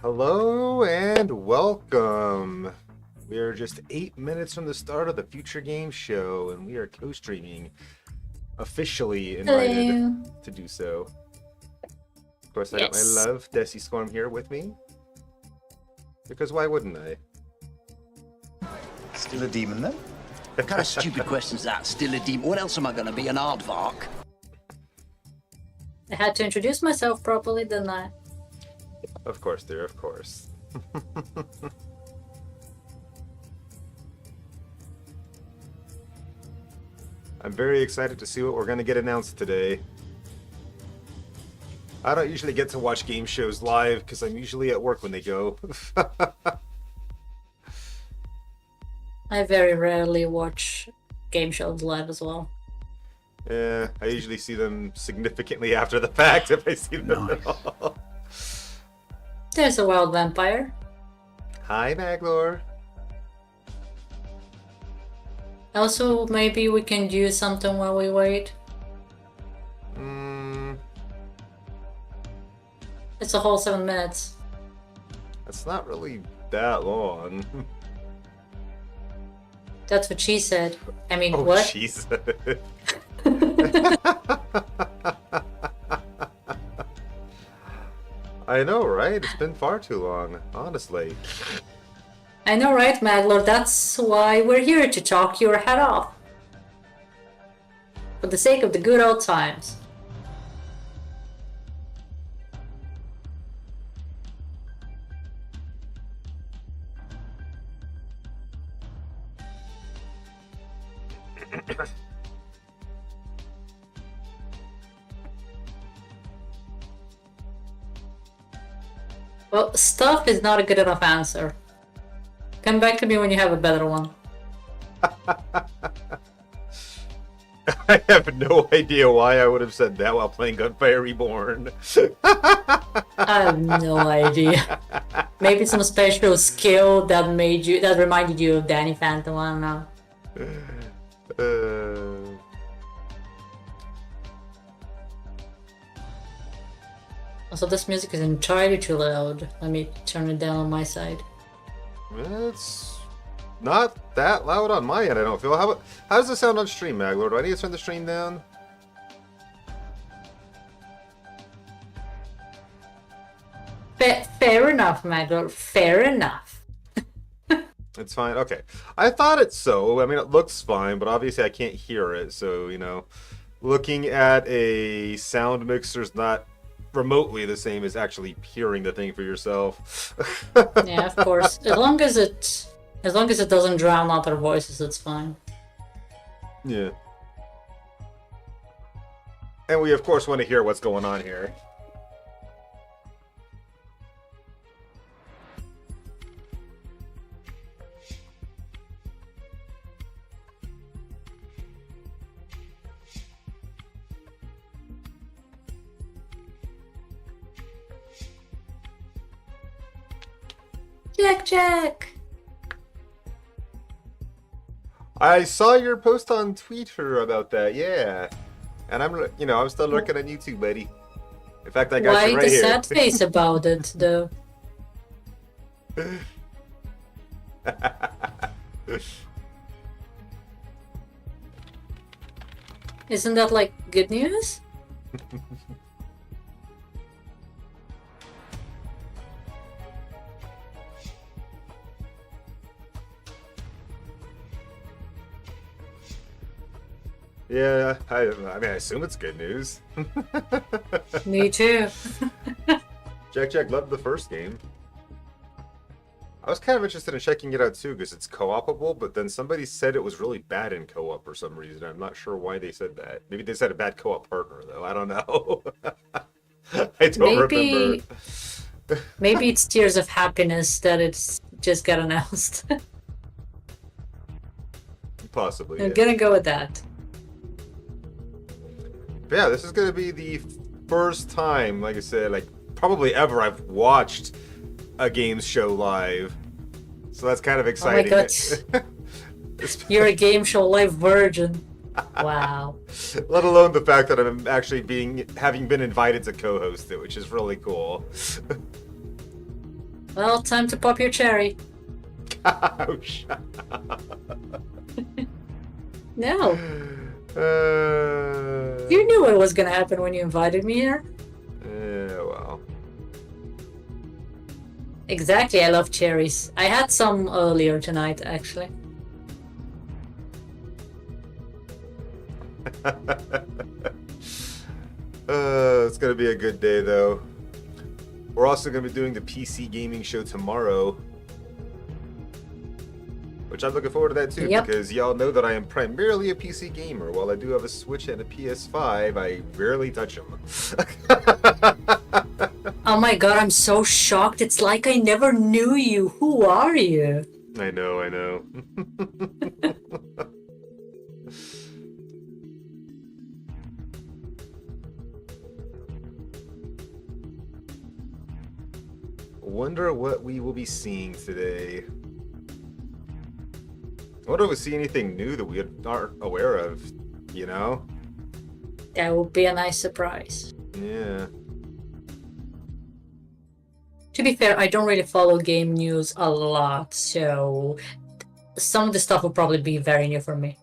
Hello and welcome. We are just 8 minutes from the start of the Future Game Show, and we are co-streaming, officially invited Hello. to do so. Of course, I got my Yes. love, Desi Storm, here with me. Because why wouldn't I? Still a demon, then? What kind of stupid question's that? Still a demon? What else am I going to be? An aardvark? I had to introduce myself properly, didn't I? Of course, dear, of course. I'm very excited to see what we're going to get announced today. I don't usually get to watch game shows live because I'm usually at work when they go. I very rarely watch game shows live as well. Yeah, I usually see them significantly after the fact if I see them at Nice. all. There's a wild vampire. Hi, Maglor. Also, maybe we can do something while we wait. It's a whole 7 minutes. That's not really that long. That's what she said. I mean, Oh, what? Jesus. I know, right? It's been far too long, honestly. I know, right, Maglor? That's why we're here, to talk your head off. For the sake of the good old times. Well, stuff is not a good enough answer. Come back to me when you have a better one. I have no idea why I would have said that while playing Gunfire Reborn. I have no idea. Maybe some special skill that reminded you of Danny Phantom, I don't know. Also, this music is entirely too loud. Let me turn it down on my side. It's not that loud on my end, I don't feel. How does it sound on stream, Maglord? Do I need to turn the stream down? Fair enough, Magor. Fair enough. It's fine. Okay. I thought it's so. I mean, it looks fine, but obviously I can't hear it. So, looking at a sound mixer is not remotely the same as actually hearing the thing for yourself. Yeah, of course. As long as it doesn't drown out our voices, it's fine. Yeah. And we, of course, want to hear what's going on here. Jack! I saw your post on Twitter about that, yeah. And I'm still lurking on YouTube, buddy. In fact, I got Why you right the here. sad face about it, though? Isn't that like good news? Yeah, I mean, I assume it's good news. Me too. Jack loved the first game. I was kind of interested in checking it out too, because it's co-opable, but then somebody said it was really bad in co-op for some reason. I'm not sure why they said that. Maybe they said a bad co-op partner, though. I don't know. I don't remember. Maybe it's Tears of Happiness that it's just got announced. Possibly. I'm Yeah. gonna go with that. But yeah, this is going to be the first time, like I said, like probably ever I've watched a games show live. So that's kind of exciting. God. You're a game show live virgin. Wow. Let alone the fact that I'm actually having been invited to co-host it, which is really cool. Well, time to pop your cherry. Oh, shut No. Uh, You knew what was gonna happen when you invited me here. yeah, well. Exactly, I love cherries. I had some earlier tonight, actually. It's gonna be a good day, though. We're also gonna be doing the PC gaming show tomorrow, which I'm looking forward to that too, Yep. because y'all know that I am primarily a PC gamer. While I do have a Switch and a PS5, I rarely touch them. Oh my god, I'm so shocked. It's like I never knew you. Who are you? I know, I know. Wonder what we will be seeing today. I wonder if we see anything new that we aren't aware of, you know? That would be a nice surprise. Yeah. To be fair, I don't really follow game news a lot, so some of the stuff will probably be very new for me.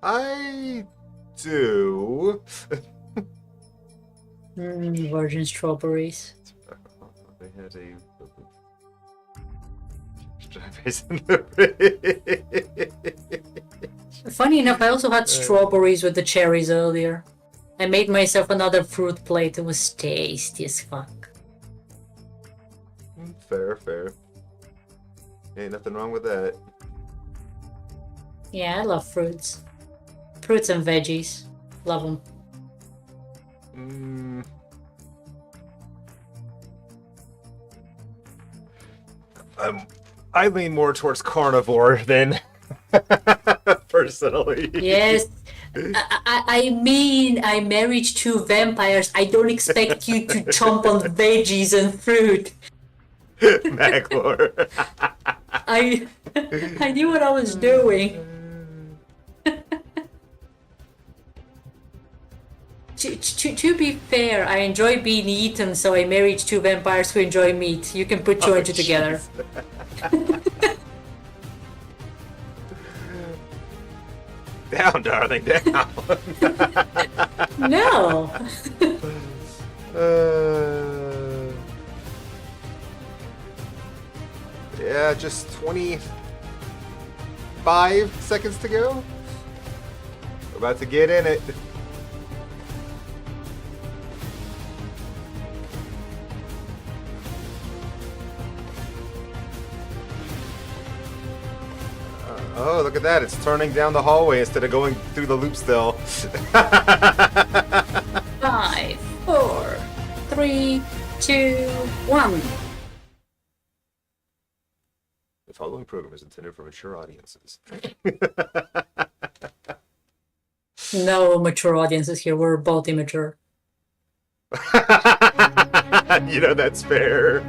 I do. Virgin strawberries. They had a strawberries in the fridge. Funny enough, I also had strawberries with the cherries earlier. I made myself another fruit plate. It was tasty as fuck. Fair, fair. Ain't nothing wrong with that. Yeah, I love fruits. Fruits and veggies. Love them. I lean more towards carnivore than personally. Yes. I mean, I married two vampires. I don't expect you to chomp on veggies and fruit. Maglor. I knew what I was doing. To be fair, I enjoy being eaten, so I married two vampires who enjoy meat. You can put two and two together. Down, darling, down. No. Yeah, just 25 seconds to go. We're about to get in it. Oh, look at that. It's turning down the hallway instead of going through the loop still. 5, 4, 3, 2, 1. The following program is intended for mature audiences. No mature audiences here. We're both immature. You know, that's fair.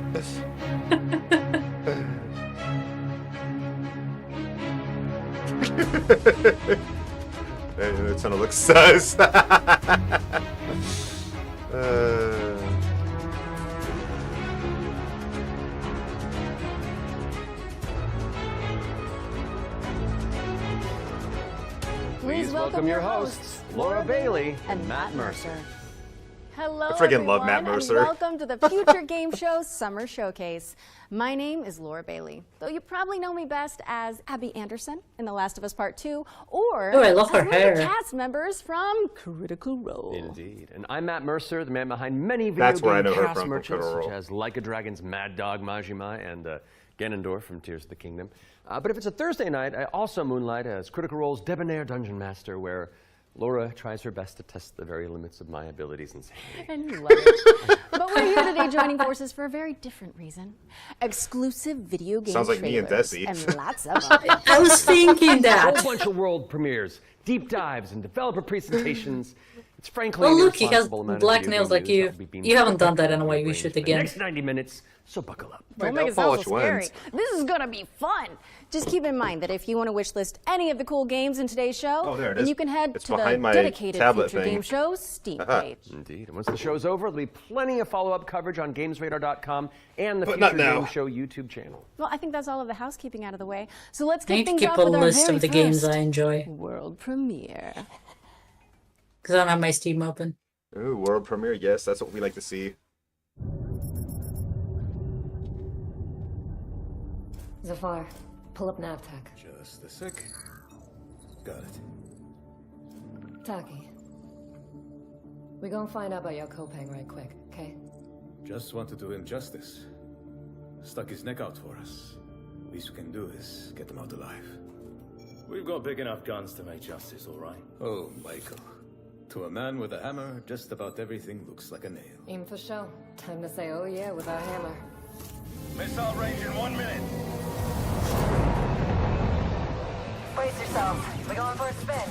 It's gonna look sus. Please welcome your hosts, Laura Bailey and Matt Mercer. Hello, I friggin' love everyone, Matt and Mercer. welcome to the Future Game Show Summer Showcase. My name is Laura Bailey, though you probably know me best as Abby Anderson in The Last of Us Part 2, or Oh, I love her as one of hair. the cast members from Critical Role. Indeed. And I'm Matt Mercer, the man behind many video That's where I game know her cast from merchants, Critical such Role. as Like a Dragon's Mad Dog Majima and Ganondorf from Tears of the Kingdom. But if it's a Thursday night, I also moonlight as Critical Role's debonair dungeon master, where Laura tries her best to test the very limits of my abilities and sanity. And you love it. But we're here today joining forces for a very different reason. Exclusive video game Sounds like me and trailers Desi. and lots of them. I was thinking A that. whole bunch of world premieres, deep dives, and developer presentations. It's frankly Oh an look, he has irresponsible amount of black video nails game like news you. that will be beamed You haven't done that directly in a way. to your We brains should for the again. next 90 minutes, so buckle up. Don't make it Paul, sound so which scary. ones? This is gonna be fun. Just keep in mind that if you want to wish list any of the cool games in today's show, Oh, there it then is. you can head It's to the behind my dedicated tablet Future thing. Game Shows Steam Uh-huh. page. Indeed. And once the show's over, there'll be plenty of follow-up coverage on GamesRadar.com and the But Future not now. Game Show YouTube channel. Well, I think that's all of the housekeeping out of the way. So let's I kick need to things keep off a with our list very of the games first I enjoy. world premiere. Because I don't have my Steam open. Ooh, world premiere. Yes, that's what we like to see. Zafar, pull up NavTech. Just a sec. Got it. Taki. We gonna find out about your Kopang right quick, okay? Just want to do him justice. Stuck his neck out for us. Least we can do is get him out alive. We've got big enough guns to make justice, all right? Oh, Michael. To a man with a hammer, just about everything looks like a nail. Aim for show. Time to say oh yeah with our hammer. Missile range in 1 minute. Brace yourselves. We're going for a spin.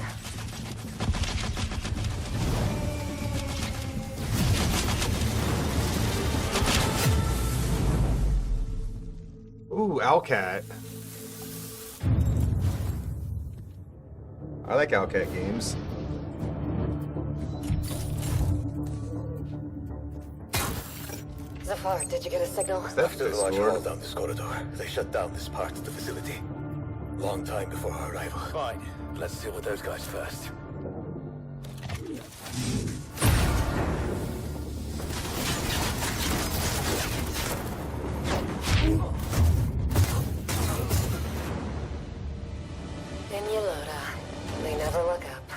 Ooh, Owlcat. I like Owlcat games. Zafar, did you get a signal? Is that After the large Discord? haul down this corridor, they shut down this part of the facility. Long time before our arrival. Fine. Let's deal with those guys first. In Yelota. They never look up.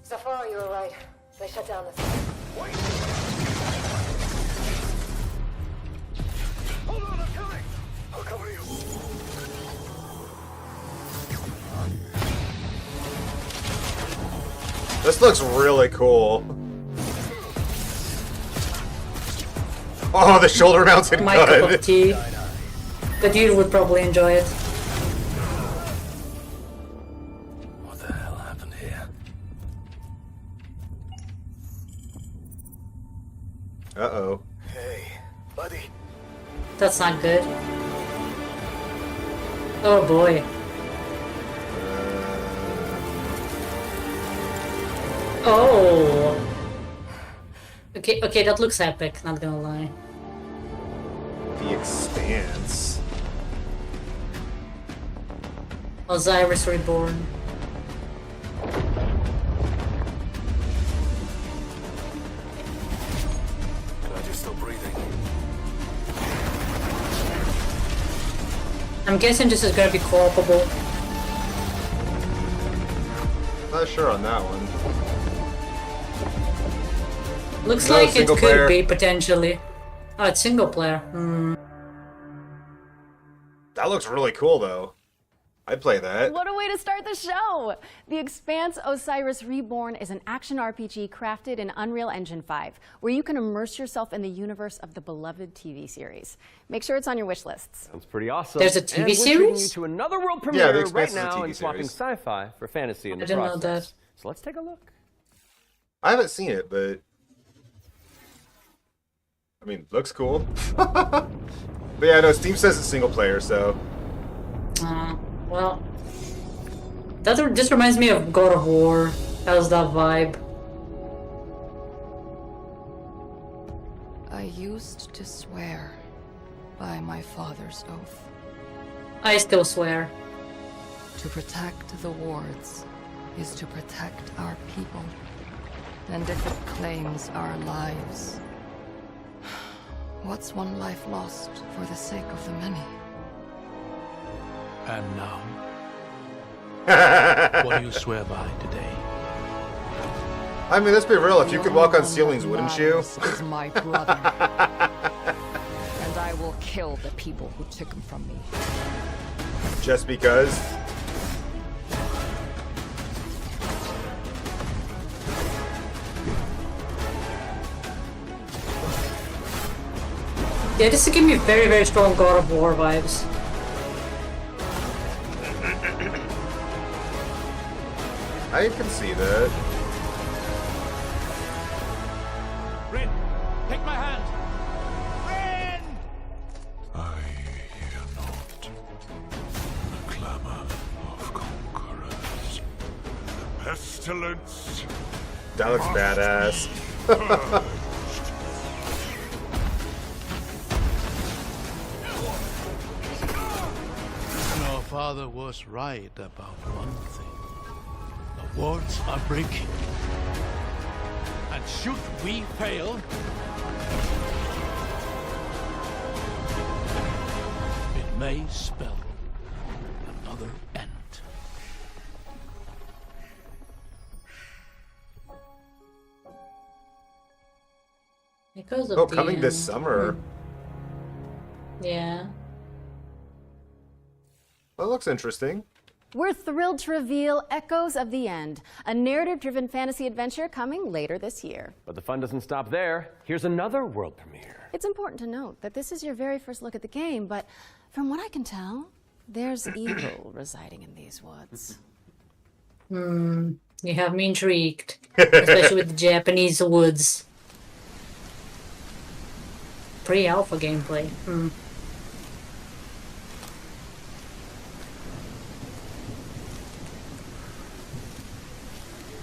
Zafar, you were right. They shut down this. Hold on, I'm coming! I'll cover you. This looks really cool. Oh, the shoulder mounted My cup of gun. tea. The dude would probably enjoy it. What the hell happened here? Uh-oh. Hey, buddy. That's not good. Oh boy. Oh. Okay, that looks epic, not gonna lie. The Expanse. Osiris Reborn. Glad you're still breathing. I'm guessing this is gonna be co-opable. Not sure on that one. Looks No, like it single could player. be potentially. Oh, it's single player. Hmm. That looks really cool, though. I'd play that. What a way to start the show! The Expanse Osiris Reborn is an action RPG crafted in Unreal Engine 5, where you can immerse yourself in the universe of the beloved TV series. Make sure it's on your wish lists. Sounds pretty awesome. There's a And TV we're treating you series? to another world The premiere Expanse right is a now TV and swapping series. sci-fi for fantasy in the I didn't know process. that. So let's take a look. I haven't seen it, but... I mean, looks cool. But yeah, no, Steam says it's single player, so... Well, this reminds me of God of War. How's that vibe? I used to swear by my father's oath I still swear. to protect the wards is to protect our people. And if it claims our lives, what's one life lost for the sake of the many? And now, what do you swear by today? I mean, let's be real. If you The could walk only on one ceilings, that wouldn't you? matters is my brother. And I will kill the people who took him from me. Just because? Yeah, this is giving me very, very strong God of War vibes. I can see that. Rin, take my hand. Rin! I hear not the clamor of conquerors. The pestilence. That looks badass. Our father was right about one thing. The wards are breaking. And should we fail, it may spell another end. Because of Oh, the coming this end. summer. Yeah. That looks interesting. We're thrilled to reveal Echoes of the End, a narrative-driven fantasy adventure coming later this year. But the fun doesn't stop there. Here's another world premiere. It's important to note that this is your very first look at the game, but from what I can tell, there's evil residing in these woods. You have me intrigued. Especially with the Japanese woods. Pre-alpha gameplay.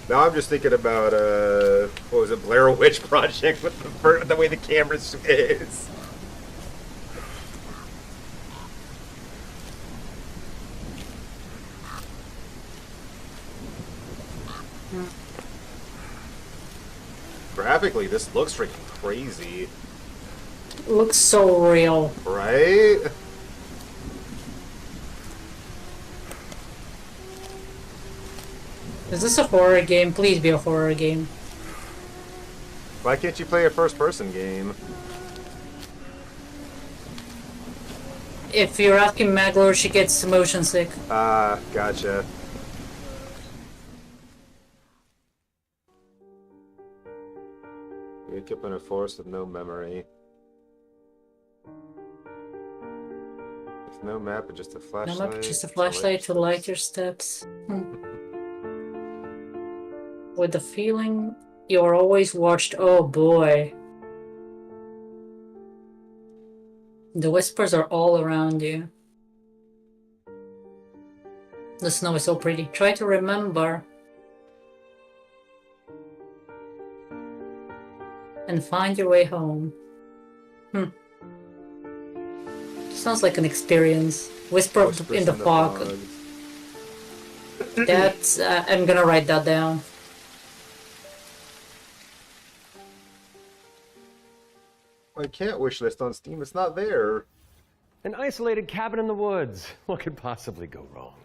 Now I'm just thinking about what was it, Blair Witch Project with the way the camera is. Graphically, this looks freaking crazy, Looks so real. right? Is this a horror game? Please be a horror game. Why can't you play a first-person game? If you're asking Maglor, she gets motion sick. Ah, gotcha. Wake up in a forest with no memory. With no map, but just a No flashlight. map, just a flashlight to light your steps. With the feeling you're always watched. Oh boy. The whispers are all around you. The snow is so pretty. Try to remember. And find your way home. Sounds like an experience. Whisper Whispers in the fog. That's. I'm gonna write that down. I can't wishlist on Steam. It's not there. An isolated cabin in the woods. What could possibly go wrong?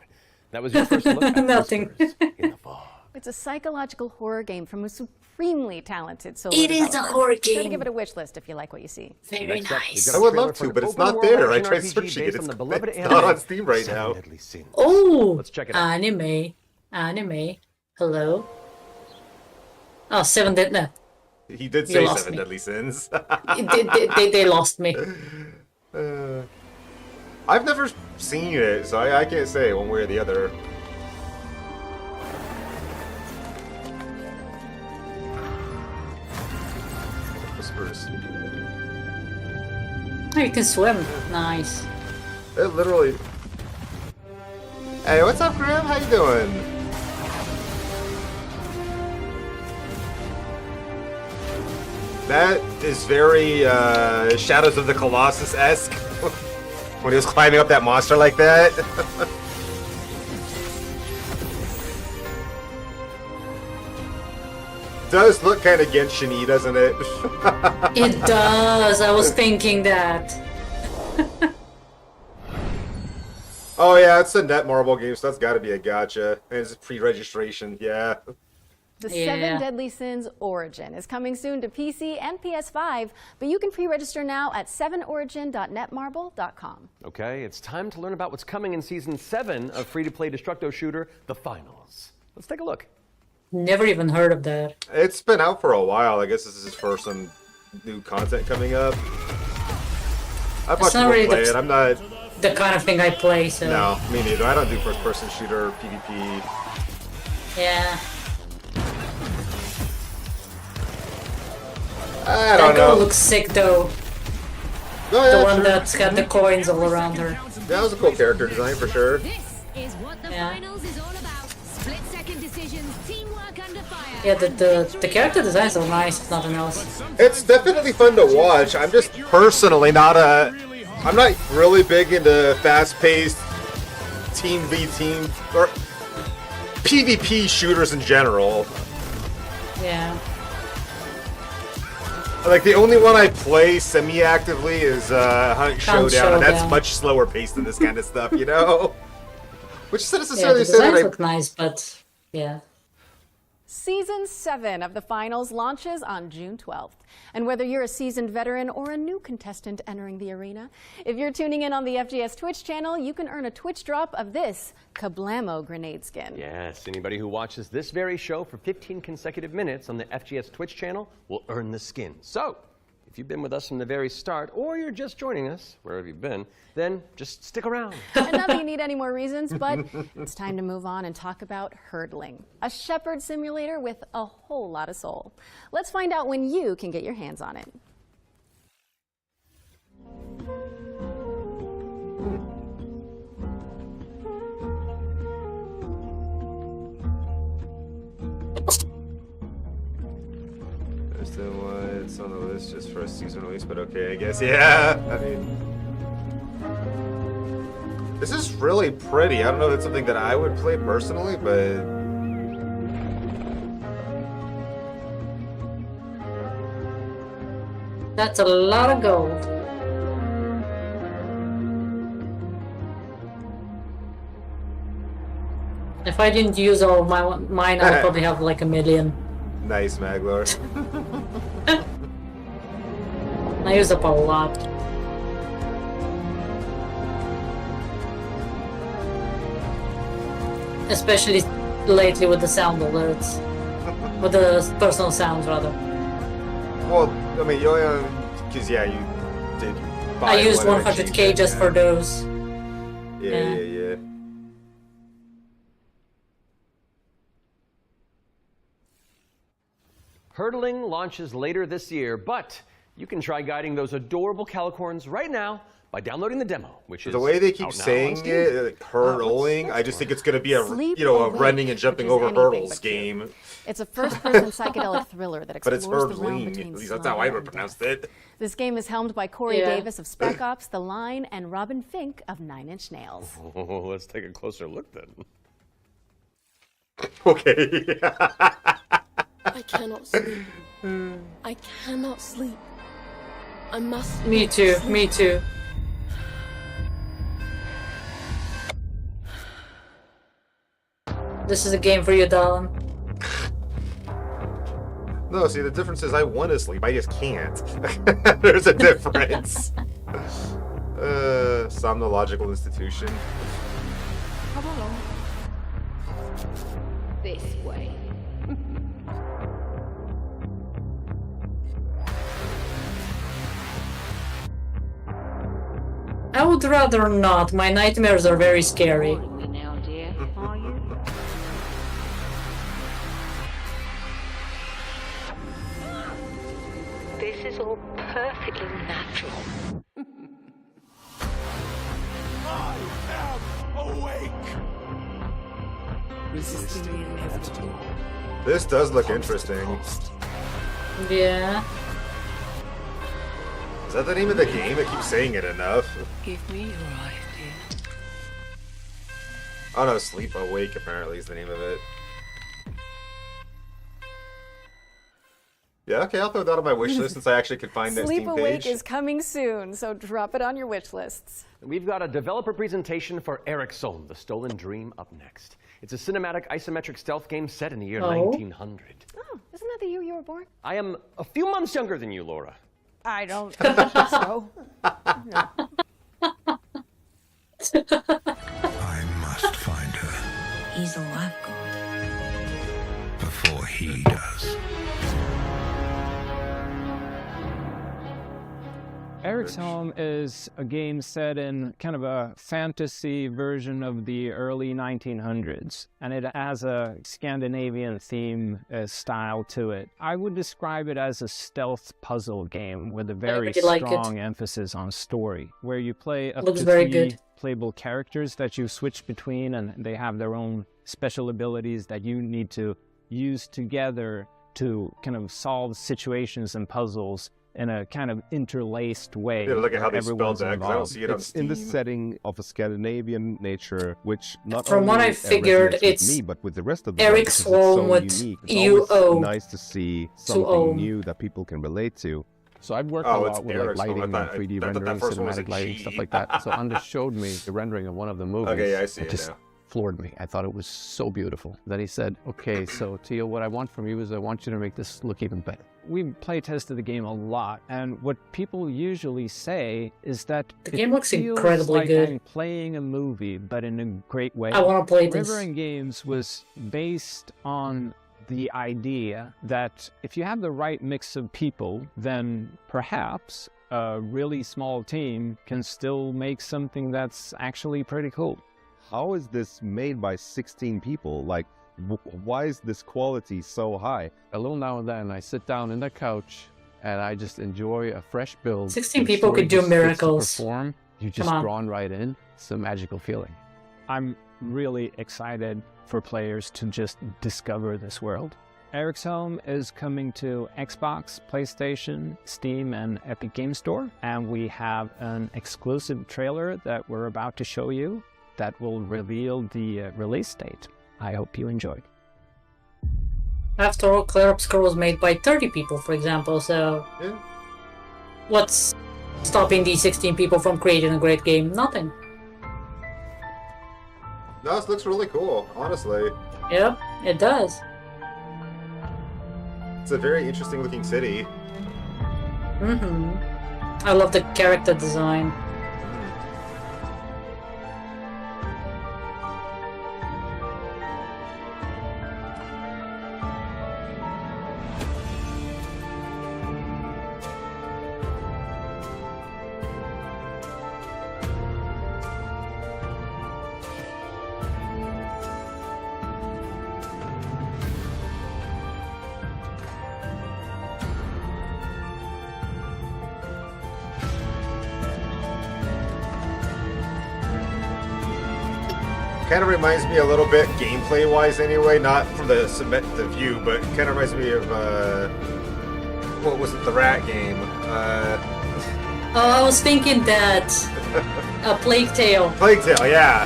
That was your first look at Nothing. Whispers in the Fog. It's a psychological horror game from a supremely talented solo It is a developer. horror Be sure to game. give it a wish list if you like what you see. Very Next up, we've nice. got a I would trailer love for to, an but it's open not world there. I action tried RPG searching it. based It's on the beloved not anime, on Steam right Seven now. Deadly Sins. Oh, Let's check it out. Anime. Hello. Oh, Seven Dead. No, He did You say lost Seven me. Deadly Sins. they lost me. I've never seen it, so I can't say one way or the other. Whispers. Oh, you can swim. Nice. It literally. Hey, what's up, Graham? How you doing? That is very Shadows of the Colossus-esque. When he was climbing up that monster like that. Does look kind of Genshin-y, doesn't it? It does. I was thinking that. Oh yeah, it's a Netmarble game, so that's got to be a gotcha. And it's pre-registration, yeah. The Yeah. Seven Deadly Sins Origin is coming soon to PC and PS5, but you can pre-register now at 7origin.netmarble.com. Okay, it's time to learn about what's coming in Season 7 of free-to-play Destructo Shooter, The Finals. Let's take a look. Never even heard of that. It's been out for a while. I guess this is for some new content coming up. I've watched not people really play the- it. I'm not. The kind of thing I play, so. No, me neither. I don't do first-person shooter PvP. Yeah. I That don't girl know. looks sick though. No, The yeah, one sure. that's got the coins all around her. That was a cool character design for sure. Is what the Yeah. finals is all about. Split-second decisions, teamwork under fire. Yeah, the character designs are nice, if nothing else. It's definitely fun to watch. I'm just personally not I'm not really big into fast-paced team v team or PvP shooters in general. Yeah. Like the only one I play semi-actively is Hunt Showdown, and that's Showdown. much slower paced than this kind of stuff, you know. Which doesn't Yeah, necessarily the say that designs I look nice, but yeah. Season 7 of the finals launches on June 12th. And whether you're a seasoned veteran or a new contestant entering the arena, if you're tuning in on the FGS Twitch channel, you can earn a Twitch drop of this Kablamo grenade skin. Yes, anybody who watches this very show for 15 consecutive minutes on the FGS Twitch channel will earn the skin. So, if you've been with us from the very start, or you're just joining us, wherever you've been, then just stick around. And not that you need any more reasons, but it's time to move on and talk about hurdling, a shepherd simulator with a whole lot of soul. Let's find out when you can get your hands on it. understand why it's on the list just for a season release, but okay, I guess. Yeah, I mean, this is really pretty. I don't know if it's something that I would play personally, but that's a lot of gold. If I didn't use all of mine, I would probably have like 1 million. Nice, Maglor. I use up a lot. Especially lately with the sound alerts. With the personal sounds, rather. Well, I mean, because yeah, you did. I used 100k just for those. Yeah. Hurdling launches later this year, but you can try guiding those adorable calicorns right now by downloading the demo, which is The way they keep out now on saying Steam. it, like, hurdling, I just think it's going to be a Sleep a Awake, running and jumping which is over anything hurdles but true. game. It's a first-person psychedelic thriller that But explores it's the realm hurdling. between At least that's how I slumber and pronounced death. it. This game is helmed by Corey Yeah. Davis of Spec Ops, The Line, and Robin Fink of Nine Inch Nails. Oh, let's take a closer look then. Okay. I cannot sleep. I cannot sleep. I must. Me too, me too. This is a game for you, darling. No, see, the difference is I want to sleep. I just can't. There's a difference. Somnological institution. Come along. This way. I would rather not. My nightmares are very scary. We now, dear, are you? This is all perfectly natural. I am awake! Resisting the inevitable. This does look interesting. Yeah. Is that the name of the game? I keep saying it enough. Give me your idea. Oh no, Sleep Awake apparently is the name of it. Yeah, okay, I'll throw that on my wish list since I actually could find that Sleep Steam Awake page. is coming soon, so drop it on your wish lists. We've got a developer presentation for Eric Sohn, The Stolen Dream, up next. It's a cinematic isometric stealth game set in the year 1900. Oh, isn't that the year you were born? I am a few months younger than you, Laura. I don't think so. I must find her He's all I've got. before he does. Eric's Home is a game set in kind of a fantasy version of the early 1900s, and it has a Scandinavian theme style to it. I would describe it as a stealth puzzle game with a very strong emphasis on story, where you play up to 3 playable characters that you switch between, and they have their own special abilities that you need to use together to kind of solve situations and puzzles in a kind of interlaced way. Yeah, look at how they spelled that, 'cause I don't see it on It's Steam. in the setting of a Scandinavian nature, which not From only what I figured, resonates with it's me, but with the rest of the Eric's world, because Home it's with so unique. It's UO. always nice to see something new that people can relate to. So I've worked Oh, a it's lot with Eric's like Home. lighting I and thought- 3D I thought that rendering, first one was a cinematic lighting, G. stuff like that. So Anders showed me the rendering of one of the movies. Okay, yeah, I see It it just now. floored me. I thought it was so beautiful. Then he said, okay, so Theo, what I want from you is I want you to make this look even better. We play tested the game a lot, and what people usually say is that The game looks feels incredibly like good. I'm playing a movie, but in a great way. I wanna play this. River and Games was based on the idea that if you have the right mix of people, then perhaps a really small team can still make something that's actually pretty cool. How is this made by 16 people? Like, why is this quality so high? A little now and then I sit down in the couch and I just enjoy a fresh build. 16 The people story could do just fits to miracles. Perform. You're just Come on. drawn right in. It's a magical feeling. I'm really excited for players to just discover this world. Eric's Home is coming to Xbox, PlayStation, Steam, and Epic Game Store, and we have an exclusive trailer that we're about to show you that will reveal the release date. I hope you enjoy. After all, Clair Obscur was made by 30 people, for example, so... Yeah. What's stopping these 16 people from creating a great game? Nothing. No, this looks really cool, honestly. Yep, it does. It's a very interesting looking city. Mm-hmm. I love the character design. Kind of reminds me a little bit, gameplay-wise anyway, not from the view, but kind of reminds me of, what was it, the Rat game? Oh, I was thinking that... A Plague Tale. Plague Tale, yeah.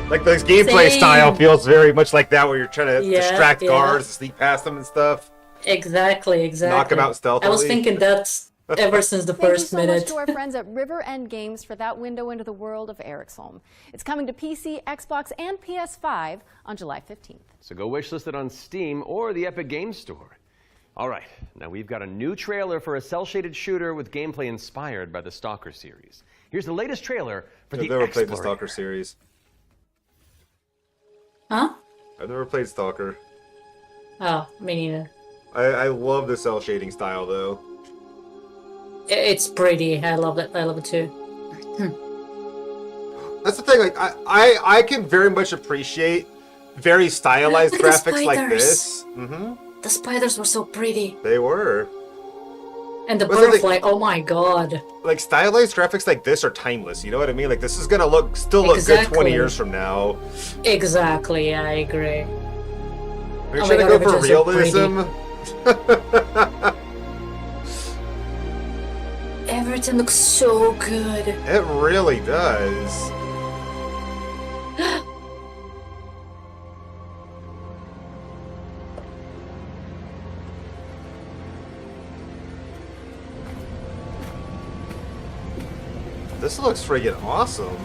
Like, this gameplay Same. style feels very much like that, where you're trying to Yeah, distract yeah. guards, sneak past them and stuff. Exactly. Knock 'em out I was stealthily. thinking that ever since the Thank you first so minute. much to our friends at River End Games for that window into the world of Eric's Home. It's coming to PC, Xbox, and PS5 on July 15th. So go wishlist it on Steam or the Epic Games Store. All right, now we've got a new trailer for a cel-shaded shooter with gameplay inspired by the Stalker series. Here's the latest trailer for I've the never played the Explorator. Stalker series. Huh? I've never played Stalker. Oh, me neither. I love the cell shading style, though. It's pretty. I love it. I love it too. That's the thing, like, I can very much appreciate very stylized Look at the graphics like spiders. this. Mm-hmm. The spiders were so pretty. They were. And the What's the thing- butterfly, oh my god. Like, stylized graphics like this are timeless, you know what I mean? Like, this is gonna still look good 20 Exactly. years from now. Exactly, yeah, I agree. Are you Oh my trying to God, go for everything's so realism? Everything looks so good. It really does. This looks friggin' awesome.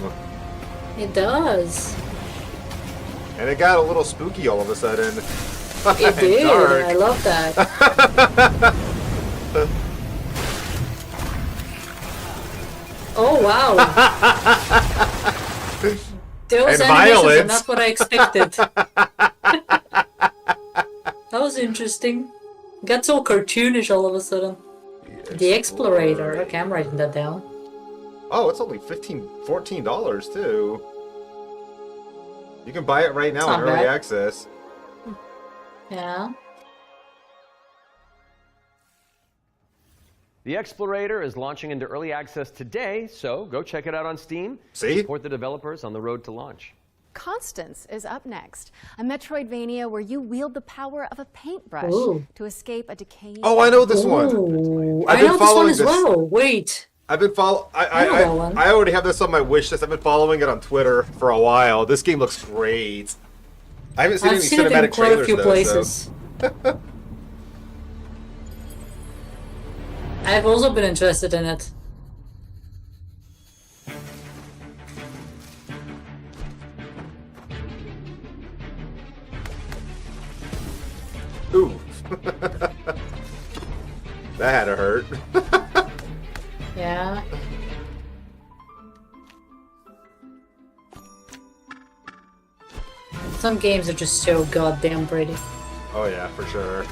It does. And it got a little spooky all of a sudden. It did. Dark. I love that. Oh wow. Those And animations are violence. not what I expected. That was interesting. Got so cartoonish all of a sudden. The Explorator. Okay, I'm writing that down. Oh, it's only $14 too. You can buy it right now in not early bad. access. Yeah. The Explorator is launching into early access today, so go check it out on Steam. See? Support the developers on the road to launch. Constance is up next, a Metroidvania where you wield the power of a paintbrush Ooh. to escape a decaying... Oh, I know this one. Ooh, I've I been know this one following as this. well. Wait. I've been follow. I know that one. I already have this on my wish list. I've been following it on Twitter for a while. This game looks great. I haven't seen I've any seen it cinematic in quite a trailers few though, places. so. I've also been interested in it. Ooh. That had to hurt. Yeah. Some games are just so goddamn pretty. Oh yeah, for sure.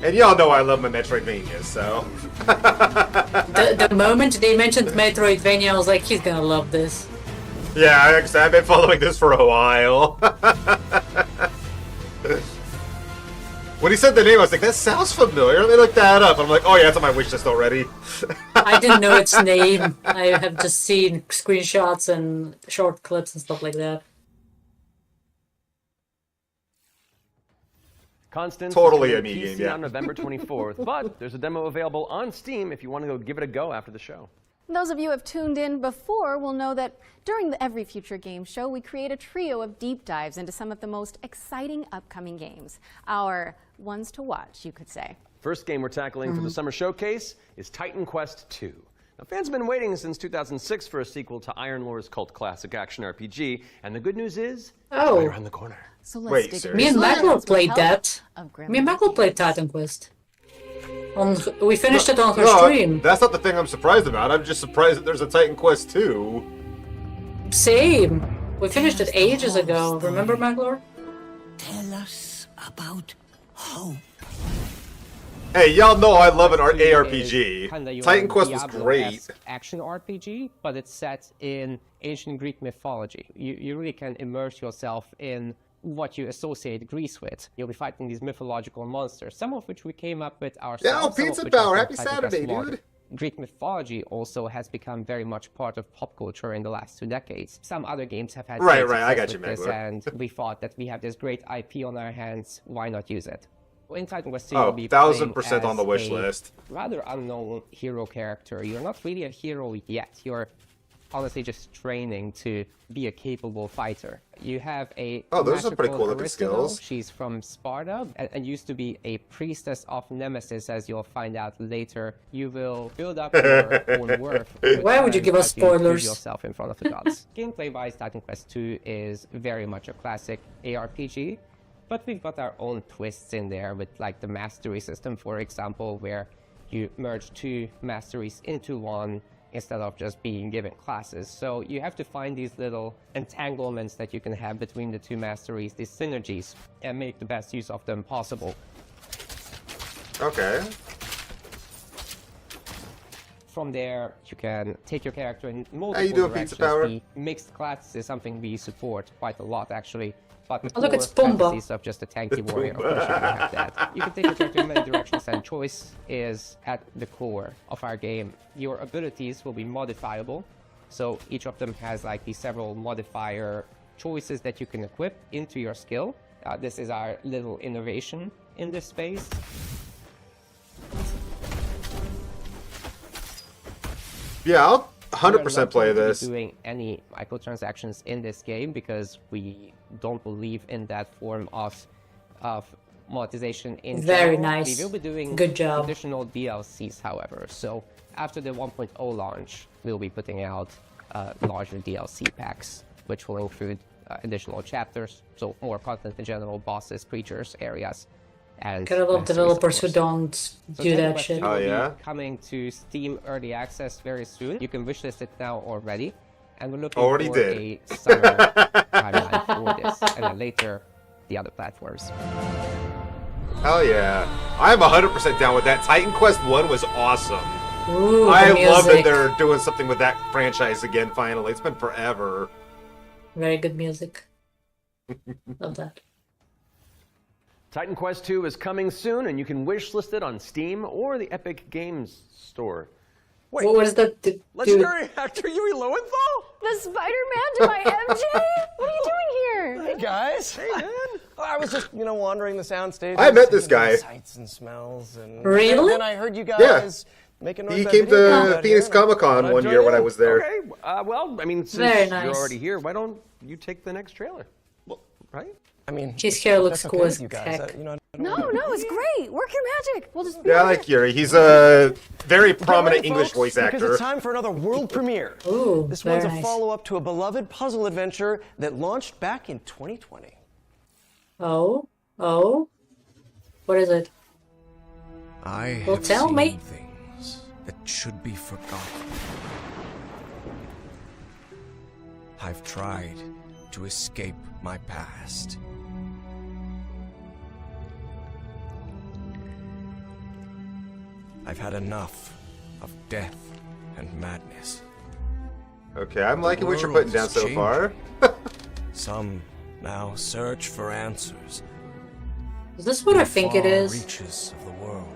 And y'all know I love my Metroidvanias, so. The moment they mentioned Metroidvania, I was like, he's gonna love this. Yeah, I've been following this for a while. When he said the name, I was like, that sounds familiar. Let me look that up. I'm like, oh yeah, it's on my wish list already. I didn't know its name. I have just seen screenshots and short clips and stuff like that. Constance Totally is a coming to me PC game, yeah. on November 24th, but there's a demo available on Steam if you want to go give it a go after the show. Those of you who have tuned in before will know that during the Every Future Game Show, we create a trio of deep dives into some of the most exciting upcoming games. Our ones to watch, you could say. First game we're tackling for the summer showcase is Titan Quest II. Now, fans have been waiting since 2006 for a sequel to Iron Lore's cult classic action RPG, and the good news is, it's right around the corner. So let's Wait, dig seriously? Me and Macro played help that. of Grim Me and Macro played Titan Quest. We finished it on her No, stream. that's not the thing I'm surprised about. I'm just surprised that there's a Titan Quest 2. Same. We finished it ages ago. Remember, Maclor? Tell us about hope. Hey, y'all know I love an Kinda ARPG. your Titan Quest was Diablo-esque great. action RPG, but it's set in ancient Greek mythology. You really can immerse yourself in what you associate Greece with. You'll be fighting these mythological monsters, some of which we came up with ourselves. Yeah, oh, some of Pizza which are Power. from Happy Titan Quest Saturday, mod. dude. Greek mythology also has become very much part of pop culture in the last 2 decades. Some other games have had Right, great right, I success got you, with this, Megler. and we thought that we have this great IP on our hands, why not use it? In Titan Quest 2, Oh, you'll be 1000% on playing the wish as a list. rather unknown hero character. You're not really a hero yet. You're honestly just training to be a capable fighter. You have a Oh, those are pretty magical cool looking Aristodel. skills. She's from Sparta and used to be a priestess of Nemesis, as you'll find out later. You will build up your own worth. Why would you give us as you prove spoilers? yourself in front of the gods. Gameplay-wise, Titan Quest 2 is very much a classic ARPG. But we've got our own twists in there with like the mastery system, for example, where you merge 2 masteries into one instead of just being given classes. So you have to find these little entanglements that you can have between the 2 masteries, these synergies, and make the best use of them possible. Okay. From there, you can take your character in multiple How you doing, directions. Pizza Power? The mixed class is something we support quite a lot, actually. But the Oh, look, core it's Pumba. fantasies of just a tanky warrior, of course you can have that. You can take your character in many directions, and choice is at the core of our game. Your abilities will be modifiable, so each of them has like these several modifier choices that you can equip into your skill. This is our little innovation in this space. Yeah, I'll We are 100% not play going to be this. doing any microtransactions in this game because we don't believe in that form of monetization in Very general. nice. We will be doing Good job. additional DLCs, however. So after the 1.0 launch, we'll be putting out larger DLC packs, which will include additional chapters, so more content in general, bosses, creatures, areas, and Gotta love masteries, of developers who course. don't So do Titan that Quest shit. 2 will Oh, be yeah? coming to Steam Early Access very soon. You can wishlist it now already. And we're looking Already for did. a summer timeline for this. And then later, the other platforms. Hell yeah. I'm 100% down with that. Titan Quest 1 was awesome. Ooh, I the love that music. they're doing something with that franchise again, finally. It's been forever. Very good music. Love that. Titan Quest 2 is coming soon, and you can wishlist it on Steam or the Epic Games Store. Wait, What is that? legendary actor Yui Lowenthal? The Spider-Man to my MJ? What are you doing here? Hey guys. Hey man. I was just, wandering the soundstage. I met this guy. Sights and smells and Really? then I heard you guys making noise He about came video games to out Phoenix here. Comic Con one year when I was there. Okay, well, I mean, since Very you're nice. already here, why don't you take the next trailer? Right? I mean, His hair if looks that's cool okay as with you guys. heck. I don't No, it's great. Work your magic. We'll just be Yeah, I here. like Yuri. He's a very Get prominent ready, English folks, voice because actor. it's time for another world premiere. Ooh, This very one's a nice. follow-up to a beloved puzzle adventure that launched back in 2020. Oh? What is it? I Well, have tell seen me. things that should be forgotten. I've tried to escape my past. I've had enough of death and madness. Okay, I'm liking what you're world putting down is so changing. far. Some now search for answers. Is this what I in think it far is? reaches of the world.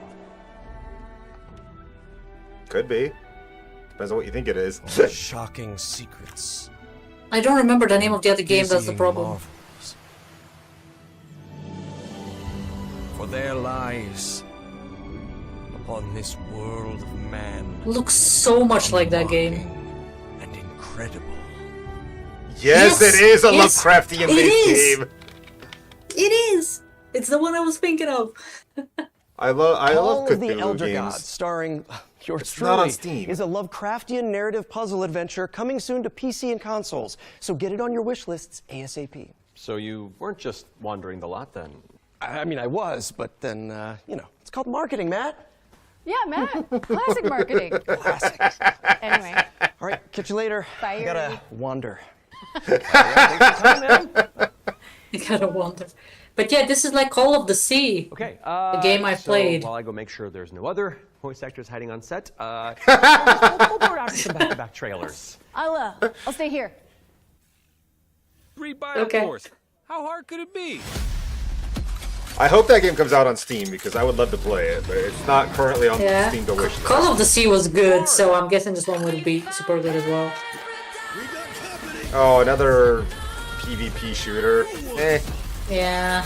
Could be. Depends on what you think it is. Or shocking secrets. I don't remember the name of the other game, that's the dizzying problem. marvels. For there lies upon this world of man. Looks so much like that game. And incredible. Yes, it is a yes, Lovecraftian it based is. game. It is! It's the one I was thinking of. I love Call of the Cthulhu Elder games. Gods, starring yours It's not on truly, Steam. is a Lovecraftian narrative puzzle adventure coming soon to PC and consoles. So get it on your wish lists ASAP. So you weren't just wandering the lot then? I mean, I was, but then, it's called marketing, Matt. Yeah, Matt. Classic marketing. Classic. Anyway. All right, catch you later. Bye, I gotta Yuri. wander. You gotta wonder. But yeah, this is like Call of the Sea. Okay. The game I so played. While I go make sure there's no other voice actors hiding on set, we'll go out to some back-to-back trailers. I'll stay here. Read by Okay. of course. How hard could it be? I hope that game comes out on Steam because I would love to play it, but it's not currently on Yeah. Steam to wish list. Call of the Sea was good, so I'm guessing this one would be super good as well. Oh, another PvP shooter. Yeah.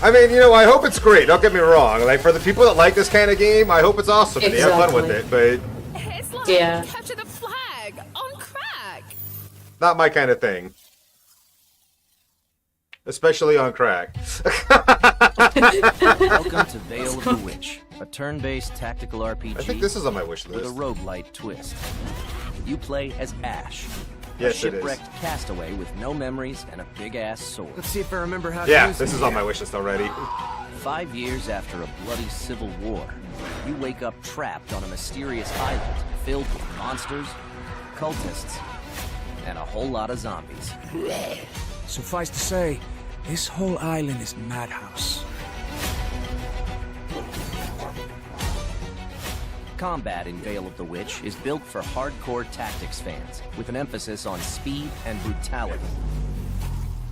I mean, I hope it's great. Don't get me wrong. Like, for the people that like this kind of game, I hope it's awesome and they have fun with it, but It's like Yeah. capture the flag on crack. not my kind of thing. Especially on crack. Welcome to Veil of the Witch, a turn-based tactical RPG I think this is on my wish with a list. roguelite twist. You play as Ash, Yes, a it is. shipwrecked castaway with no memories and a big-ass sword. Let's see if I remember how Yeah, to use this it. is on my wish list already. 5 years after a bloody civil war, you wake up trapped on a mysterious island filled with monsters, cultists, and a whole lot of zombies. Suffice to say, this whole island is madhouse. Combat in Veil of the Witch is built for hardcore tactics fans, with an emphasis on speed and brutality.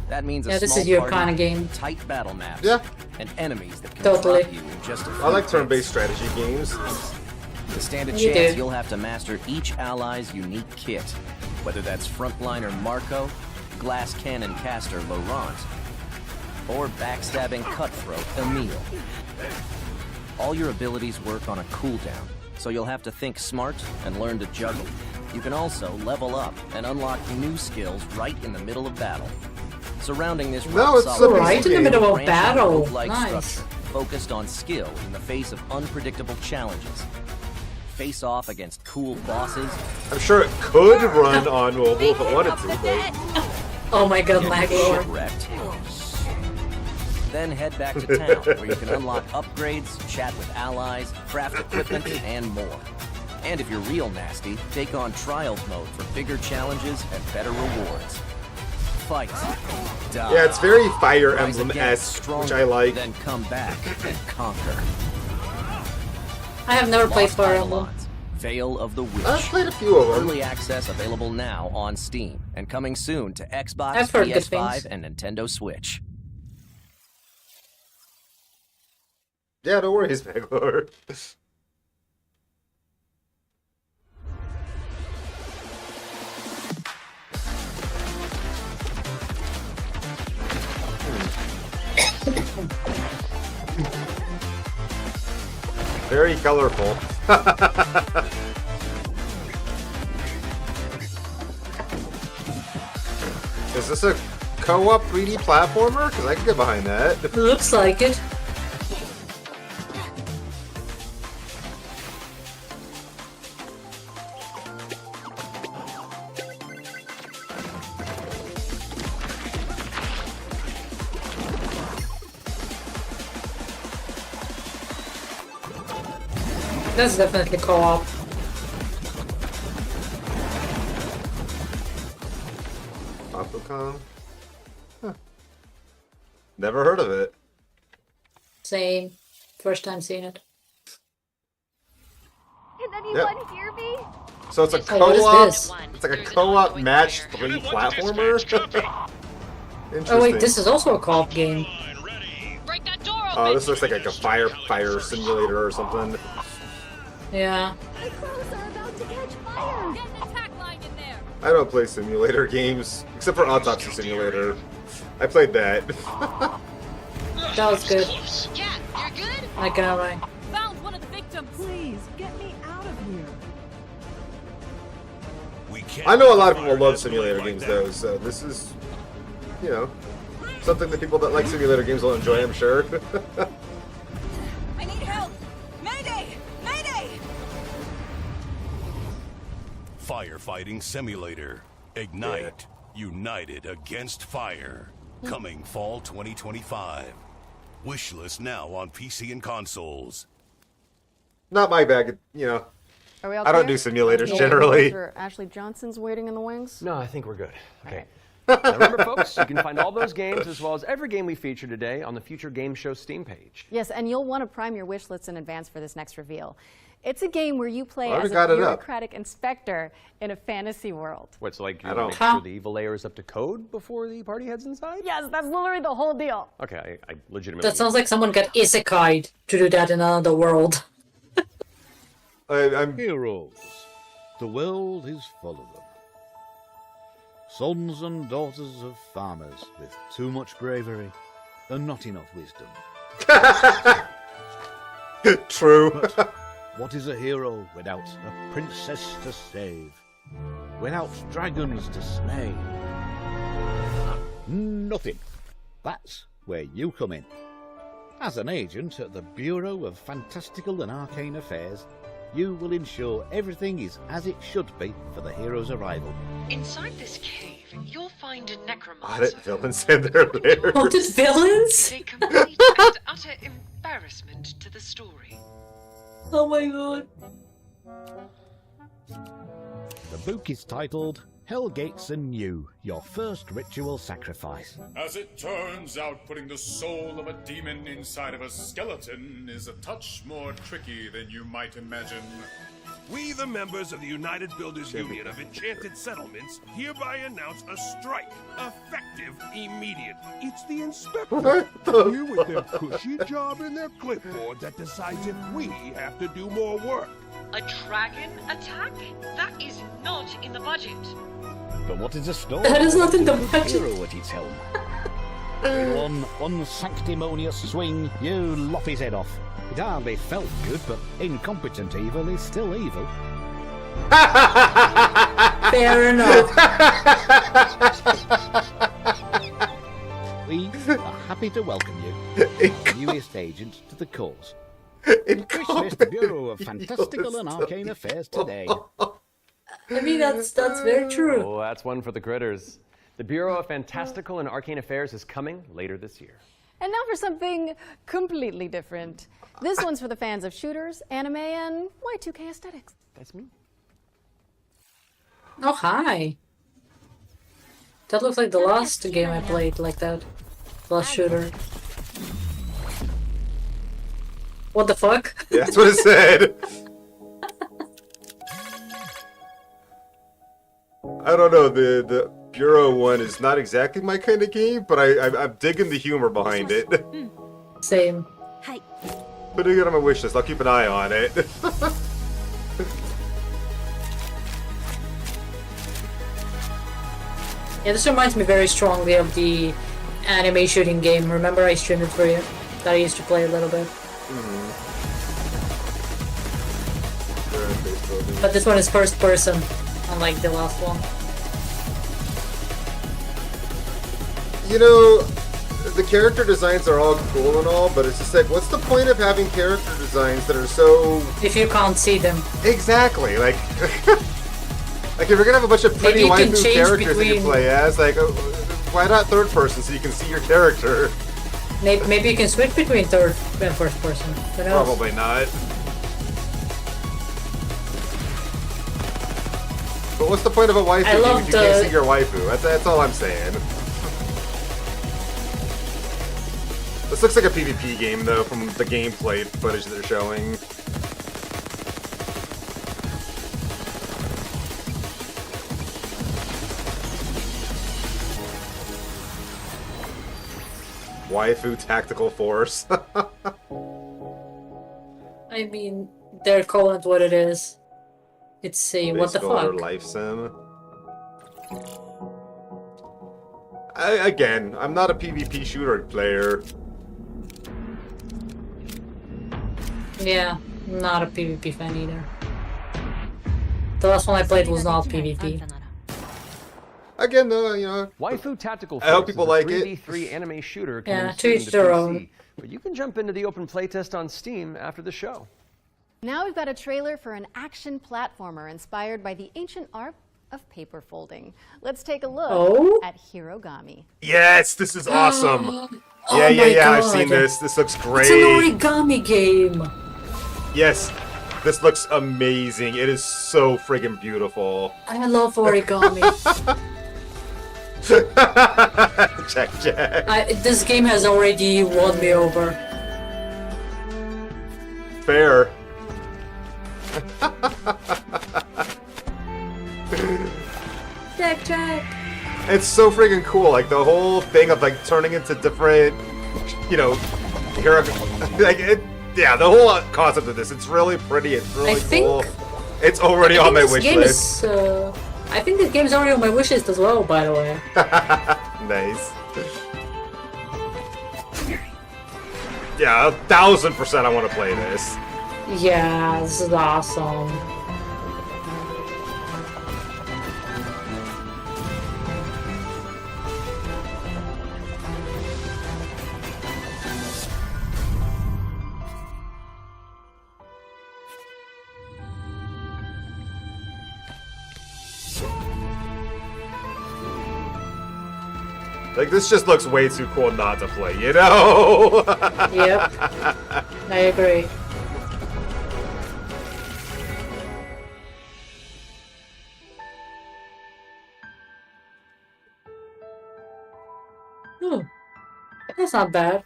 That means a Yeah, this small is your party, kind of game. tight battle maps, Yeah. and enemies that can Totally. drop you in just a few I like hits. turn-based strategy games. To stand a You chance, do. you'll have to master each ally's unique kit, whether that's frontliner Marco, glass cannon caster Laurent, or backstabbing cutthroat Emile. All your abilities work on a cooldown, so you'll have to think smart and learn to juggle. You can also level up and unlock new skills right in the middle of battle. Surrounding this No, it's rock-solid a Right in the game. middle of branching battle. roguelike Nice. structure focused on skill in the face of unpredictable challenges. Face off against cool bosses. I'm sure it could run on mobile if it wanted to, but Oh my god, get Maglor. shipwrecked. Then head back to town, where you can unlock upgrades, chat with allies, craft equipment, and more. And if you're real nasty, take on Trials mode for bigger challenges and better rewards. Fight. Yeah, it's very Fire Emblem-esque, which I like. Then come back and conquer. I have never played Lost Fire Emblem. Eidolons, Veil of the Witch. I've played a few of them. Early access available now on Steam and coming soon to Xbox, I've heard good PS5, things. and Nintendo Switch. Yeah, no worries, Maglor. Very colorful. Is this a co-op 3D platformer? Because I can get behind that. Looks like it. That's definitely co-op. Opticon? Huh. Never heard of it. Same. First time seeing it. Can anyone hear me? So it's a Oh, what is co-op. this? It's like a co-op match 3 platformer. Interesting. Oh wait, this is also a co-op game. Oh, this looks like a fire simulator or something. Yeah. I don't play simulator games except for Autopsy Simulator. I played that. That was good. Yeah, you're good? I can lie. Found one of the victims. Please, get me out of here. I know a lot of people love simulator games though, so this is, you know, something that people that like simulator games will enjoy, I'm sure. I need help. Mayday! Mayday! Firefighting Simulator. Ignite. United against fire. Coming fall 2025. Wishlist now on PC and consoles. Not my bag, you know. Are we all I don't clear? do simulators Yeah. generally. Mr. Ashley Johnson's waiting in the wings. No, I think we're good. Okay. Now remember, folks, you can find all those games as well as every game we feature today on the Future Game Show Steam page. Yes, and you'll want to prime your wish lists in advance for this next reveal. It's a game where you play I as got a it up. bureaucratic inspector in a fantasy world. What, so like you I don't- make sure the evil layer is up to code before the party heads inside? Yes, that's literally the whole deal. Okay, I legitimately... That sounds like someone got isekai'd to do that in another world. I'm Heroes. The world is full of them. Sons and daughters of farmers with too much bravery and not enough wisdom. True. But what is a hero without a princess to save? Without dragons to slay? Nothing. That's where you come in. As an agent at the Bureau of Fantastical and Arcane Affairs, you will ensure everything is as it should be for the hero's arrival. Inside this cave, you'll find a necromancer. Audit villains and their layers. Haunted villains? A complete and utter embarrassment to the story. Oh my god. The book is titled Hellgates Anew, Your First Ritual Sacrifice. As it turns out, putting the soul of a demon inside of a skeleton is a touch more tricky than you might imagine. We, the members of the United Builders Union of Enchanted Settlements, hereby announce a strike, effective immediate. It's the inspector, you with their cushy job in their clipboard, that decides if we have to do more work. A dragon attack? That is not in the budget. But what is a storm? That is not in the With budget. hero at its helm. In one unsanctimonious swing, you lop his head off. It hardly felt good, but incompetent evil is still evil. Fair enough. We are happy to welcome you, newest agent to the cause. Wishlist Bureau of Fantastical and Arcane Affairs today. I mean, that's very true. Oh, that's one for the critters. The Bureau of Fantastical and Arcane Affairs is coming later this year. And now for something completely different. This one's for the fans of shooters, anime, and Y2K aesthetics. That's me. Oh, hi. That looks like the last game I played like that. Last shooter. What the fuck? Yeah, that's what it said. I don't know, the Bureau one is not exactly my kind of game, but I'm digging the humor behind it. Same. Hey. Putting it on my wish list, I'll keep an eye on it. Yeah, this reminds me very strongly of the anime shooting game. Remember I streamed it for you? That I used to play a little bit. But this one is first person, unlike the last one. You know, the character designs are all cool and all, but it's just like, what's the point of having character designs that are so... If you can't see them. Exactly, like... like, if you're gonna have a bunch of pretty waifu characters that you play as, like, why not third person so you can see your character? Maybe you can switch between third and first person. Who knows? Probably not. But what's the point of a waifu game if you can't see your waifu? That's all I'm saying. This looks like a PvP game, though, from the gameplay footage that they're showing. Waifu Tactical Force. I mean, they're calling it what it is. It's a what the fuck? Life sim. Again, I'm not a PvP shooter player. Yeah, not a PvP fan either. The last one I played was not PvP. Again, though, you know, Waifu Tactical I hope Force people is a like 3v3 anime shooter coming Yeah, to soon each to their PC, own. but you can jump into the open playtest on Steam after the show. Now we've got a trailer for an action platformer inspired by the ancient art of paper folding. Let's take a look at Hirogami. Yes, this is awesome. Oh yeah, I've God. seen this. This looks great. It's an origami game. Yes, this looks amazing. It is so friggin' beautiful. I love origami. Check. This game has already won me over. Fair. Jack. It's so friggin' cool. Like the whole thing of like turning into different, you know, like it. Yeah, the whole concept of this. It's really pretty. It's really cool. It's already on my wish list. I think this game is already on my wish list as well, by the way. Nice. Yeah, 1000% I want to play this. Yeah, this is awesome. Like, this just looks way too cool not to play, you know? Yep. I agree. That's not bad.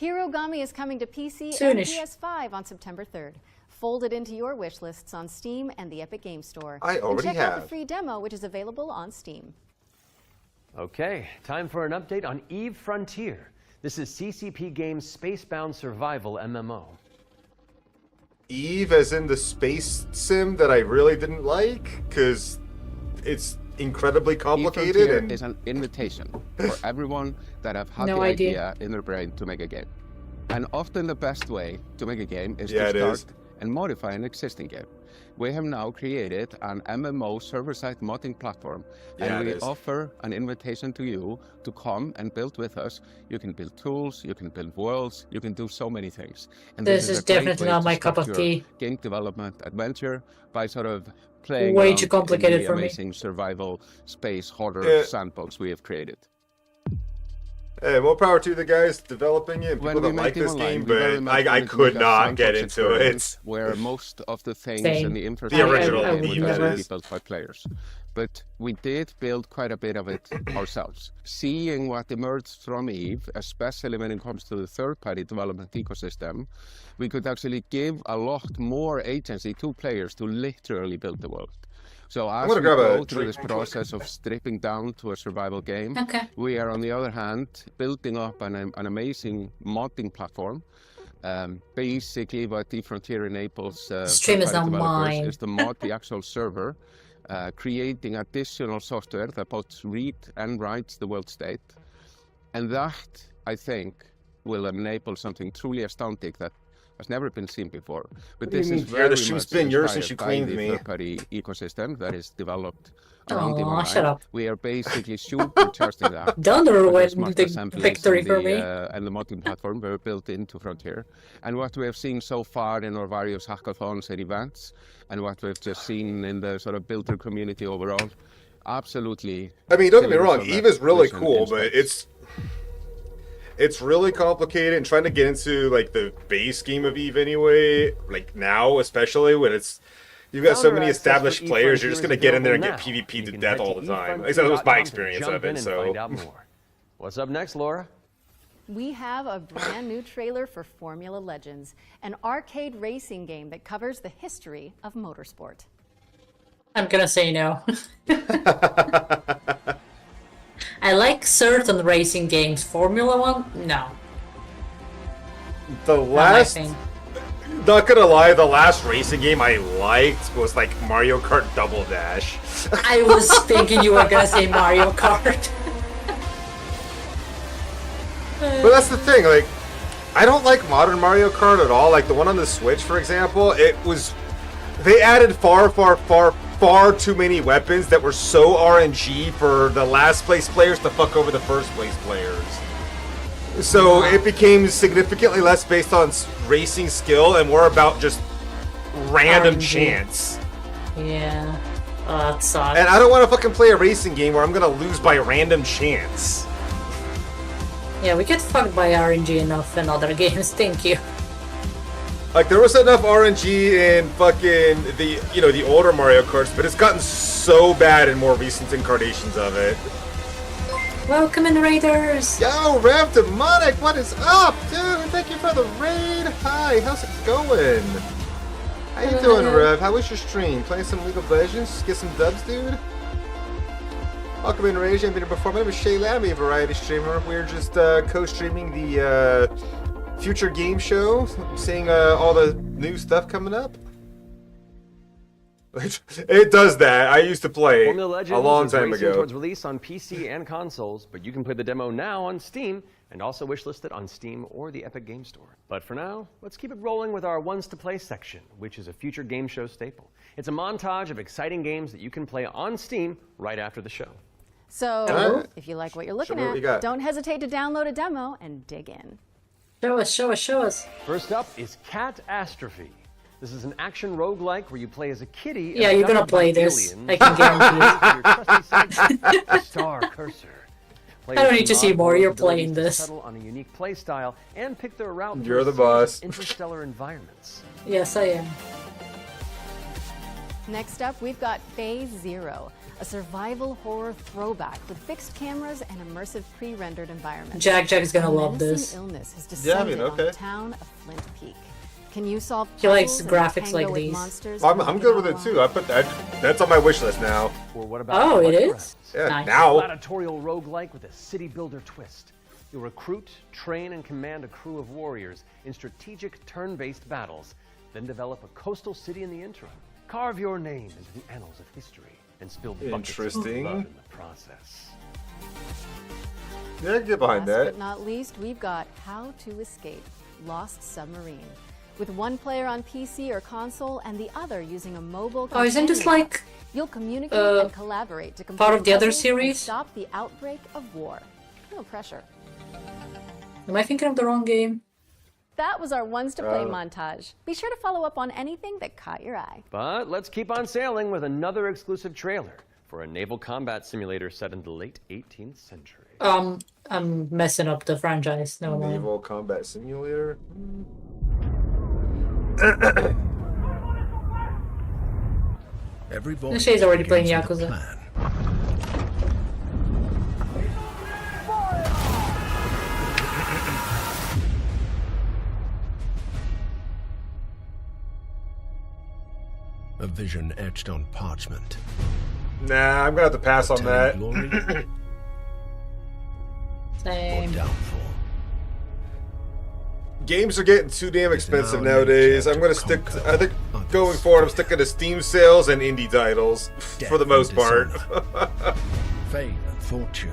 Hirogami is coming to PC Soonish. and PS5 on September 3rd. Fold it into your wish lists on Steam and the Epic Games Store. I already and check out have. the free demo, which is available on Steam. Okay, time for an update on Eve Frontier. This is CCP Games' Spacebound Survival MMO. Eve as in the space sim that I really didn't like, because it's incredibly complicated E-Frontier and... is an invitation for everyone that have had No the idea. idea in their brain to make a game. And often the best way to make a game is Yeah, it to is. start and modify an existing game. We have now created an MMO server-side modding platform, Yeah, and it we is. offer an invitation to you to come and build with us. You can build tools, you can build worlds, you can do so many things. And This is a great definitely way not to my cup start of your tea. Game development adventure by sort of playing Way around too complicated in the for me. amazing survival space hoarder Yeah. sandbox we have created. Hey, more power to the guys developing it, and When people we that like make them this online, game, we very but much I wanted to could make a not get sandbox into experience it. Where most of the things Same. and the infrastructure original of the game Eve, has that been is. built by players. but we did build quite a bit of it ourselves. Seeing what emerged from EVE, especially when it comes to the third-party development ecosystem, we could actually give a lot more agency to players to literally build the world. So as we go through this process of stripping down to a survival game, we are on the other hand building up an amazing modding platform. Basically what eFrontier enables Stream is not mine. is to mod the actual server, creating additional software that both read and writes the world state. And that, I think, will enable something truly astounding that has never been seen before. But this is very the stream's been years since you claimed the me. third-party ecosystem that is developed around the shut up. We are basically supercharging that. Don't ruin Smart the assemblies victory and for me. And the modding platform were built into Frontier. And what we have seen so far in our various hackathons and events, and what we've just seen in the sort of builder community overall, absolutely. I mean, don't get me wrong, EVE is really cool, but it's really complicated, and trying to get into like the base game of EVE anyway, like now especially when you've got so many established players, you're just gonna get in there and get PvP'd to death all the time. At least that was my experience of it. So, what's up next, Laura? We have a brand new trailer for Formula Legends, an arcade racing game that covers the history of motorsport. I'm gonna say no. I like certain racing games. Formula One? No. The last, not gonna lie, the last racing game I liked was like Mario Kart Double Dash. I was thinking you were gonna say Mario Kart. But that's the thing, like, I don't like modern Mario Kart at all. Like the one on the Switch, for example, they added far too many weapons that were so RNG for the last place players to fuck over the first place players. So it became significantly less based on racing skill and more about just random chance. Yeah. Oh, that sucks. And I don't want to fucking play a racing game where I'm gonna lose by random chance. Yeah, we get fucked by RNG enough in other games, thank you. Like, there was enough RNG in fucking the older Mario Karts, but it's gotten so bad in more recent incarnations of it. Welcome in, Raiders! Yo, Rev Demonic, what is up, dude? Thank you for the raid. Hi, how's it going? How you doing, Rev? How was your stream? Playing some League of Legends? Get some dubs, dude? Welcome in, Rage. I've been here before. My name is Shay Lammy, a variety streamer. We're just co-streaming the future game show, seeing all the new stuff coming up. It does that. I used to play Formula Legends a long is time racing ago. towards release on PC and consoles, but you can play the demo now on Steam and also wishlist it on Steam or the Epic Game Store. But for now, let's keep it rolling with our Ones to Play section, which is a future game show staple. It's a montage of exciting games that you can play on Steam right after the show. So, if you like what you're looking Show me what you at, got. don't hesitate to download a demo and dig in. Show us, show us, show us. First up is Catastrophe. This is an action roguelike where you play as a kitty. Yeah, you're gonna play this. I can guarantee it. Star Cursor. I don't need to see more, you're playing this. Settle on a unique play style and pick their route through You're a the series boss. of interstellar environments. Yes, I am. Next up, we've got Phase Zero, a survival horror throwback with fixed cameras and immersive pre-rendered environments. Jack's gonna A love menacing this. illness has Yeah, I descended mean, on the okay. town of Flint Peak. Can you solve He likes puzzles and graphics tango like with these. monsters I'm and good make with it it too. I put that's on my wish list now. Or what about Oh, it Blood is? Crest? Yeah, Nice. now. Gladiatorial roguelike with a city builder twist. You'll recruit, train, and command a crew of warriors in strategic turn-based battles, then develop a coastal city in the interim. Carve your name into the annals of history and spill buckets of Interesting. blood in the process. Yeah, I can get behind Last that. but not least, we've got How to Escape, Lost Submarine. With one player on PC or console and the other using a mobile Oh, isn't this companion like app, you'll communicate and collaborate to complete part of the other puzzles and series? stop the outbreak of war. No pressure. Am I thinking of the wrong game? That was our Ones to Play montage. Be sure to follow up on anything that caught your eye. But let's keep on sailing with another exclusive trailer for a naval combat simulator set in the late 18th century. I'm messing up the franchise. No, no. Naval Combat Simulator. Shay's already playing Yakuza. A vision etched on parchment. Nah, I'm gonna have to pass on that. Glory Same. or downfall. Games are getting too damn expensive nowadays. I'm gonna stick. I think going forward, I'm sticking to Steam sales and indie titles for the most part. Fame and fortune.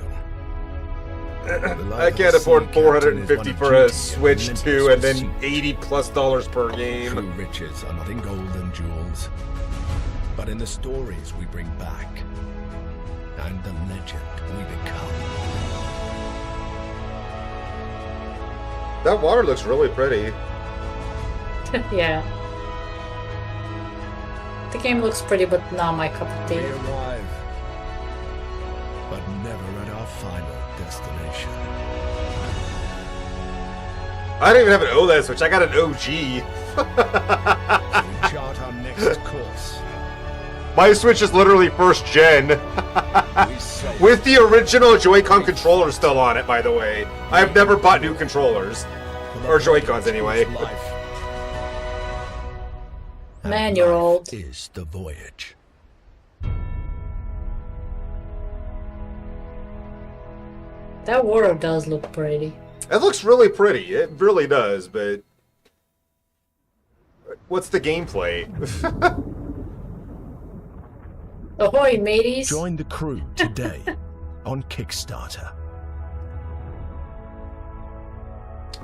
I can't afford $450 for a Switch 2 and then $80+ per game. True riches are not in gold and jewels, but in the stories we bring back and the legend we become. That water looks really pretty. Yeah. The game looks pretty, but not my cup of tea. We arrive, but never at our final destination. I don't even have an OLED Switch. I got an OG. We chart our next course. My Switch is literally first gen. With the original Joy-Con controller still on it, by the way. I've never bought new controllers. Or Joy-Cons, anyway. Man, you're old. Is the voyage. That water does look pretty. It looks really pretty. It really does, but... What's the gameplay? Ahoy, mateys! Join the crew today on Kickstarter.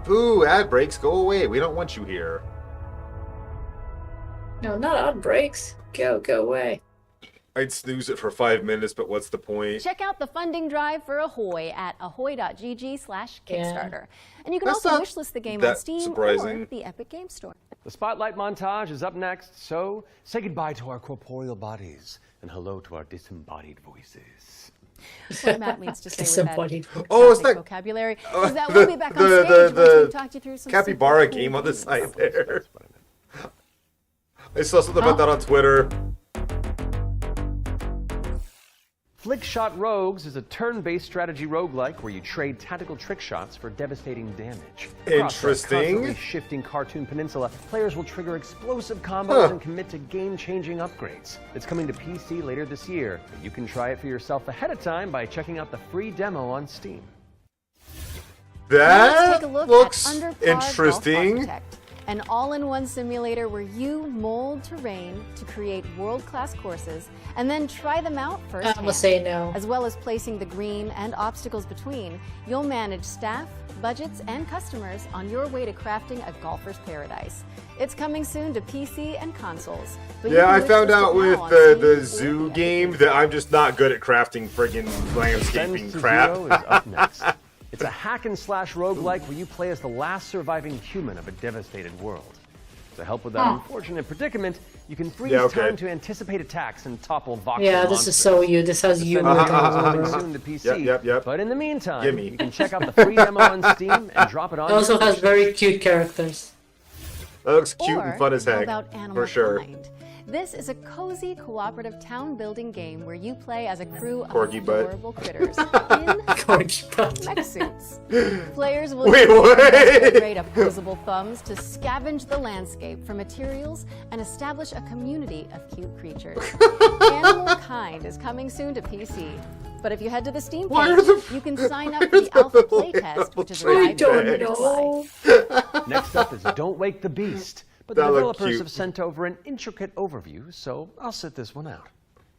Boo, ad breaks, go away. We don't want you here. No, not outbreaks. Go away. I'd snooze it for 5 minutes, but what's the point? Check out the funding drive for Ahoy at ahoy.gg/Kickstarter. And you can That's also not wishlist the game on that Steam surprising. or the Epic Game Store. The Spotlight montage is up next, so say goodbye to our corporeal bodies and hello to our disembodied voices. What Matt means to say with Disembodied. that Oh, it's that vocabulary is that we'll be back on stage once we've talked you through some capybara super cool game on the games. side there. I saw something about that on Twitter. Flickshot Rogues is a turn-based strategy roguelike where you trade tactical trick shots for devastating damage. Across a Interesting. constantly shifting cartoon peninsula, players will trigger explosive combos and commit to game-changing upgrades. It's coming to PC later this year, but you can try it for yourself ahead of time by checking out the free demo on Steam. Let's That take a look looks at Underpar interesting. Golf Architect, an all-in-one simulator where you mold terrain to create world-class courses and then try them out firsthand. I'ma say no. As well as placing the green and obstacles between, you'll manage staff, budgets, and customers on your way to crafting a golfer's paradise. It's coming soon to PC and consoles. But you Yeah, can I found wishlist it out now with on the Steam or zoo Epic game Games that Store. I'm just not good at crafting friggin' landscaping Ascends to crap. Zero is up next. It's a hack-and-slash roguelike where you play as the last surviving human of a devastated world. To help with that unfortunate predicament, you can freeze time to anticipate attacks and topple voxel Yeah, this monsters. is so you. This has you. Coming soon to PC. Yep. But in the meantime, Gimme. you can check out the free demo on Steam and drop it on It also your has wish very list. cute characters. That looks cute Or and fun as how heck, about Animal for sure. Kind? This is a cozy cooperative town building game where you play as a crew of Corgi butt. adorable critters in mech suits. Players will Wait, use their what? muscle-grade opposable thumbs to scavenge the landscape for materials and establish a community of cute creatures. Animal Kind is coming soon to PC. But if you head to the Steam page, you can sign up for the alpha playtest, which is arriving later July. Next up is Don't Wake the Beast. But the That looked developers cute. have sent over an intricate overview, so I'll sit this one out.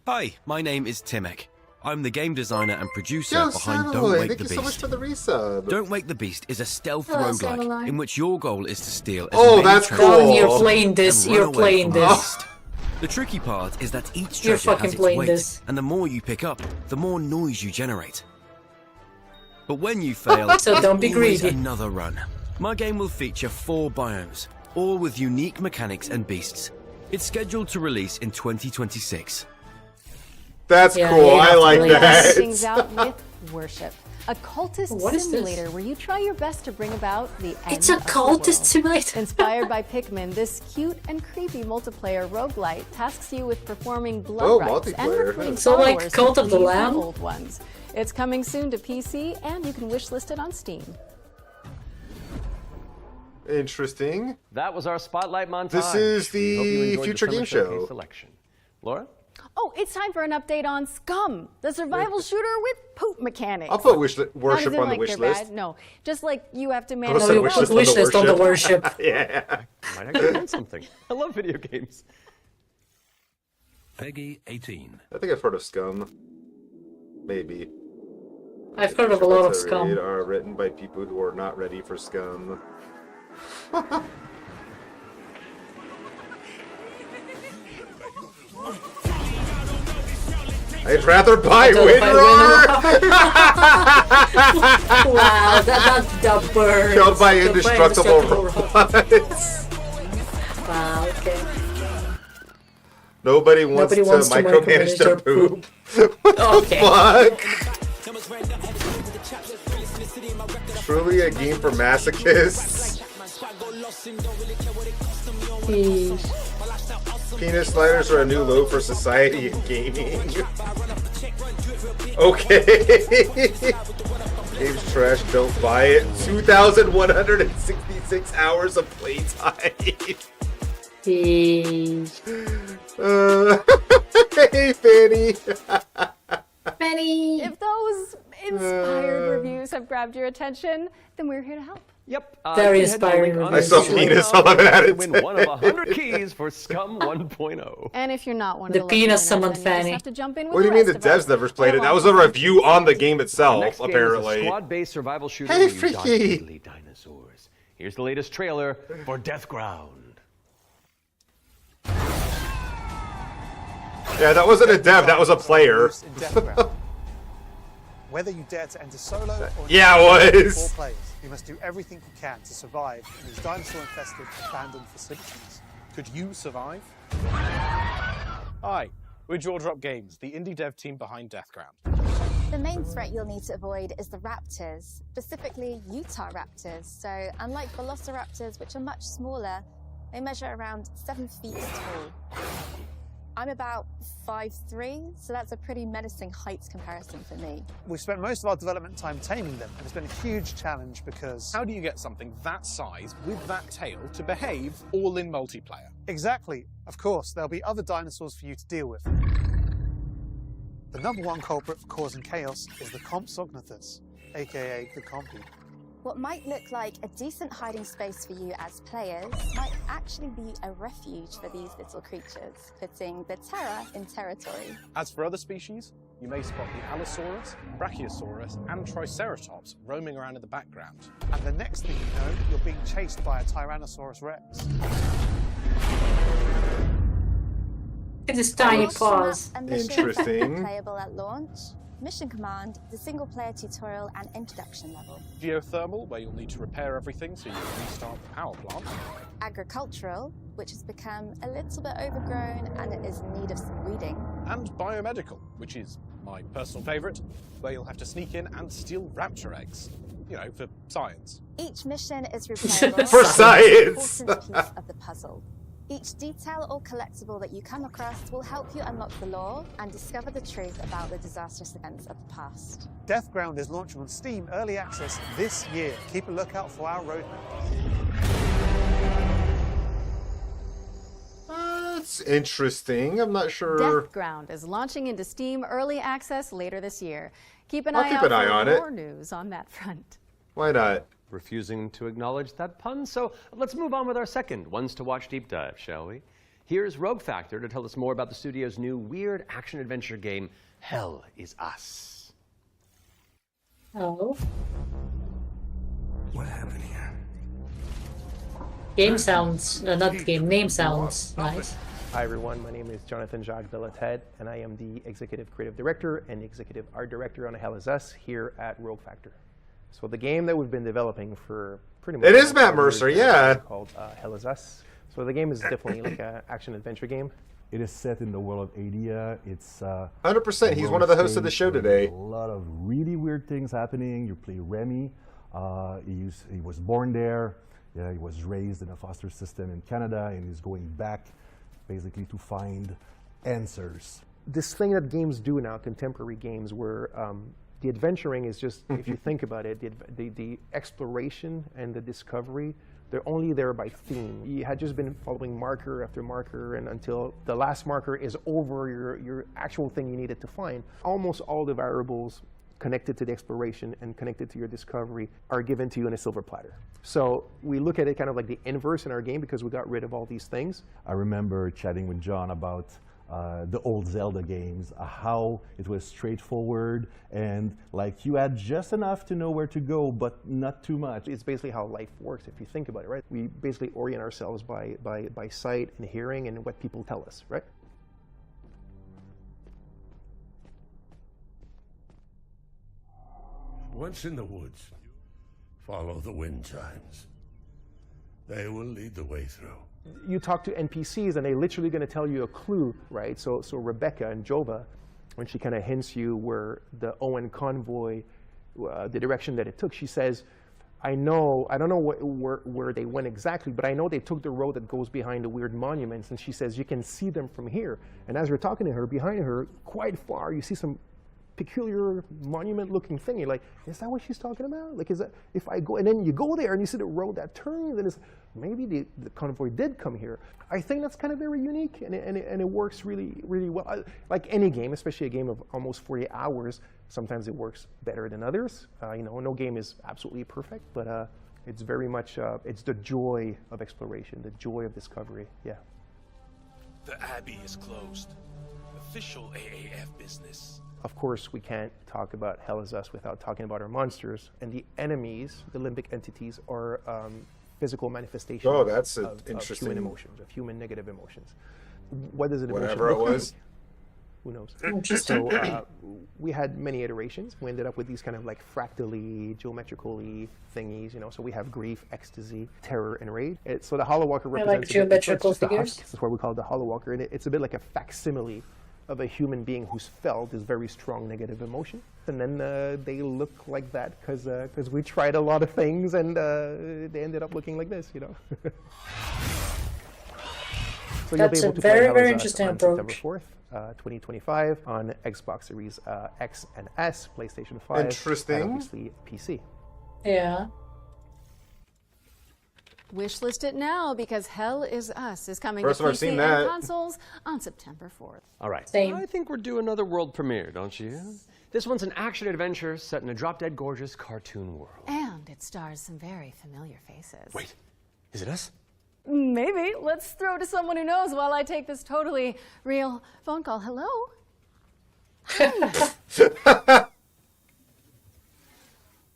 Hi, my name is Timek. I'm the game designer and producer Yo, behind Don't Samuel, Wake thank the you Beast. so much for the resub. Don't Wake the Beast is a stealth Hello, roguelike Samuel. in which your goal is to steal as Oh, many that's treasures cool. as You're possible playing this. and run You're away playing from the this. beast. The tricky part is that each You're treasure fucking has its playing weight, this. and the more you pick up, the more noise you generate. But when you fail, So there's don't be always greedy. another run. My game will feature 4 biomes, all with unique mechanics and beasts. It's scheduled to release in 2026. That's Yeah, cool. you I have to like play that. Things out with Worship, a cultist What is this? simulator where you try your best to bring about the end It's a of the cultist world. simulator. Inspired by Pikmin, this cute and creepy multiplayer roguelite tasks you with performing blood Oh, rites and multiplayer. recruiting So like followers Cult to of the leave Lamb? old ones. It's coming soon to PC, and you can wishlist it on Steam. Interesting. That was our spotlight montage. This is We hope you the enjoyed Future Summer Game Showcase Show. selection. Laura? Oh, it's time for an update on Scum, the survival shooter with poop mechanics. I'll put Not worship as in, on the like, wish they're list. bad. No, just like you have to manage. Also, wish list on the worship. Yeah. Might actually learn something. I love video games. Peggy 18. I think I've heard of Scum. Maybe. I've heard of a lot of To Scum. read are written by people who are not ready for Scum. I'd rather buy WinRAR! Wow, that's the bird. Killed by indestructible robots. Wow, okay. Nobody wants to micromanage their poop. What the fuck? Truly a game for masochists. Penis sliders are a new low for society and gaming. Okay. Game's trash, don't buy it. 2,166 hours of playtime. Hey, Fanny. Fanny. If those inspired reviews have grabbed your attention, then we're here to help. Yep. Very inspiring. I saw penis 11 out to of win 10. one of 100 keys for Scum 1.0. And if you're not one The of the lucky penis winners, summoned then you just Fanny. have to jump in with What do you the mean the rest of us. devs never played it? How That was long a review on the game The itself, next game is a apparently. squad-based survival shooter Hey, where you dodge Freaky. deadly dinosaurs. Here's the latest trailer for Deathground. Yeah, that wasn't a dev, that was a player. Whether you dare to enter solo or Yeah, it with was. 4 players, you must do everything you can to survive in these dinosaur-infested abandoned facilities. Could you survive? Hi, we're Jaw Drop Games, the indie dev team behind Deathground. The main threat you'll need to avoid is the raptors, specifically Utah raptors. So unlike velociraptors, which are much smaller, they measure around 7 feet tall. I'm about 5'3", so that's a pretty menacing height comparison for me. We've spent most of our development time taming them, and it's been a huge challenge because... How do you get something that size with that tail to behave all in multiplayer? Exactly. Of course, there'll be other dinosaurs for you to deal with. The #1 culprit for causing chaos is the Compsognathus, aka the Compy. What might look like a decent hiding space for you as players might actually be a refuge for these little creatures, putting the terror in territory. As for other species, you may spot the Allosaurus, Brachiosaurus, and Triceratops roaming around in the background. And the next thing you know, you're being chased by a Tyrannosaurus Rex. Look at this tiny Launch paws. map and mission Interesting. playable at launch. Mission command, the single-player tutorial and introduction level. Geothermal, where you'll need to repair everything so you can restart the power plant. Agricultural, which has become a little bit overgrown and it is in need of some weeding. And biomedical, which is my personal favourite, where you'll have to sneak in and steal raptor eggs. You know, for science. Each mission is replayable. For and science. An important piece of the puzzle. Each detail or collectible that you come across will help you unlock the lore and discover the truth about the disastrous events of the past. Deathground is launching on Steam Early Access this year. Keep a lookout for our roadmap. That's interesting. I'm not sure. Deathground is launching into Steam Early Access later this year. Keep an I'll eye keep out an eye for on it. more news on that front. Why not? Refusing to acknowledge that pun, so let's move on with our second Ones to Watch deep dive, shall we? Here's Rogue Factor to tell us more about the studio's new weird action-adventure game, Hell is Us. Oh. What happened here? Game sounds, not game, name sounds nice. Hi everyone, my name is Jonathan Jacques Delated, and I am the Executive Creative Director and Executive Art Director on Hell is Us here at Rogue Factor. So the game that we've been developing for pretty much... It is Matt Mercer, yeah. ...called Hell is Us. So the game is definitely like an action-adventure game. It is set in the world of Adia. It's 100%. He's one of the hosts of the show today. A lot of really weird things happening. You play Remy. He was born there. Yeah, he was raised in a foster system in Canada, and he's going back basically to find answers. This thing that games do now, contemporary games, where the adventuring is just, if you think about it, the exploration and the discovery They're only there by theme. You had just been following marker after marker, and until the last marker is over your actual thing you needed to find. Almost all the variables connected to the exploration and connected to your discovery are given to you in a silver platter. So we look at it kind of like the inverse in our game because we got rid of all these things. I remember chatting with John about the old Zelda games, how it was straightforward and like you had just enough to know where to go, but not too much. It's basically how life works if you think about it, right? We basically orient ourselves by sight and hearing and what people tell us, right? Once in the woods, follow the wind chimes. They will lead the way through. You talk to NPCs and they're literally going to tell you a clue, right? So Rebecca and Jova, when she kind of hints you where the Owen convoy, the direction that it took, she says, I don't know where they went exactly, but I know they took the road that goes behind the weird monuments. And she says, you can see them from here. And as you're talking to her, behind her, quite far, you see some peculiar monument-looking thing. You're like, is that what she's talking about? Like, is that if I go, and then you go there and you see the road that turns, and it's maybe the convoy did come here. I think that's kind of very unique, and it works really, really well. Like any game, especially a game of almost 40 hours, sometimes it works better than others. No game is absolutely perfect, but it's very much it's the joy of exploration, the joy of discovery. Yeah. The Abbey is closed. Official AAF business. Of course, we can't talk about Hell is Us without talking about our monsters. And the enemies, the limbic entities, are physical manifestations of human emotions, of human negative emotions. What does an emotion Whatever look it was. like? Who knows? So we had many iterations. We ended up with these kind of like fractally, geometrically thingies, So we have grief, ecstasy, terror, and rage. So the Hollow Walker represents geometrical figures. That's why we call it the Hollow Walker. And it's a bit like a facsimile of a human being who's felt this very strong negative emotion. And then they look like that because we tried a lot of things and they ended up looking like this, So That's you'll be able to a very, play very Hell is Us interesting on approach. September 4th, 2025 on Xbox Series X and S, PlayStation 5, Interesting. and obviously PC. Yeah. Wishlist it now because Hell is Us is coming First to time I've PC seen and that. consoles on September 4th. All right. Same. I think we're due another world premiere, don't you? This one's an action-adventure set in a drop-dead gorgeous cartoon world. And it stars some very familiar faces. Wait, is it us? Maybe. Let's throw to someone who knows while I take this totally real phone call. Hello?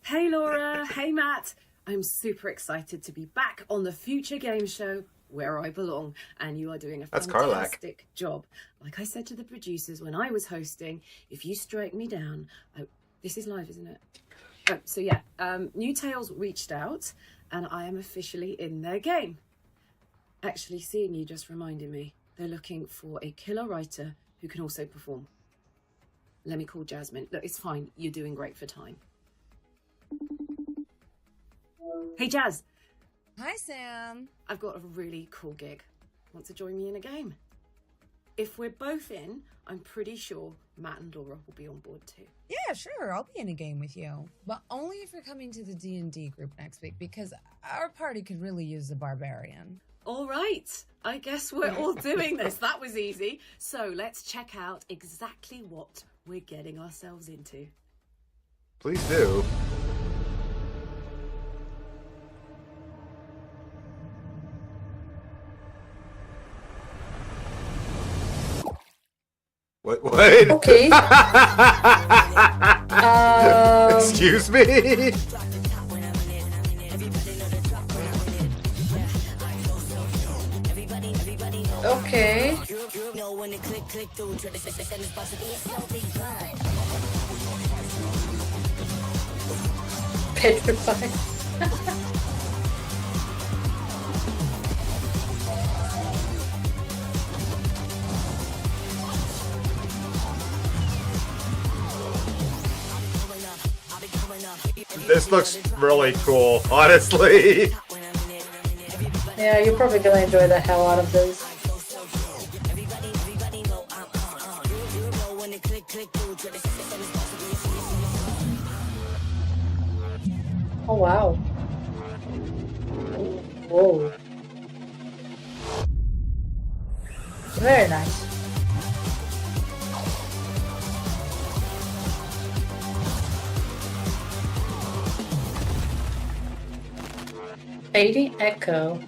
Hey Laura, hey Matt. I'm super excited to be back on the Future Game Show where I belong, and you are doing a That's Karlak. fantastic job. Like I said to the producers when I was hosting, if you strike me down, this is live, isn't it? So yeah, New Tales reached out, and I am officially in their game. Actually, seeing you just reminded me, they're looking for a killer writer who can also perform. Let me call Jasmine. Look, it's fine. You're doing great for time. Hey, Jazz. Hi, Sam. I've got a really cool gig. Want to join me in a game? If we're both in, I'm pretty sure Matt and Laura will be on board too. Yeah, sure. I'll be in a game with you. But only if you're coming to the D&D group next week, because our party could really use a barbarian. All right. I guess we're all doing this. That was easy. So let's check out exactly what we're getting ourselves into. Please do. What? Okay. Excuse me? Okay. Petrified. This looks really cool, honestly. Yeah, you're probably gonna enjoy the hell out of this. Oh wow. Whoa. Very nice. Fading Echo.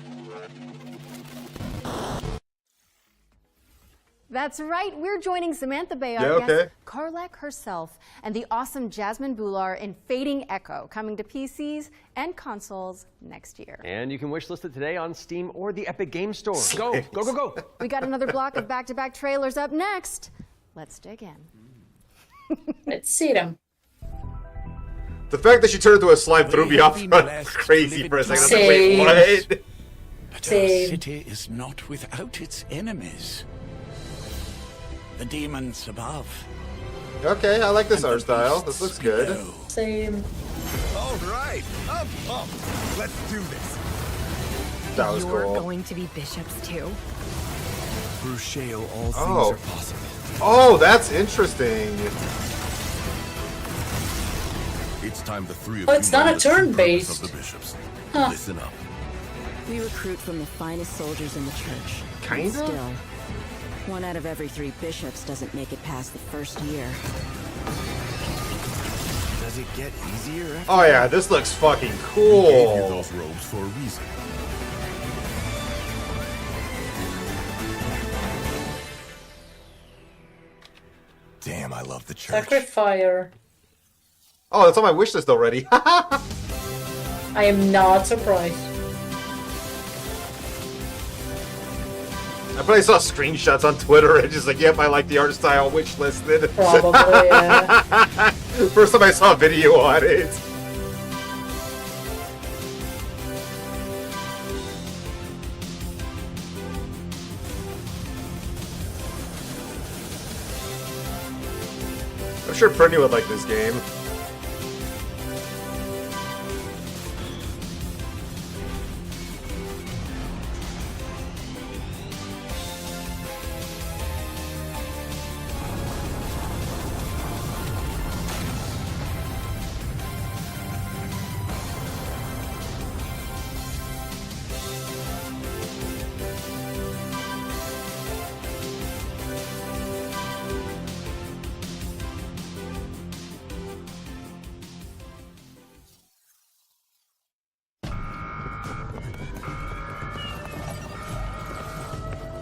That's right, we're joining Samantha Bay, Yeah, our okay. guest, Karlak herself, and the awesome Jasmine Bular in Fading Echo, coming to PCs and consoles next year. And you can wishlist it today on Steam or the Epic Games Store. Go, go, go, go. We got another block of back-to-back trailers up next. Let's dig in. Let's see them. The fact that she turned into a slime threw me off crazy for a second. I was like, wait, what? But our Same. city is not without its enemies. The demons above. Okay, I like this art style. This looks good. Same. All right, up. Let's do this. That was You're cool. going to be bishops too? Through Shale, all things Oh. are possible. Oh, that's interesting. It's time the three of Oh, you it's not learn a the true turn-based. purpose of the bishops. Huh. Listen up. We recruit from the finest soldiers in the church. Kinda? Still, 1 out of every 3 bishops doesn't make it past the first year. Does it get easier after Oh yeah, this looks fucking We gave you cool. those robes for a reason. Damn, I love the church. Sacrifier. Oh, that's on my wish list already. I am not surprised. I probably saw screenshots on Twitter and just like, yep, I like the art style, wish listed. Probably, yeah. First time I saw a video on it. I'm sure Brittany would like this game.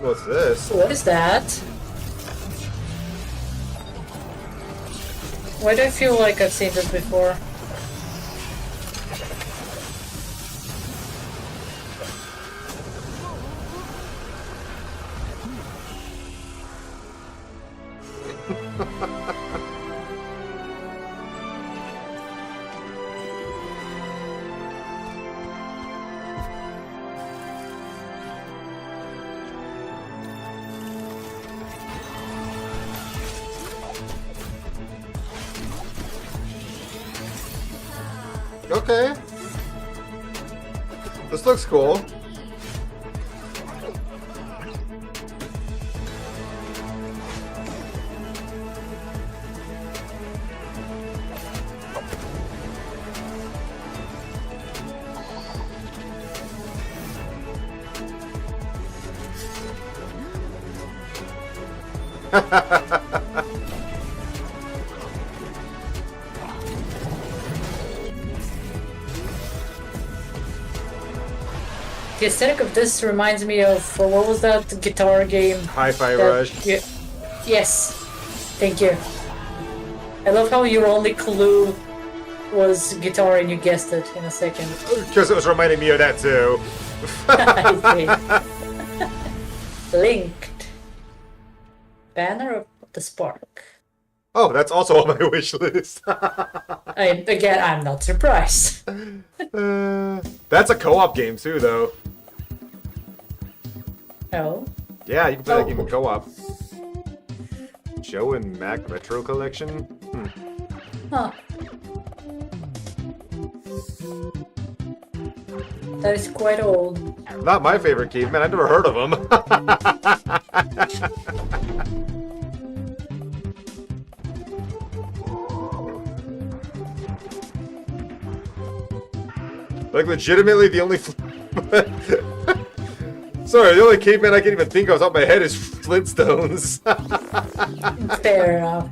What's this? What is that? Why do I feel like I've seen this before? Okay. This looks cool. The aesthetic of this reminds me of what was that guitar game? Hi-Fi that- Rush. Yes. Thank you. I love how your only clue was guitar and you guessed it in a second. Because it was reminding me of that too. I see. Linked. Banner of the Spark. Oh, that's also on my wish list. Again, I'm not surprised. That's a co-op game too, though. Oh. Yeah, you can play that game in co-op. Joe and Mac Retro Collection? Huh. That is quite old. Not my favorite game, man. I've never heard of them. Like, legitimately, the only Sorry, the only caveman I can even think of off my head is Flintstones. Fair enough.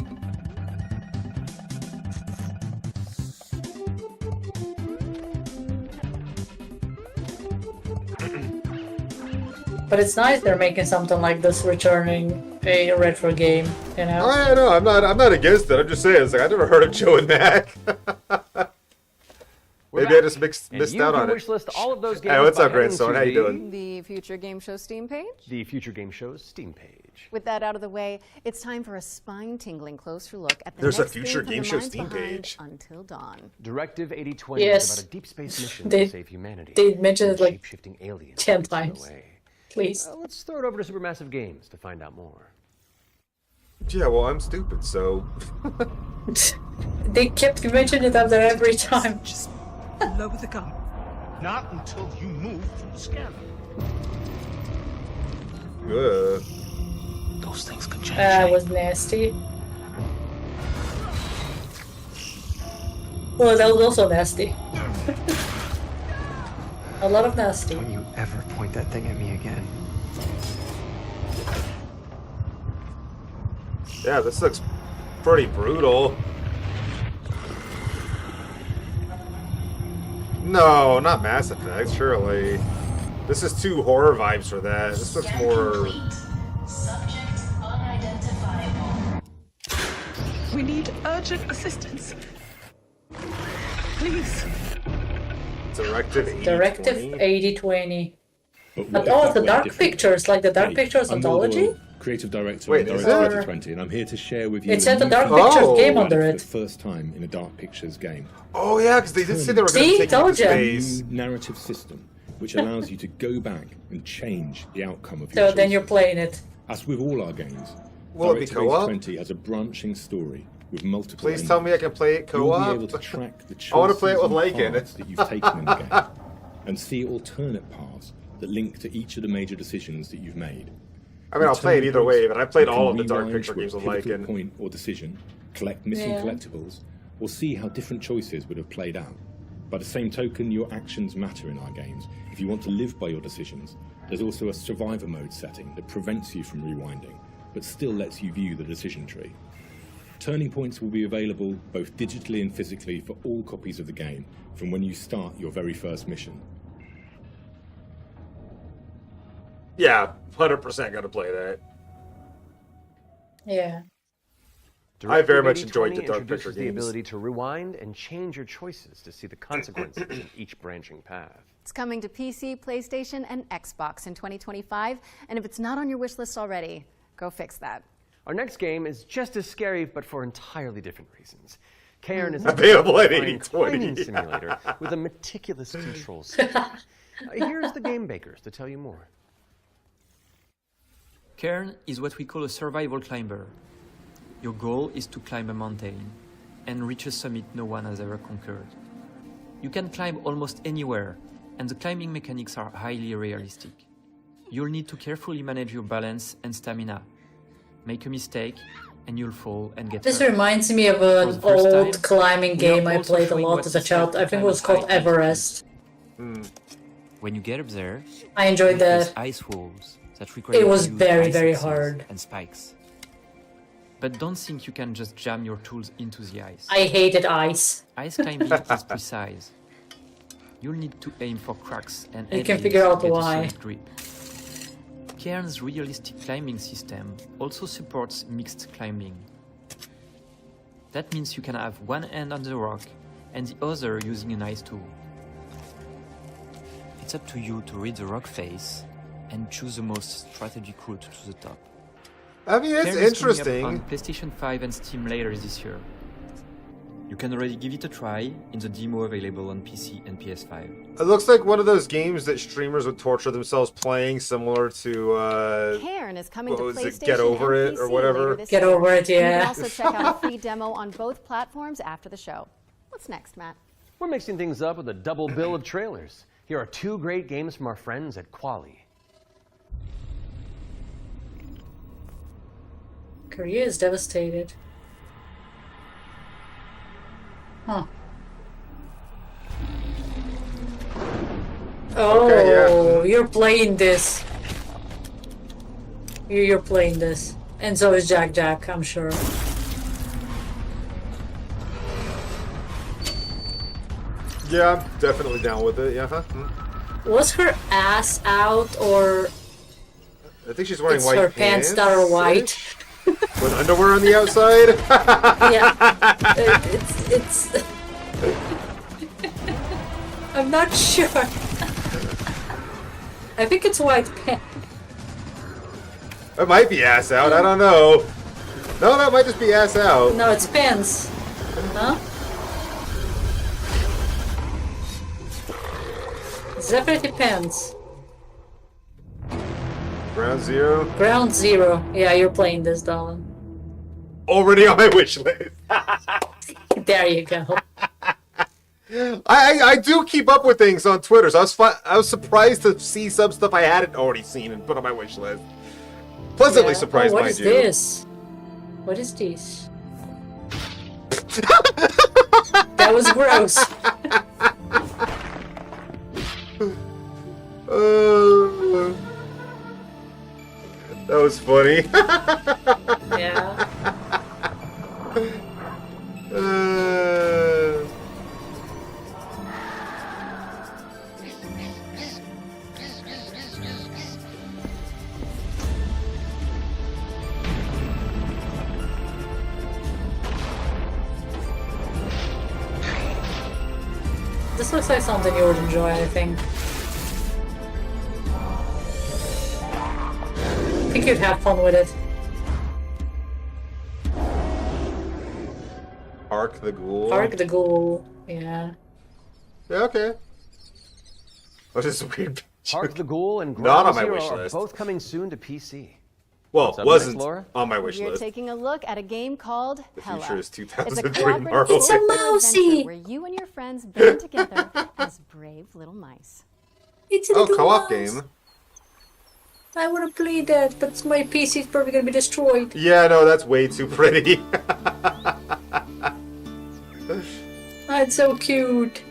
But it's nice they're making something like this, returning a retro game, you know? Oh, yeah, no, I'm not against it. I'm just saying, it's like I never heard of Joe and Mac. Maybe I just missed out on it. Wish list all of those games. Hey, what's by up, heading Grandson? to How you doing? The Future Game Show Steam page? The Future Game Show's Steam page. With that out of the way, it's time for a spine-tingling closer look at the There's a next Future game Game from Show the minds Steam behind page. Until Dawn. Directive 8020 Yes. is about a deep space mission They- to save humanity. They mentioned it from like shape-shifting aliens 10 that get times. away. Please. Let's throw it over to Supermassive Games to find out more. Yeah, well, I'm stupid, so. They kept mentioning it after every time. Lower the gun. Not until you move from the scanner. Those things can change. That was nasty. Well, that was also nasty. A lot of nasty. Don't you ever point that thing at me again. Yeah, this looks pretty brutal. No, not Mass Effect, surely. This is too horror vibes for that. This looks more. Subject unidentifiable. We need urgent assistance. Please. Directive 8020. Directive 8020. But Oh, it's the Dark Pictures, like the Dark Pictures I'm anthology? Will, creative director Wait, on is Directive it? 2020, and I'm here to share with you. It said the a new Dark feature Pictures Oh. game for under the it. first time in a Dark Pictures game. Oh, yeah, because they did say they were going See? to take it Told to ya. space. A new narrative system which allows you to go back and change the outcome of your So choices. then you're playing it. As with all our games, Will it be Directive co-op? 20 has a branching story with multiple Please tell me I can play it You'll be co-op. able to track the I want to play it with choices and Lycan. paths that you've taken in the game and see alternate paths that link to each of the major decisions that you've made. I mean, I'll play it either way, but I played You all can of the Dark rewind Picture to a games with pivotal Lycan. point or decision, collect missing Yeah. collectibles, or see how different choices would have played out. By the same token, your actions matter in our games. If you want to live by your decisions, there's also a survivor mode setting that prevents you from rewinding, but still lets you view the decision tree. Turning points will be available both digitally and physically for all copies of the game from when you start your very first mission. Yeah, 100% going to play that. Yeah. I very Directive much enjoyed 8020 the Dark introduces Picture the games. ability to rewind and change your choices to see the consequences of each branching path. It's coming to PC, PlayStation, and Xbox in 2025. And if it's not on your wish list already, go fix that. Our next game is just as scary, but for entirely different reasons. Cairn is Available at terrifying 8020. climbing simulator with a meticulous control scheme. Here's the Game Bakers to tell you more. Cairn is what we call a survival climber. Your goal is to climb a mountain and reach a summit no one has ever conquered. You can climb almost anywhere, and the climbing mechanics are highly realistic. You'll need to carefully manage your balance and stamina. Make a mistake, and you'll fall and get This hurt. reminds me of For an the first old time, climbing we are game I also played a showing lot what as a it's child. like I to think it climb was a called high Everest. When you get up there, I enjoyed you that. face ice walls that require It was you to use very, ice very axes hard. and spikes. But don't think you can just jam your tools into the ice. I hated ice. Ice climbing is precise. You'll need to aim for cracks and You can edges figure out to get a why. solid grip. Cairn's realistic climbing system also supports mixed climbing. That means you can have one hand on the rock and the other using an ice tool. It's up to you to read the rock face and choose the most strategic route to the top. I mean, it's Cairn is coming interesting. up on PlayStation 5 and Steam later this year. You can already give it a try in the demo available on PC and PS5. It looks like one of those games that streamers would torture themselves playing, similar to, Cairn is coming what to was PlayStation it, Get Over and It, or PC whatever? later this Get year. Over It, And you yeah. can also check out a free demo on both platforms after the show. What's next, Matt? We're mixing things up with a double bill of trailers. Here are two great games from our friends at Quali. Korea is devastated. Huh. Oh. Okay, yeah. You're playing this. You're playing this. And so is Jack Jack, I'm sure. Yeah, I'm definitely down with it. Yeah, huh? Was her ass out, or I think she's wearing it's white her pants that are white? With underwear on the outside? Yeah. It's I'm not sure. I think it's white pants. It might be ass out, I don't know. No, it might just be ass out. No, it's pants. Huh? It's definitely pants. Ground Zero? Ground Zero. Yeah, you're playing this, darling. Already on my wish list. There you go. I do keep up with things on Twitter, so I was surprised to see some stuff I hadn't already seen and put on my wish list. Pleasantly surprised, what mind is you. this? What is this? That was gross. That was funny. Yeah. This looks like something you would enjoy, I think. I think you'd have fun with it. Hark the Ghoul. Hark the Ghoul, yeah. Yeah, okay. What is this weird picture? Hark the Ghoul and Not on Ground my Zero wish are list. both coming soon to PC. Well, What's up wasn't next, Laura? on my wish We're list. taking a look at a game called The Hella. future is It's a 2003 cooperative Marvel. It's a mousy! adventure where you and your friends band together as brave little mice. It's a Oh, little co-op mouse. game. I want to play that, but my PC is probably gonna be destroyed. Yeah, no, that's way too pretty. Oh, it's so cute.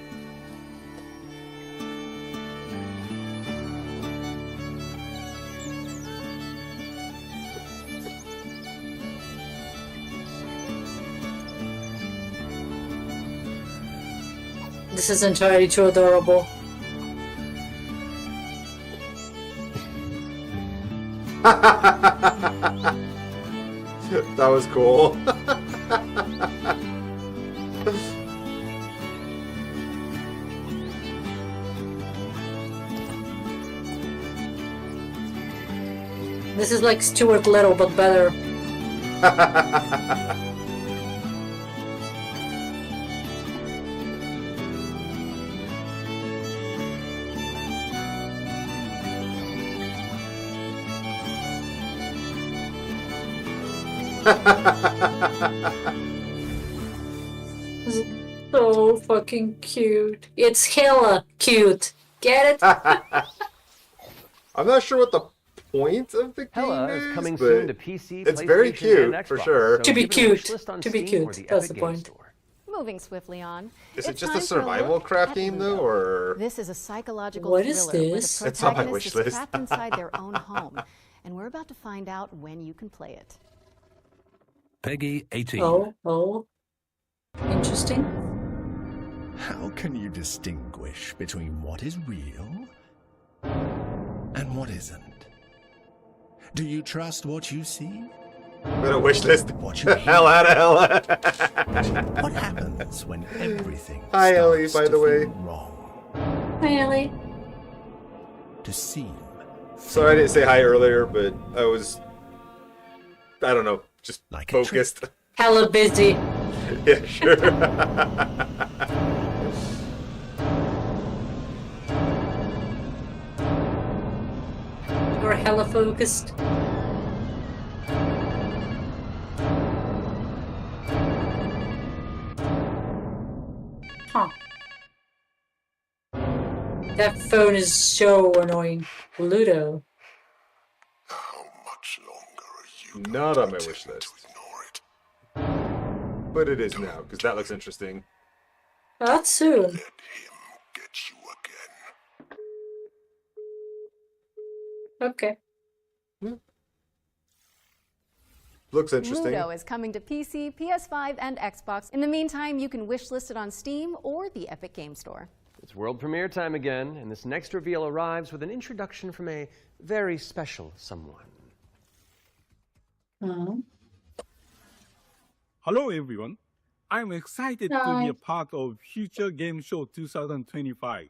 This is entirely too adorable. That was cool. This is like Stuart Little, but better. This is so fucking cute. It's hella cute. Get it? I'm not sure what the point of the game Hella is, is coming but soon to PC, it's very PlayStation, cute, and for Xbox, sure. so To be give it a wish cute. list on To be Steam or cute. the That's Epic the Game point. Store. Moving swiftly on. Is it it's just a time for survival look craft at game, Ludo. though, or...? This is a psychological What is thriller this? where the It's on my protagonist wish is list. trapped inside their own home, and we're about to find out when you can play it. Peggy 18. Oh. Interesting. How can you distinguish between what is real and what isn't? Do you trust what you see? I'm gonna wish list. What you hear? Hell out of hell. What happens when everything Hi, Ellie, starts by to the way. feel wrong? Hi, Ellie. To seem Sorry I didn't say hi earlier, but I was... I don't know, just like a focused. Hella busy. Yeah, sure. You're hella focused. Huh. That phone is so annoying. Ludo. Not on my wish list. But it is now, because that looks interesting. Not soon. Okay. Looks interesting. Ludo is coming to PC, PS5, and Xbox. In the meantime, you can wishlist it on Steam or the Epic Game Store. It's world premiere time again, and this next reveal arrives with an introduction from a very special someone. Hello everyone. I'm excited to be a part of Future Game Show 2025.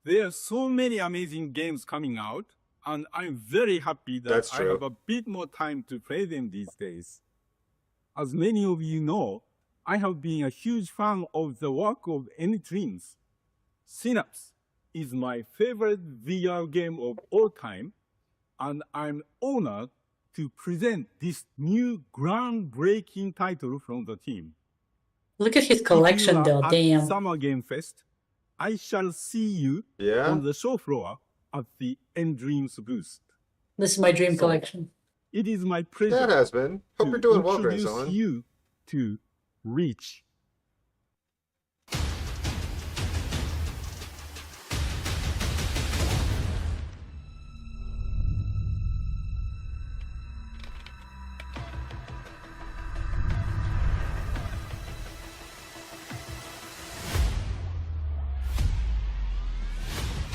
There are so many amazing games coming out, and I'm very happy that I have a bit more time to play them these days. As many of you know, I have been a huge fan of the work of N-Dreams. Synapse is my favorite VR game of all time, and I'm honored to present this new groundbreaking title from the team. Look at his collection though, At damn. Summer Game Fest, I shall see you on the show floor at the N-Dreams booth. This is my dream collection. It is my pleasure That has been. Hope you're doing well, grandson. you to Reach.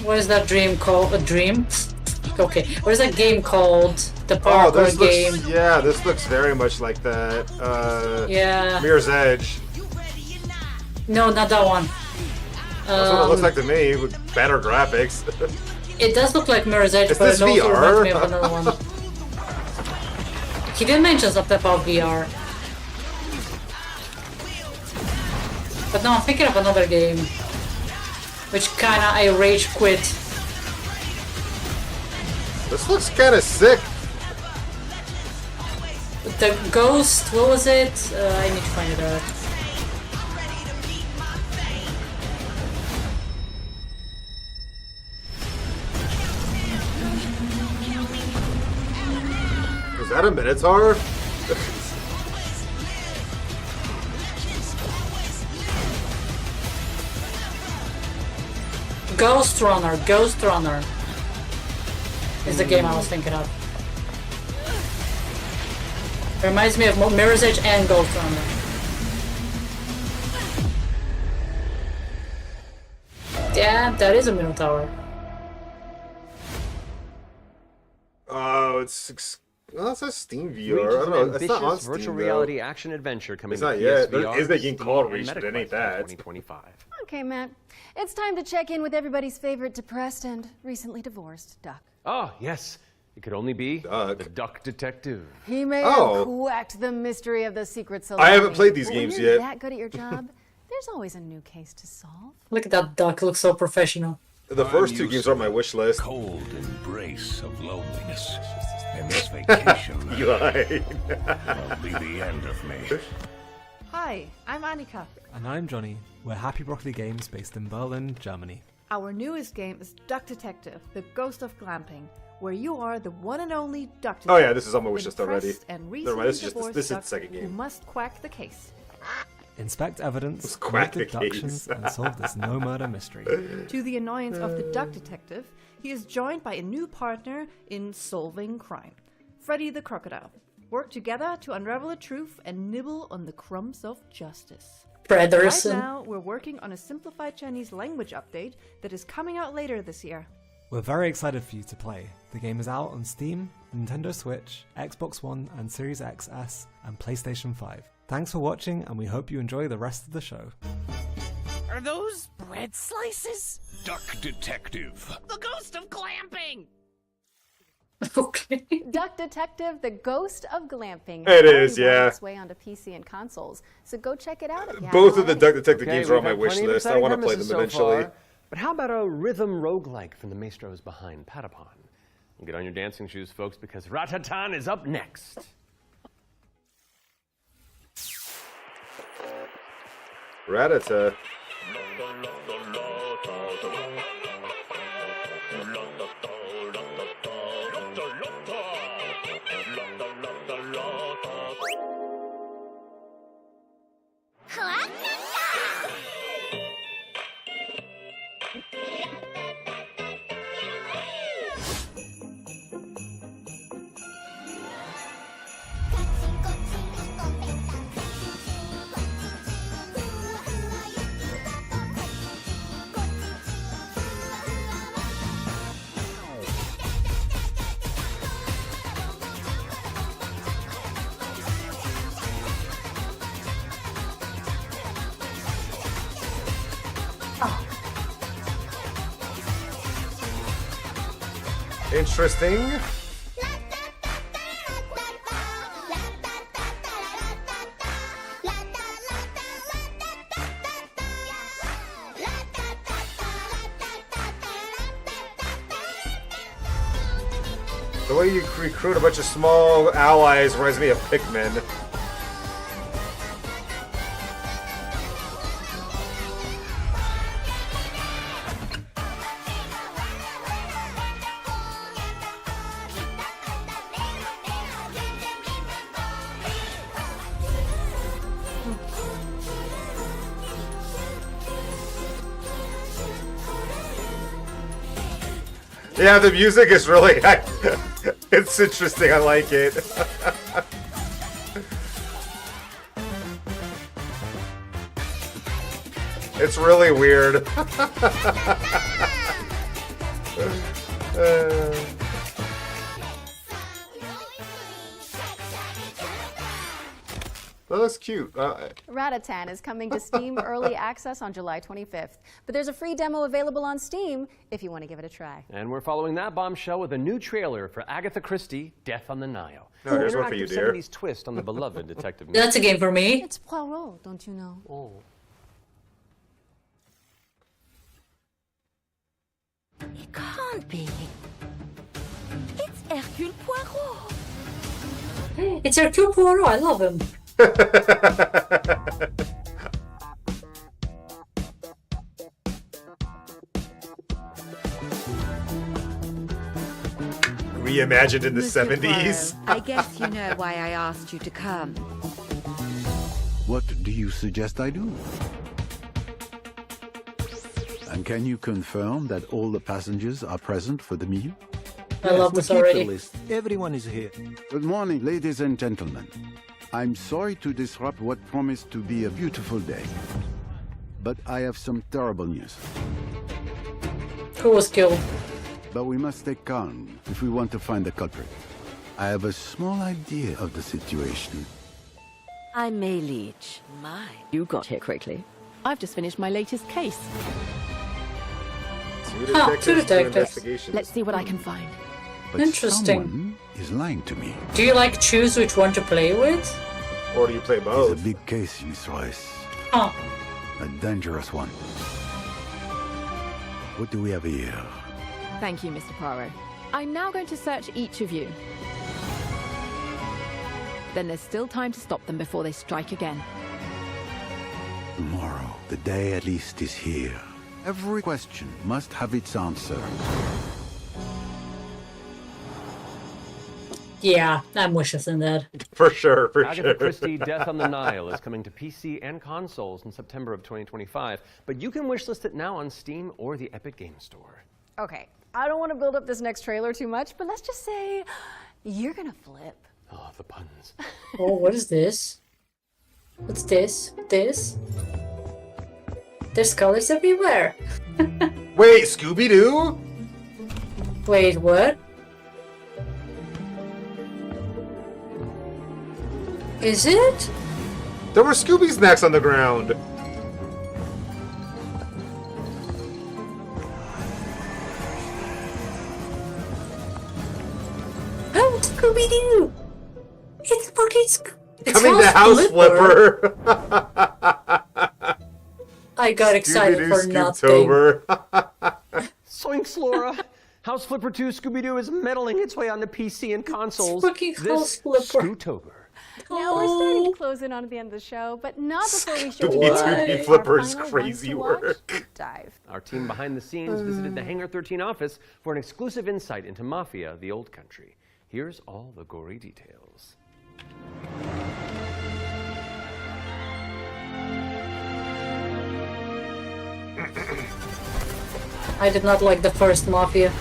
What is that dream called? A dream? Okay. What is that game called? The Oh, parkour this game. looks, yeah, this looks very much like that. Yeah. Mirror's Edge. No, not that one. That's what it looks like to me, with better graphics. It does look like Mirror's Edge, Is but this it also reminds VR? me of another one. He did mention something about VR. But no, I'm thinking of another game. Which kinda I rage quit. This looks kinda sick. The Ghost, what was it? I need to find it out. Is that a Minotaur? Ghost Runner is the game I was thinking of. It reminds me of Mirror's Edge and Ghost Runner. Yeah, that is a Minotaur. Oh, well, it says Steam Reach VR. is I don't an know. It's ambitious not on Steam, virtual though. reality action adventure coming It's to not yet. PSVR, There is a game Steam, called and Reach, but it MetaQuest ain't that. 2025. Okay, Matt. It's time to check in with everybody's favorite depressed and recently divorced duck. Oh, yes. It could only be the Duck Detective. He may Oh. have cracked the mystery of the secret salami. I haven't played these but games when you're yet. that good at your job, there's always a new case to solve. Look at that duck, looks so professional. The first two games are on my wish list. Cold embrace of loneliness. And this vacation You lied. will be the end of me. Hi, I'm Annika. And I'm Johnny. We're Happy Broccoli Games based in Berlin, Germany. Our newest game is Duck Detective, The Ghost of Glamping, where you are the one and only duck detective. Oh yeah, this is on my wish list already. Depressed and Never mind, this is recently just this is the divorced second duck who game. must quack the case. Inspect evidence, quack make the deductions, case. and solve this no-murder mystery. To the annoyance of the duck detective, he is joined by a new partner in solving crime, Freddy the Crocodile. Work together to unravel the truth and nibble on the crumbs of justice. Fredersen. Right now, we're working on a simplified Chinese language update that is coming out later this year. We're very excited for you to play. The game is out on Steam, Nintendo Switch, Xbox One and Series XS, and PlayStation 5. Thanks for watching, and we hope you enjoy the rest of the show. Are those bread slices? Duck Detective. The ghost of glamping! Okay. Duck Detective, The Ghost of Glamping. It already is, won yeah. its way onto PC and consoles, so go check it out if you haven't Both of the already. Duck Detective Okay, games are on we've my had wish plenty of list. I exciting want to play premises them so eventually. far, but how about a rhythm roguelike from the maestros behind Patapon? Well, get on your dancing shoes, folks, because Ratatan is up next. Ratata. Interesting. The way you recruit a bunch of small allies reminds me of Pikmin. Yeah, the music is really... it's interesting, I like it. It's really weird. That looks cute. Ratatan is coming to Steam Early Access on July 25th. But there's a free demo available on Steam if you want to give it a try. And we're following that bombshell with a new trailer for Agatha Christie, Death on the Nile. Oh, there's one for you, Interactive dear. 70s twist on the beloved detective. That's a game for me. It's Poirot, don't you know? Oh. It can't be. It's Hercule Poirot. It's Hercule Poirot. I love him. Reimagined in the Monsieur 70s. Poirot, I guess you know why I asked you to come. What do you suggest I do? And can you confirm that all the passengers are present for the meal? I love this already. Everyone is here. Good morning, ladies and gentlemen. I'm sorry to disrupt what promised to be a beautiful day, but I have some terrible news. Who was killed? But we must stay calm if we want to find the culprit. I have a small idea of the situation. I'm May Leach. My, you got here quickly. I've just finished my latest case. Two detectives. Let's see what I can find. But Interesting. someone is lying to me. Do you like choose which one to play with? Or do you play both? It's a big case, Miss Royce. Huh. A dangerous one. What do we have here? Thank you, Mr. Poirot. I'm now going to search each of you. Then there's still time to stop them before they strike again. Tomorrow, the day at least is here. Every question must have its answer. Yeah, I'm wishes in that. For sure, for Agatha Christie, Death on the Nile is coming to PC and consoles in September of 2025. But you can wishlist it now on Steam or the Epic Games Store. Okay, I don't want to build up this next trailer too much, but let's just say you're gonna flip. Oh, the puns. Oh, what is this? What's this? This? There's colors everywhere. Wait, Scooby-Doo? Wait, what? Is it? There were Scooby snacks on the ground. Oh, it's Scooby-Doo! It's fucking Coming to House Flipper. I got excited for nothing. Scooptober. Soinks, Laura! House Flipper 2 Scooby-Doo is meddling its way onto PC and consoles. Fucking this House Flipper. Scootober. Now we're starting to close in on the end of the show, but not before we show you Scooby Flipper's our final crazy ones to watch. work. Deep dive. Our team behind the scenes visited the Hangar 13 office for an exclusive insight into Mafia, the Old Country. Here's all the gory details. I did not like the first Mafia.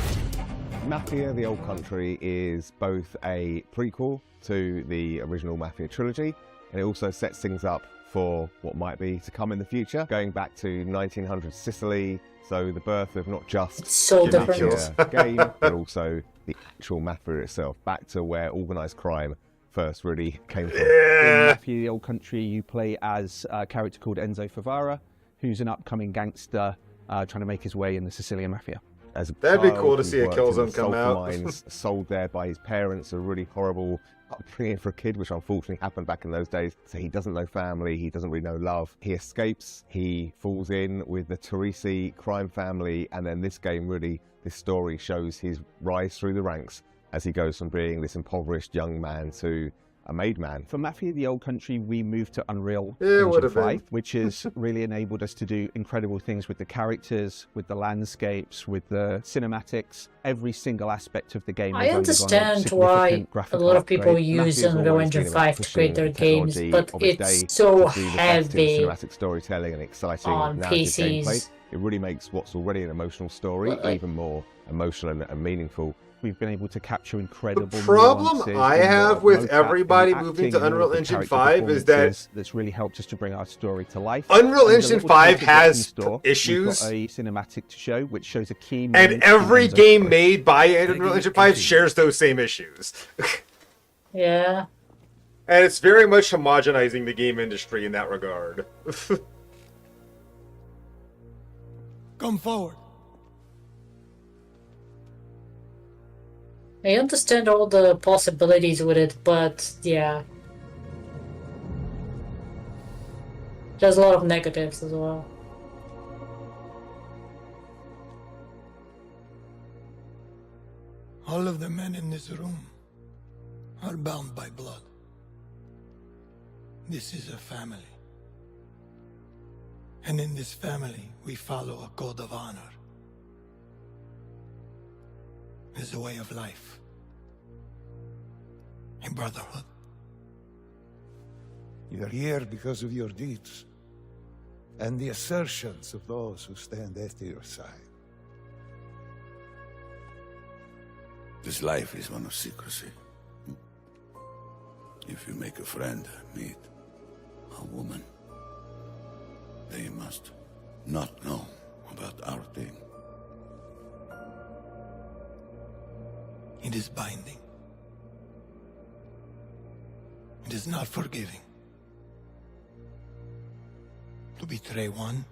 Mafia, the Old Country is both a prequel to the original Mafia trilogy, and it also sets things up for what might be to come in the future, going back to 1900 Sicily, so the birth of not just So the different. Mafia game, but also the actual Mafia itself, back to where organised crime first really came from. In Mafia, the Old Country, you play as a character called Enzo Favara, who's an upcoming gangster trying to make his way in the Sicilian Mafia. as a That'd be child, cool to he see a worked in Killzone the come sulfur out. mines, sold there by his parents, a really horrible upbringing for a kid, which unfortunately happened back in those days. So he doesn't know family, he doesn't really know love. He escapes, he falls in with the Teresi crime family, and then this story shows his rise through the ranks as he goes from being this impoverished young man to a made man. For Mafia the Old Country, we moved to Unreal Yeah, it Engine would've 5, been. which has really enabled us to do incredible things with the characters, with the landscapes, with the cinematics. Every single aspect of the game I has undergone a understand why significant a graphical lot of people upgrade. use Mafia's Unreal always Engine been about 5 to create their pushing games, technology but of its it's day so to do the best in heavy cinematic storytelling and exciting on narrative PCs. gameplay. It really makes what's already an emotional story But, like- even more emotional and meaningful. We've been able to capture incredible The problem nuances I in the have with mocap, everybody in the moving acting, to and all Unreal of the Engine character 5 is that performances that's really helped us to bring our story to life. Unreal In the Engine little 5 trailer has in store, issues. We've got a cinematic to show, which shows a key And moment in every Enzo's game story. made by Unreal Engine 5 shares those same issues. Yeah. And it's very much homogenizing the game industry in that regard. Come forward. I understand all the possibilities with it, but yeah. There's a lot of negatives as well. All of the men in this room are bound by blood. This is a family. And in this family, we follow a code of honor. It's a way of life. A brotherhood. You're here because of your deeds and the assertions of those who stand at your side. This life is one of secrecy. If you make a friend, meet a woman, they must not know about our thing. It is binding. It is not forgiving. To betray one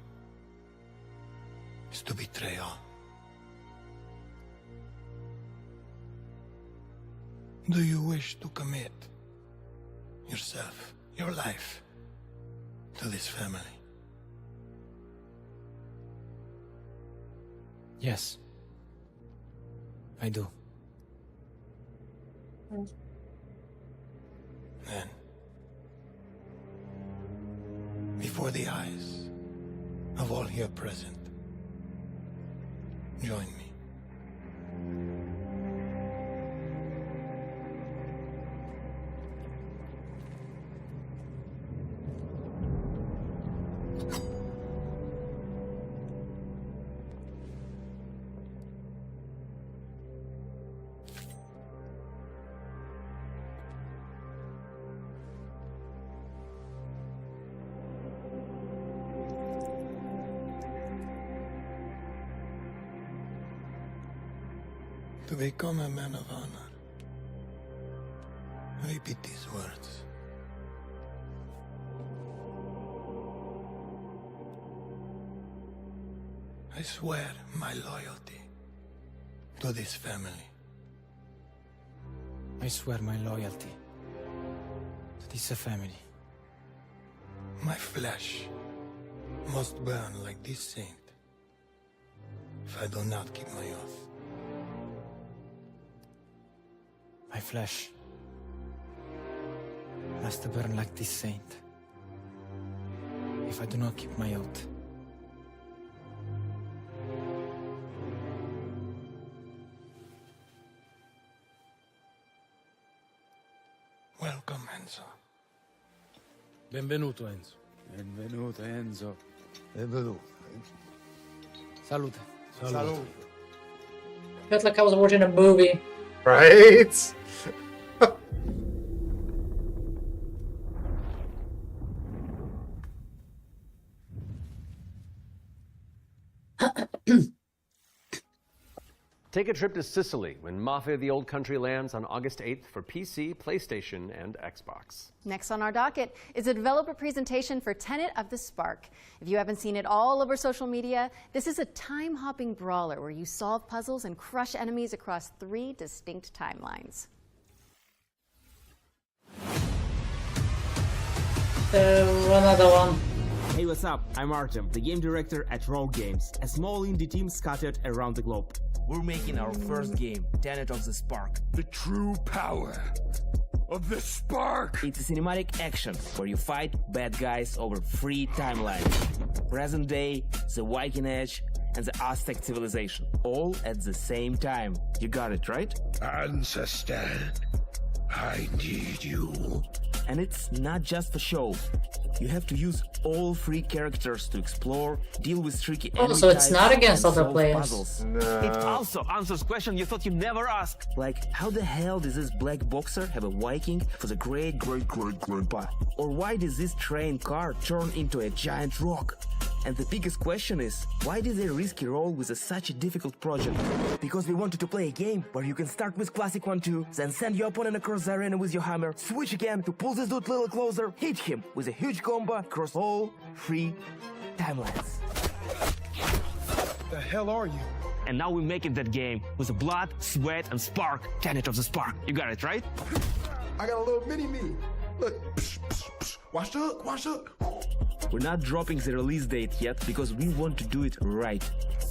is to betray all. Do you wish to commit yourself, your life, to this family? Yes. I do. Then, before the eyes of all here present, join me. To become a man of honor, repeat these words. I swear my loyalty to this family. I swear my loyalty to this family. My flesh must burn like this saint if I do not keep my oath. My flesh must burn like this saint if I do not keep my oath. Welcome, Enzo. Benvenuto, Enzo. Benvenuto, Enzo. Benvenuto. Salute. Salute. Felt like I was watching a movie. Right? take a trip to Sicily when Mafia the Old Country lands on August 8th for PC, PlayStation, and Xbox. Next on our docket is a developer presentation for Tenet of the Spark. If you haven't seen it all over social media, this is a time-hopping brawler where you solve puzzles and crush enemies across 3 distinct timelines. Another one. Hey, what's up? I'm Artem, the game director at Rogue Games, a small indie team scattered around the globe. We're making our first game, Tenet of the Spark. The true power of the Spark! It's a cinematic action where you fight bad guys over 3 timelines. Present day, the Viking Age, and the Aztec civilization, all at the same time. You got it, right? Ancestor, I need you. And it's not just for show. You have to use all 3 characters to explore, deal with tricky enemy so it's types, not against and other solve players. puzzles. No. It also answers questions you thought you'd never ask. Like, how the hell does this black boxer have a Viking for the great grandpa? Or why does this train car turn into a giant rock? And the biggest question is, why did they risk a role with such a difficult project? Because we wanted to play a game where you can start with classic 1-2, then send your opponent across the arena with your hammer, switch again to pull this dude a little closer, hit him with a huge combo across all 3 timelines. The hell are you? And now we're making that game with the blood, sweat, and spark, Tenet of the Spark. You got it, right? I got a little mini-me. Look, watch the hook, watch the hook. We're not dropping the release date yet because we want to do it right.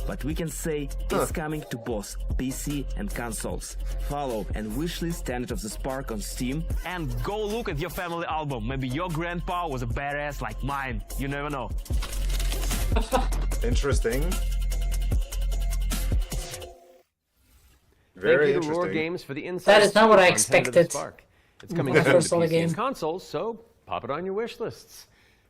But we can say it's coming to both PC and consoles. Follow and wishlist Tenet of the Spark on Steam. And go look at your family album. Maybe your grandpa was a badass like mine. You never know. Interesting. Thank Very you to interesting. Roar Games for the inside That is not what I scoop on Tenet of the expected. Spark. It's coming When I soon to first saw the PC game. and consoles, so pop it on your wish lists.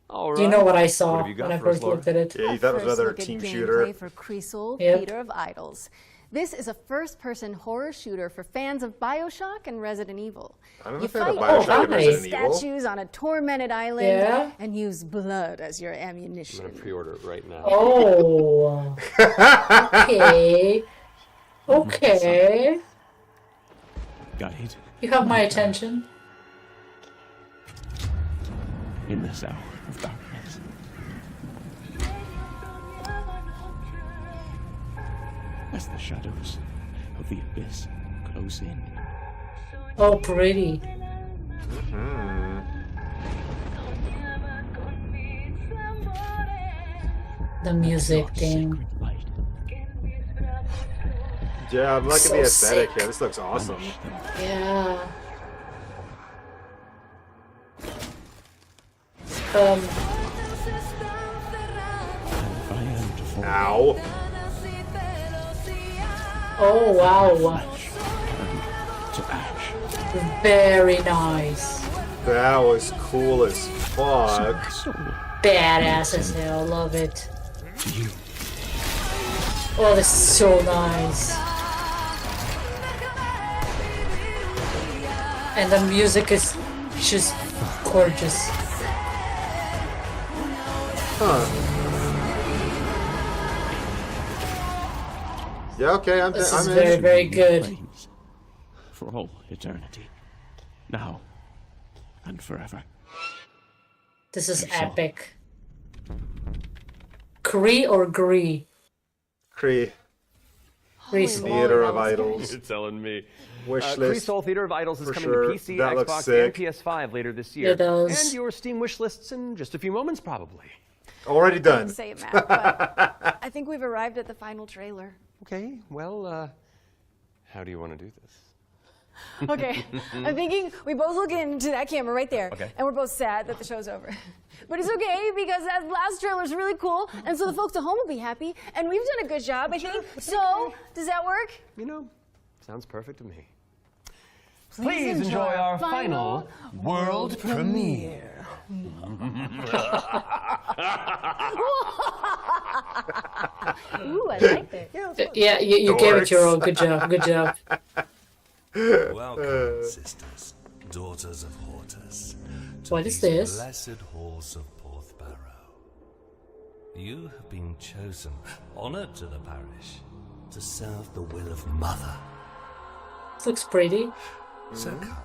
All Do you right. know what I saw What have you got when I for us, first Laura? looked at it? Yeah, you thought it was First another look at team gameplay shooter. for Creasel, Yep. Theater of Idols. This is a first-person horror shooter for fans of BioShock and Resident Evil. I don't know You if they have a fight BioShock and nice. Resident Evil. statues on a tormented island Yeah. and use blood as your I'm ammunition. going to pre-order it right now. Oh. Okay. Okay. Guide You have my attention. in this hour of darkness. As the shadows of the abyss close in. Oh, pretty. The music thing. Yeah, I'm liking So the aesthetic sick. here. This looks awesome. Yeah. Ow. Oh, wow. Very nice. That was cool as fuck. Badass as hell. Love it. Oh, this is so nice. And the music is just gorgeous. Yeah, okay, I'm This I'm is in. very, very good. For all eternity. Now and forever. This is epic. Cree or Gree? Cree. Crease. Theater of Idols. You're telling me. Wish Cree list. Soul Theater of Idols is for coming sure. to PC, That looks Xbox, sick. and PS5 later this year. It does. And your Steam wish lists in just a few moments, probably. Already done. Say it, Matt, but I think we've arrived at the final trailer. Okay, well, how do you want to do this? Okay, I'm thinking we both look into that camera right there, Okay. and we're both sad that the show's over. But it's okay because that last trailer's really cool, and so the folks at home will be happy, and we've done a good job, I think. So, does that work? You know, sounds perfect to me. Please enjoy our final world premiere. Ooh, I like that. Yeah, you gave it your own. Good job. Good job. Welcome, sisters, daughters of Hortus, to What is these this? blessed halls of Porthbarrow. You have been chosen, honored to the parish, to serve the will of Mother. This looks pretty. So come,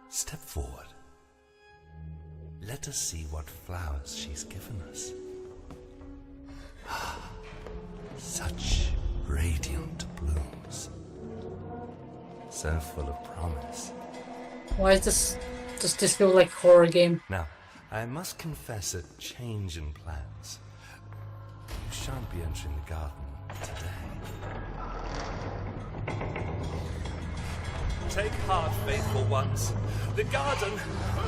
step forward. Let us see what flowers she's given us. Such radiant blooms. So full of promise. Why is this? Does this feel like a horror game? Now, I must confess a change in plans. You shan't be entering the garden today. Take heart, faithful ones. The garden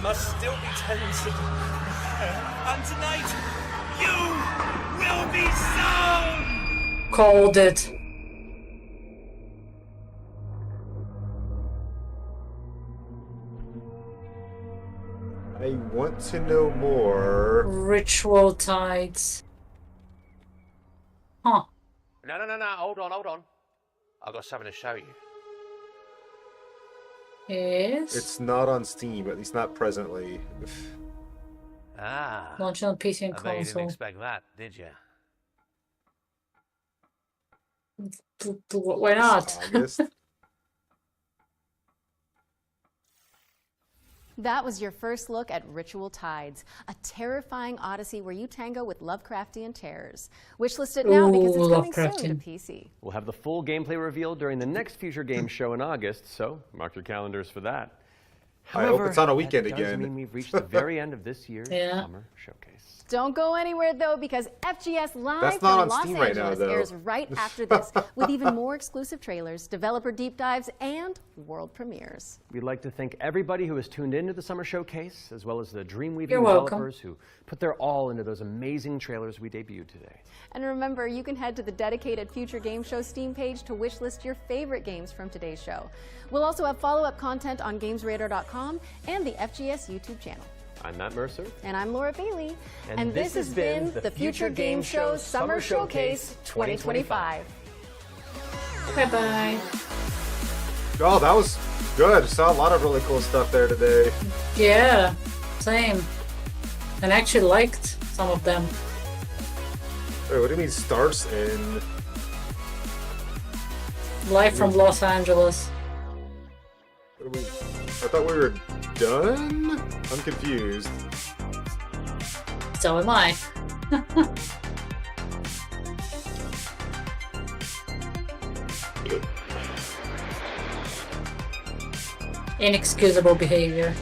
must still be tended. And tonight, you will be sown! Called it. I want to know more. Ritual tides. Huh. No, hold on. I've got something to show you. Yes. It's not on Steam, at least not presently. Launching on PC and I bet you didn't console. expect that, did you? Why not? August. That was your first look at Ritual Tides, a terrifying odyssey where you tango with Lovecraftian terrors. Wishlist it now because it's coming soon to PC. We'll have the full gameplay revealed during the next Future Games show in August, so mark your calendars for that. I hope it's on a weekend that does again. mean we've reached the very end of this year's Yeah. Summer Showcase. Don't go anywhere though, because FGS Live That's from not on Los Steam right now, Angeles though. airs right after this, with even more exclusive trailers, developer deep dives, and world premieres. We'd like to thank everybody who has tuned into the Summer Showcase, as well as the Dreamweaving You're welcome. developers who put their all into those amazing trailers we debuted today. And remember, you can head to the dedicated Future Game Show Steam page to wishlist your favorite games from today's show. We'll also have follow-up content on GamesRadar.com and the FGS YouTube channel. I'm Matt Mercer. And I'm Laura Bailey. And this has been the Future Game Show Summer Showcase 2025. Bye-bye. Oh, that was good. Saw a lot of really cool stuff there today. Yeah, same. And I actually liked some of them. Wait, what do you mean starts in? Live from Los Angeles. I thought we were done? I'm confused. So am I. Inexcusable behavior.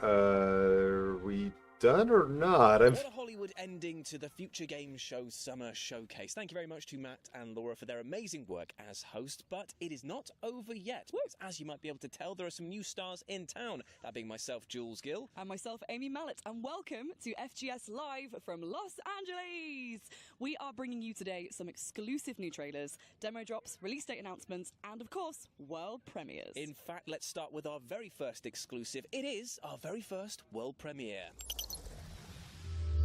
Are we done or not? I'm... What a Hollywood ending to the Future Games Show Summer Showcase. Thank you very much to Matt and Laura for their amazing work as hosts, but it is not over yet. As you might be able to tell, there are some new stars in town. That being myself, Jules Gill. And myself, Amy Mallet, and welcome to FGS Live from Los Angeles. We are bringing you today some exclusive new trailers, demo drops, release date announcements, and of course, world premieres. In fact, let's start with our very first exclusive. It is our very first world premiere.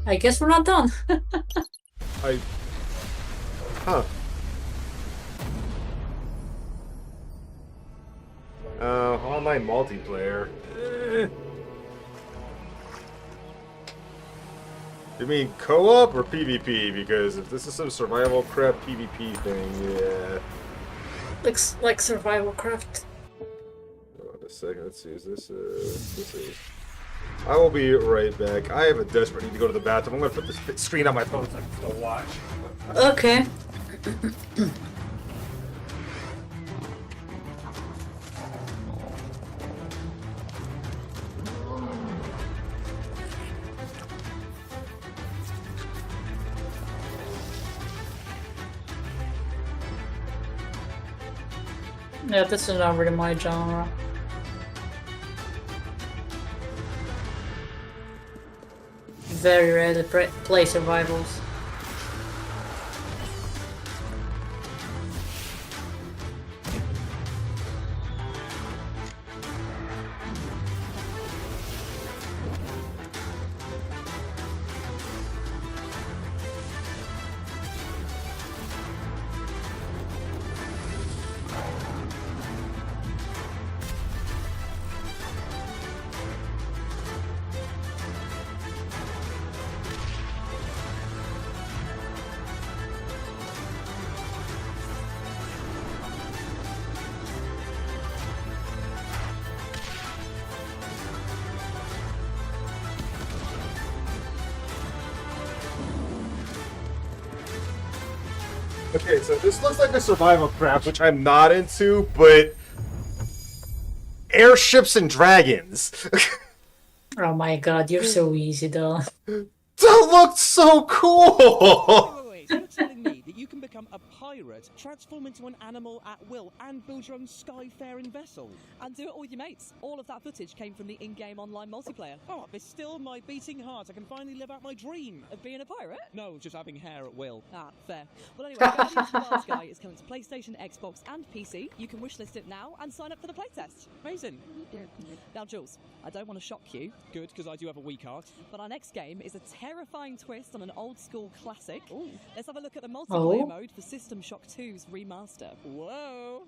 I guess we're not done. Huh. Online multiplayer. You mean co-op or PvP? Because if this is some survival crap PvP thing, yeah. Looks like survival craft. Hold on a second. Let's see. Is this? Let's see. I will be right back. I have a desperate need to go to the bathroom. I'm gonna put this screen on my phone so I can still watch. Okay. Yeah, this is not really my genre. Very rarely play survivals. Okay, so this looks like a survival craft, which I'm not into, but airships and dragons. Oh my god, you're so easy though. That looked so cool! Wait, you're telling me that you can become a pirate, transform into an animal at will, and build your own skyfaring vessel? And do it all with your mates. All of that footage came from the in-game online multiplayer. Oh, there's still my beating heart. I can finally live out my dream. Of being a pirate? No, just having hair at will. Ah, fair. Well, anyway, Guardians of the World Sky is coming to PlayStation, Xbox, and PC. You can wishlist it now and sign up for the playtest. Amazing. Now, Jules, I don't want to shock you. Good, because I do have a weak heart. But our next game is a terrifying twist on an old-school classic. Ooh. Let's have a look at the multiplayer mode for System Shock 2's remaster. Whoa!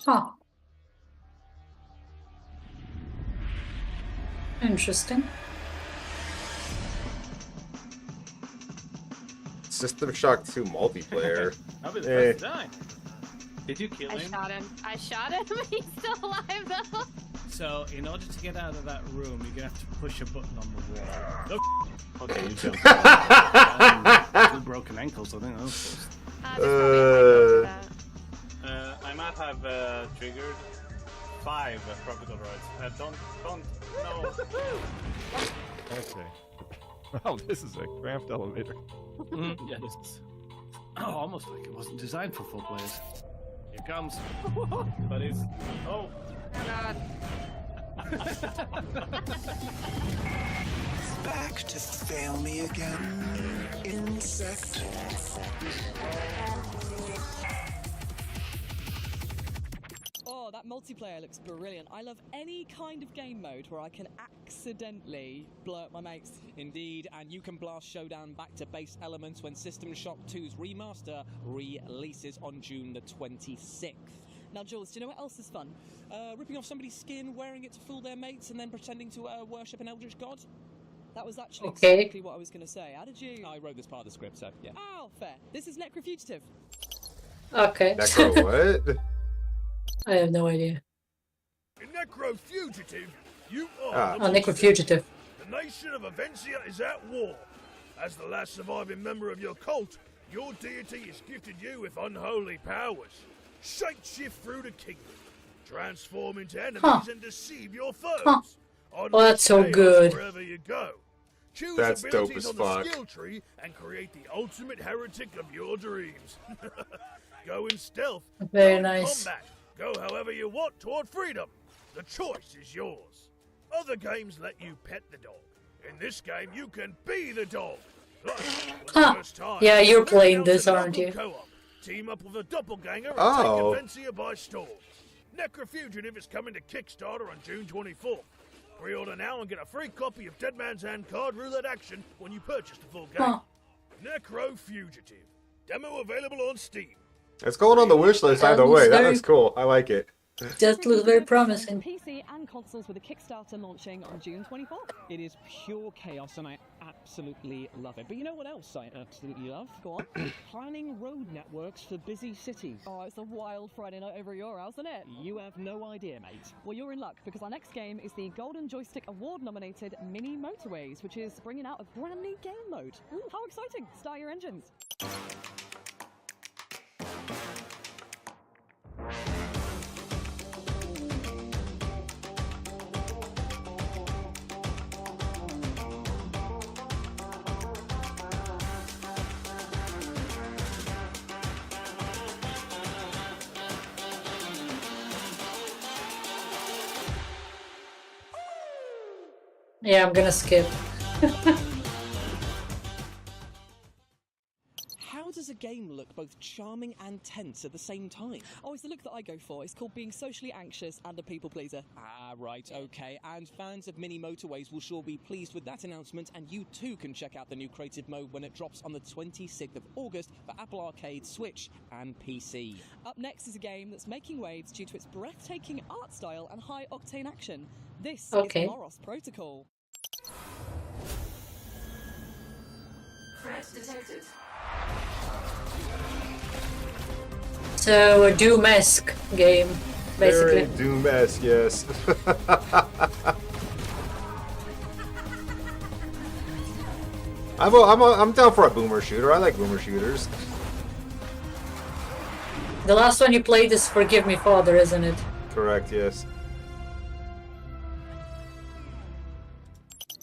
Huh. Interesting. System Shock 2 multiplayer. That'll be the first to die. Did you kill I him? shot him. I shot him. He's still alive though. So, in order to get out of that room, you're gonna have to push a button on the wall. No. Okay, you jumped. Two broken ankles, I think that was I might have triggered 5 tropical roids. Don't, no. Okay. Wow, this is a cramped elevator. Yeah, this is almost like it wasn't designed for full players. Here comes. But it's... Oh. Oh god. Back to fail me again, insect. Oh, that multiplayer looks brilliant. I love any kind of game mode where I can accidentally blow up my mates. Indeed, and you can blast Showdown back to base elements when System Shock 2's remaster releases on June the 26th. Now, Jules, do you know what else is fun? Ripping off somebody's skin, wearing it to fool their mates, and then pretending to worship an eldritch god? That was actually Okay. exactly what I was going to say. How did you... I wrote this part of the script, so yeah. Oh, fair. This is Necrofugitive. Okay. Necro what? I have no idea. In Necrofugitive, you are Oh, Necrofugitive. The nation of Avencia is at war. As the last surviving member of your cult, your deity has gifted you with unholy powers. Shapeshift through the kingdom, transform into enemies and deceive your foes. Oh, that's so good. Wherever you go. Choose That's dope abilities as on fuck. the skill tree and create the ultimate heretic of your dreams. Go in stealth. Very go in nice. Combat. Go however you want toward freedom. The choice is yours. Other games let you pet the dog. In this game, you can be the dog. Plus, for the first time, Yeah, you're playing announce this, a aren't you? double co-op. Team up with a doppelganger and Oh. take Avencia by storm. Necrofugitive is coming to Kickstarter on June 24th. Pre-order now and get a free copy of Dead Man's Hand Card Roulette Action when you purchase the full game. Necrofugitive. Demo available on Steam. It's going on the wish list either way. That looks cool. I like it. That looks very promising. PC and consoles with a Kickstarter launching on June 24th. It is pure chaos and I absolutely love it. But you know what else I absolutely love? Go on. Planning road networks for busy cities. Oh, it's a wild Friday night over at your house, isn't it? You have no idea, mate. Well, you're in luck because our next game is the Golden Joystick Award nominated Mini Motorways, which is bringing out a brand new game mode. Ooh, how exciting! Start your engines. Yeah, I'm gonna skip. How does a game look both charming and tense at the same time? Oh, it's the look that I go for. It's called being socially anxious and a people pleaser. Ah, right, okay. And fans of Mini Motorways will sure be pleased with that announcement, and you too can check out the new creative mode when it drops on the 26th of August for Apple Arcade, Switch, and PC. Up next is a game that's making waves due to its breathtaking art style and high-octane action. This Okay. is Moros Protocol. Threat detected. So a Doom-esque game, basically. Very Doom-esque, yes. I'm down for a boomer shooter. I like boomer shooters. The last one you played is Forgive Me Father, isn't it? Correct, yes.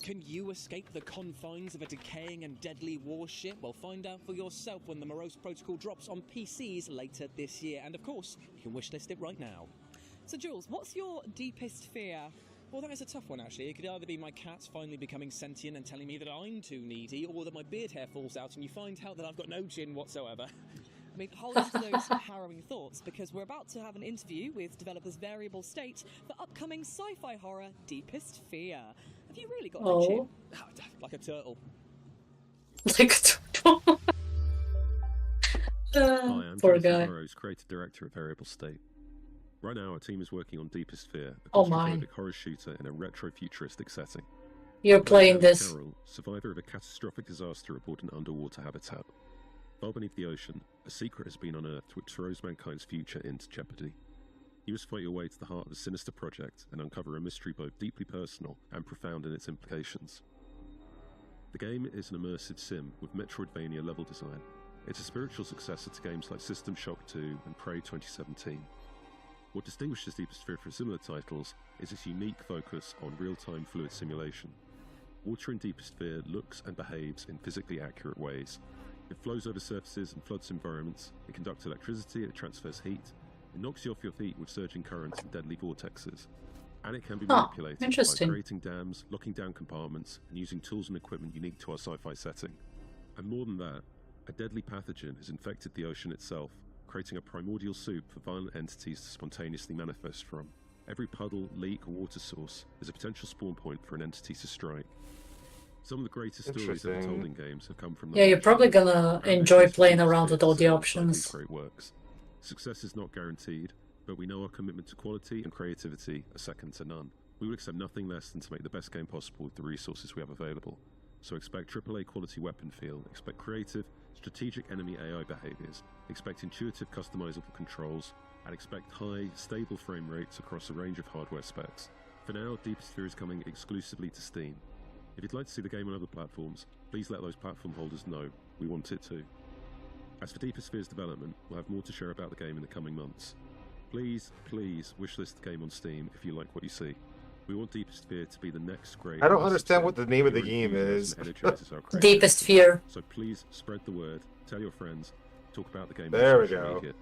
Can you escape the confines of a decaying and deadly warship? Well, find out for yourself when the Morose Protocol drops on PCs later this year. And of course, you can wishlist it right now. So, Jules, what's your deepest fear? Well, that is a tough one, actually. It could either be my cats finally becoming sentient and telling me that I'm too needy, or that my beard hair falls out and you find out that I've got no chin whatsoever. I mean, hold on to those harrowing thoughts, because we're about to have an interview with developers Variable State for upcoming sci-fi horror Deepest Fear. Have you really got no chin? Like a turtle. Like a turtle. Hi, I'm Poor Jonathan guy. Burrows, creative director of Variable State. Right now, our team is working on Deepest Fear, a Oh my. claustrophobic horror shooter in a retro-futuristic setting. You're playing Alexander this. Carroll, survivor of a catastrophic disaster aboard an underwater habitat. Far beneath the ocean, a secret has been unearthed which throws mankind's future into jeopardy. You must fight your way to the heart of a sinister project and uncover a mystery both deeply personal and profound in its implications. The game is an immersive sim with Metroidvania level design. It's a spiritual successor to games like System Shock 2 and Prey 2017. What distinguishes Deepest Fear from similar titles is its unique focus on real-time fluid simulation. Water in Deepest Fear looks and behaves in physically accurate ways. It flows over surfaces and floods environments, it conducts electricity, it transfers heat, it knocks you off your feet with surging currents and deadly vortexes. And it can be manipulated by interesting. creating dams, locking down compartments, and using tools and equipment unique to our sci-fi setting. And more than that, a deadly pathogen has infected the ocean itself, creating a primordial soup for violent entities to spontaneously manifest from. Every puddle, leak, or water source is a potential spawn point for an entity to strike. Some of the greatest stories ever told in games have come from the Yeah, you're probably gonna enjoy playing Deepest around Fear with all the facilitates options. these great works. Success is not guaranteed, but we know our commitment to quality and creativity are second to none. We would accept nothing less than to make the best game possible with the resources we have available. So expect AAA quality weapon feel, expect creative, strategic enemy AI behaviors, expect intuitive customizable controls, and expect high, stable frame rates across a range of hardware specs. For now, Deepest Fear is coming exclusively to Steam. If you'd like to see the game on other platforms, please let those platform holders know. We want it too. As for Deepest Fear's development, we'll have more to share about the game in the coming months. Please, please wishlist the game on Steam if you like what you see. We want Deepest Fear to be the next great... I don't understand what the name of the game is. Deepest Fear. So please spread the word, tell your friends, talk about the game There on we social go. media.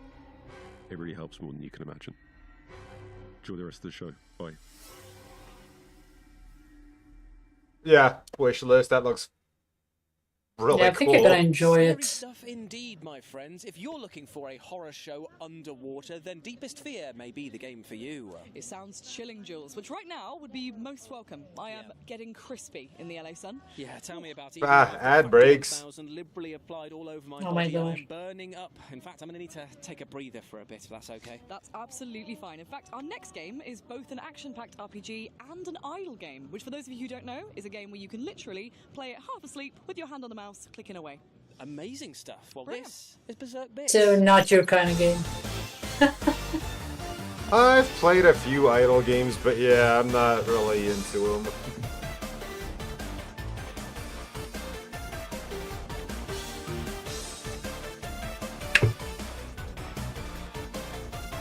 It really helps more than you can imagine. Enjoy the rest of the show. Bye. Yeah, wish list. That looks really Yeah, I think cool. you're gonna enjoy Scary it. stuff indeed, my friends. If you're looking for a horror show underwater, then Deepest Fear may be the game for you. It sounds chilling, Jules, which right now would be most welcome. I am getting crispy in the LA sun. Yeah, tell me about it. Ad breaks. Liberally applied all over my Oh my body. gosh. I'm burning up. In fact, I'm going to need to take a breather for a bit, if that's okay. That's absolutely fine. In fact, our next game is both an action-packed RPG and an idle game, which for those of you who don't know, is a game where you can literally play it half asleep with your hand on the mouse, clicking away. Amazing stuff. Well, Brilliant. this is Berserk Bits. So not your kind of game. I've played a few idle games, but yeah, I'm not really into them.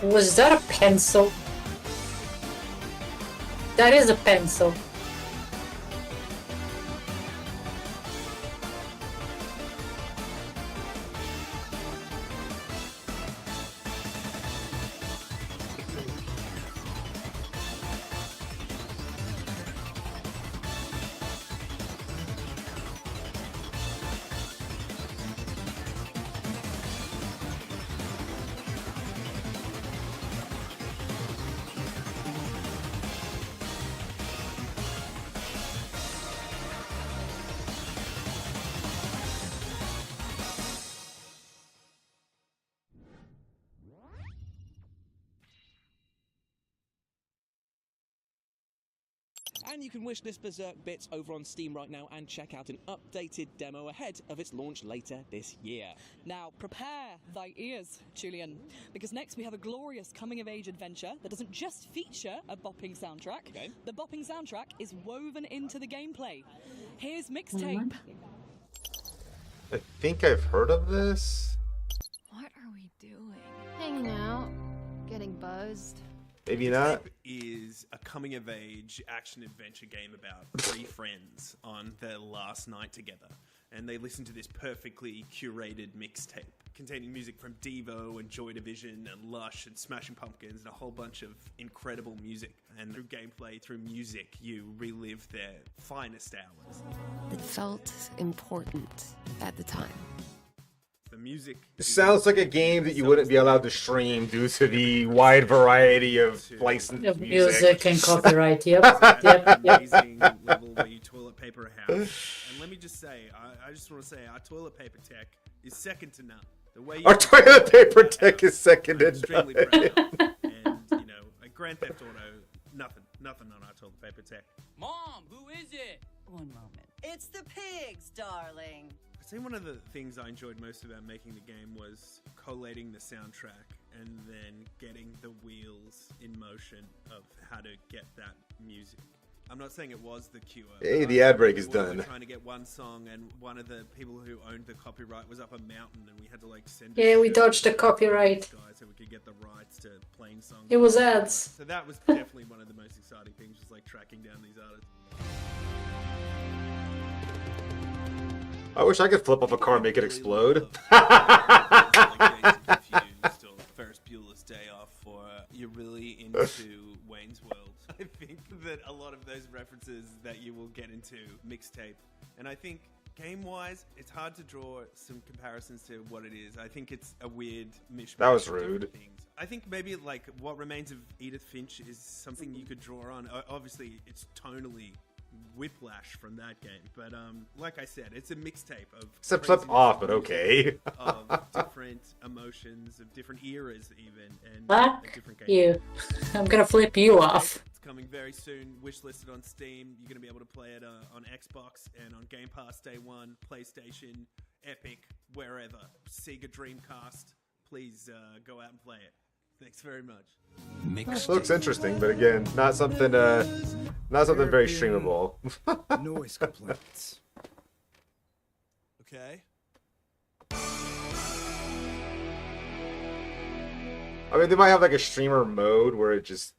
Was that a pencil? That is a pencil. And you can wish this Berserk Bits over on Steam right now and check out an updated demo ahead of its launch later this year. Now, prepare thy ears, Julian, because next we have a glorious coming-of-age adventure that doesn't just feature a bopping soundtrack. Okay. The bopping soundtrack is woven into the gameplay. Here's Mixtape. I think I've heard of this. What are we doing? Hang hanging out, getting buzzed. Maybe not. Is a coming-of-age action-adventure game about three friends on their last night together, and they listen to this perfectly curated mixtape containing music from Devo and Joy Division and Lush and Smashing Pumpkins and a whole bunch of incredible music. And through gameplay, through music, you relive their finest hours. It felt important at the time. The music. It sounds like a game that you wouldn't be allowed to stream due to the wide variety of licensed Of music. music and copyright, yep. Amazing level where you toilet paper a house. And let me just say, I just want to say, our toilet paper tech is second to none. The way Our toilet paper tech is second to extremely none. proud of. And, you know, like Grand Theft Auto, nothing on our toilet paper tech. Mom, who is it? One moment. It's the pigs, darling. I think one of the things I enjoyed most about making the game was collating the soundtrack and then getting the wheels in motion of how to get that music. I'm not saying it was The Cure. Hey, the ad break is We were done. trying to get one song, and one of the people who owned the copyright was up a mountain, and we had to like send. Yeah, we dodged the copyright. Guys, so we could get the rights to playing songs. It was ads. So that was definitely one of the most exciting things, was like tracking down these artists. I wish I could flip off a car and make it explode. Confused, or Ferris Bueller's Day Off, or you're really into Wayne's World. I think that a lot of those references that you will get into mixtape, and I think game-wise, it's hard to draw some comparisons to what it is. I think it's a weird mishmash. That was of different rude. things. I think maybe like What Remains of Edith Finch is something you could draw on. Obviously, it's tonally whiplash from that game, but like I said, it's a mixtape of Except flip off, but okay. of different emotions, of different eras, even, and Fuck different games. you. I'm gonna flip you off. It's coming very soon. Wishlisted on Steam. You're gonna be able to play it on Xbox and on Game Pass Day One, PlayStation, Epic, wherever. Sega Dreamcast. Please go out and play it. Thanks very much. Looks interesting, but again, not something very streamable. Noise complaints. Okay. I mean, they might have like a streamer mode where it just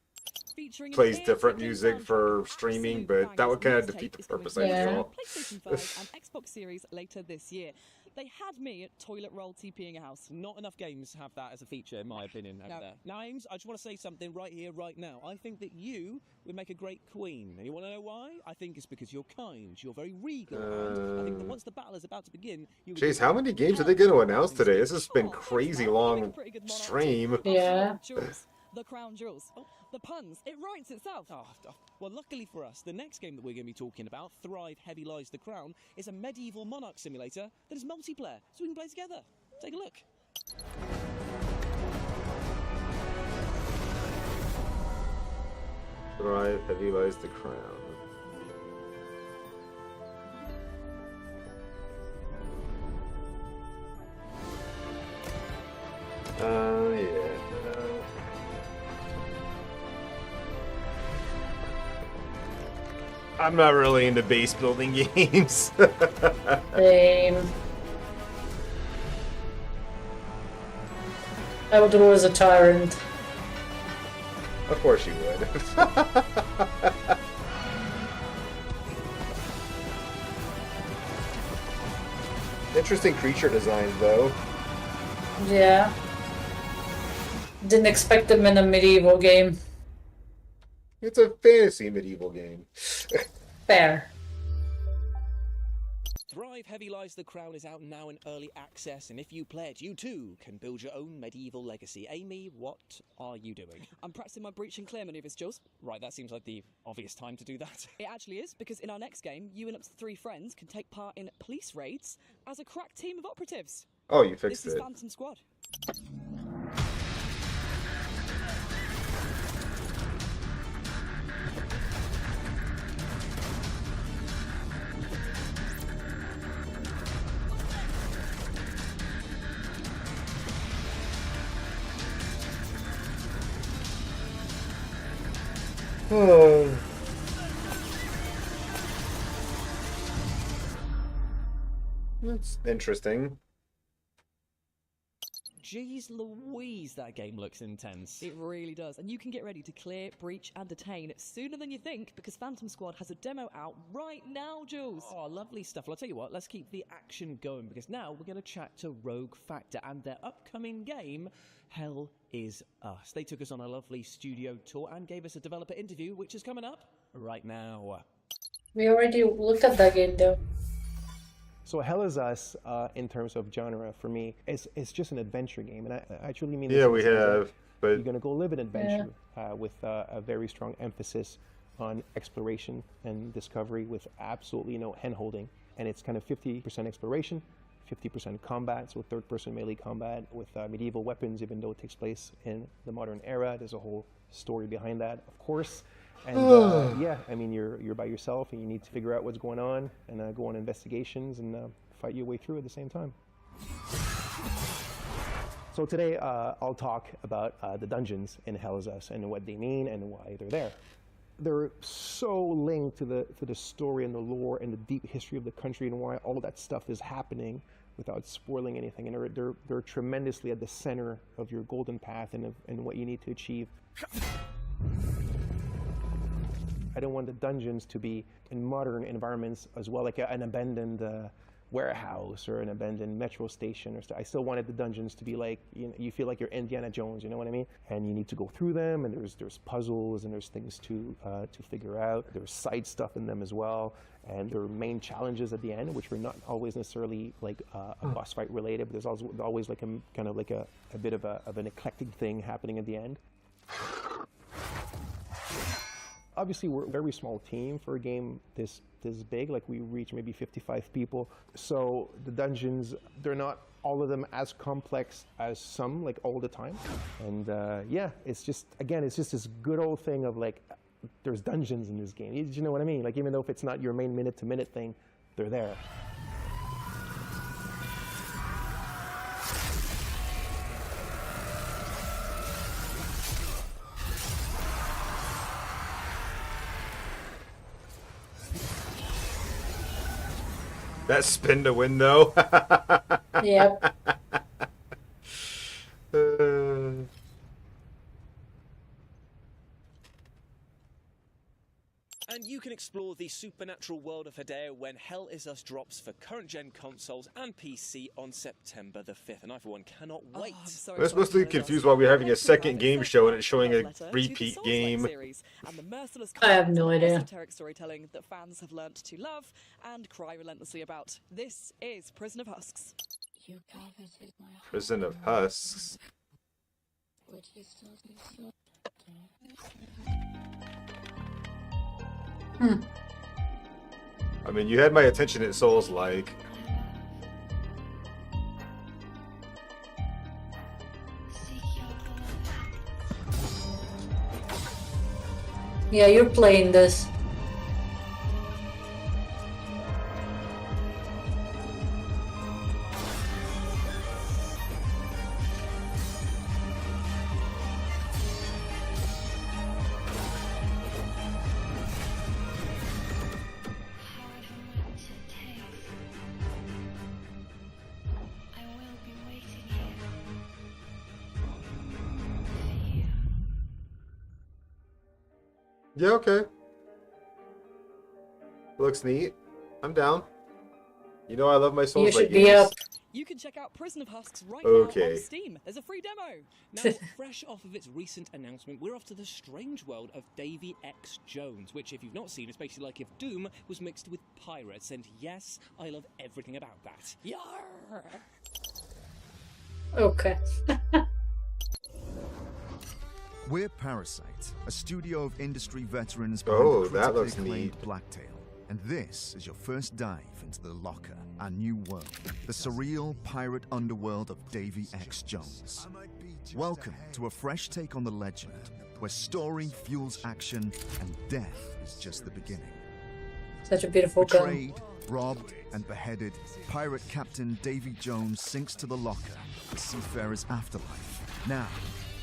plays different music for streaming, but that would kind of defeat the purpose, I feel. PlayStation 5 and Xbox Series later this year. They had me at toilet roll TPing a house. Not enough games have that as a feature, in my opinion, over there. Now, Ames, I just want to say something right here, right now. I think that you would make a great queen. And you want to know why? I think it's because you're kind. You're very regal. And I think that once the battle is about to begin, you would Jeez, how many games are they going to announce today? This has been crazy long stream. Yeah. The crown jewels. Oh, the puns. It writes itself. Well, luckily for us, the next game that we're going to be talking about, Thrive Heavy Lies the Crown, is a medieval monarch simulator that is multiplayer, so we can play together. Take a look. Thrive Heavy Lies the Crown. Yeah. I'm not really into base building games. Same. I would rule as a tyrant. Of course you would. Interesting creature designs, though. Yeah. Didn't expect them in a medieval game. It's a fantasy medieval game. Fair. Thrive Heavy Lies the Crown is out now in early access, and if you play it, you too can build your own medieval legacy. Amy, what are you doing? I'm practicing my breach and clear maneuvers, Jules. Right, that seems like the obvious time to do that. It actually is, because in our next game, you and up to 3 friends can take part in police raids as a crack team of operatives. Oh, you fixed This it. is Phantom Squad. Oh. That's interesting. Jeez Louise, that game looks intense. It really does. And you can get ready to clear, breach, and detain sooner than you think because Phantom Squad has a demo out right now, Jules. Oh, lovely stuff. Well, I'll tell you what, let's keep the action going because now we're going to chat to Rogue Factor and their upcoming game, Hell Is Us. They took us on a lovely studio tour and gave us a developer interview, which is coming up right now. We already looked at that game though. So Hell Is Us, in terms of genre, for me, it's just an adventure game, and I truly mean. Yeah, we have. But you're gonna go live an adventure with a very strong emphasis on exploration and discovery, with absolutely no hand-holding, and it's kind of 50% exploration, 50% combat, so third-person melee combat with medieval weapons. Even though it takes place in the modern era, there's a whole story behind that, of course. And yeah, I mean, you're by yourself, and you need to figure out what's going on, and go on investigations, and fight your way through at the same time. So today, I'll talk about the dungeons in Hell Is Us and what they mean and why they're there. They're so linked to the story and the lore and the deep history of the country and why all that stuff is happening without spoiling anything. And they're tremendously at the center of your golden path and what you need to achieve. I don't want the dungeons to be in modern environments as well, like an abandoned warehouse or an abandoned metro station. I still wanted the dungeons to be like, you feel like you're Indiana Jones, you know what I mean? And you need to go through them, and there's puzzles, and there's things to figure out. There's side stuff in them as well, and there are main challenges at the end, which are not always necessarily like a boss fight related, but there's always like a bit of an eclectic thing happening at the end. Obviously, we're a very small team for a game this big. Like, we reach maybe 55 people. So the dungeons, they're not all of them as complex as some, like, all the time. And yeah, it's just this good old thing of like, there's dungeons in this game. You know what I mean? Like, even though if it's not your main minute-to-minute thing, they're there. That spin to win, though. Yep. And you can explore the supernatural world of Hideo when Hell Is Us drops for current-gen consoles and PC on September the 5th. And I, for one, cannot wait. We're supposed to be confused why we're having a second game show and it's showing a repeat game. And the merciless I have no idea. esoteric storytelling that fans have learnt to love and cry relentlessly about. This is Prison of Husks. You coveted my heart. Prison of Husks. Would you still do so? I mean, you had my attention at Souls-like. Yeah, you're playing this. Yeah, okay. Looks neat. I'm down. You know I love my Souls-like games. You can check out Prison of Husks right Okay. now on Steam. There's a free demo. Now, fresh off of its recent announcement, we're off to the strange world of Davy X. Jones, which, if you've not seen, is basically like if Doom was mixed with pirates. And yes, I love everything about that. Yarr! Okay. We're Parasite, a studio of industry veterans Oh, behind the that looks critically neat. acclaimed Blacktail. And this is your first dive into the Locker, our new world, the surreal pirate underworld of Davy X. Jones. Welcome to a fresh take on the legend, where story fuels action and death is just the beginning. Such a beautiful gun. Betrayed, robbed, and beheaded, pirate captain Davy Jones sinks to the Locker, the seafarer's afterlife. Now,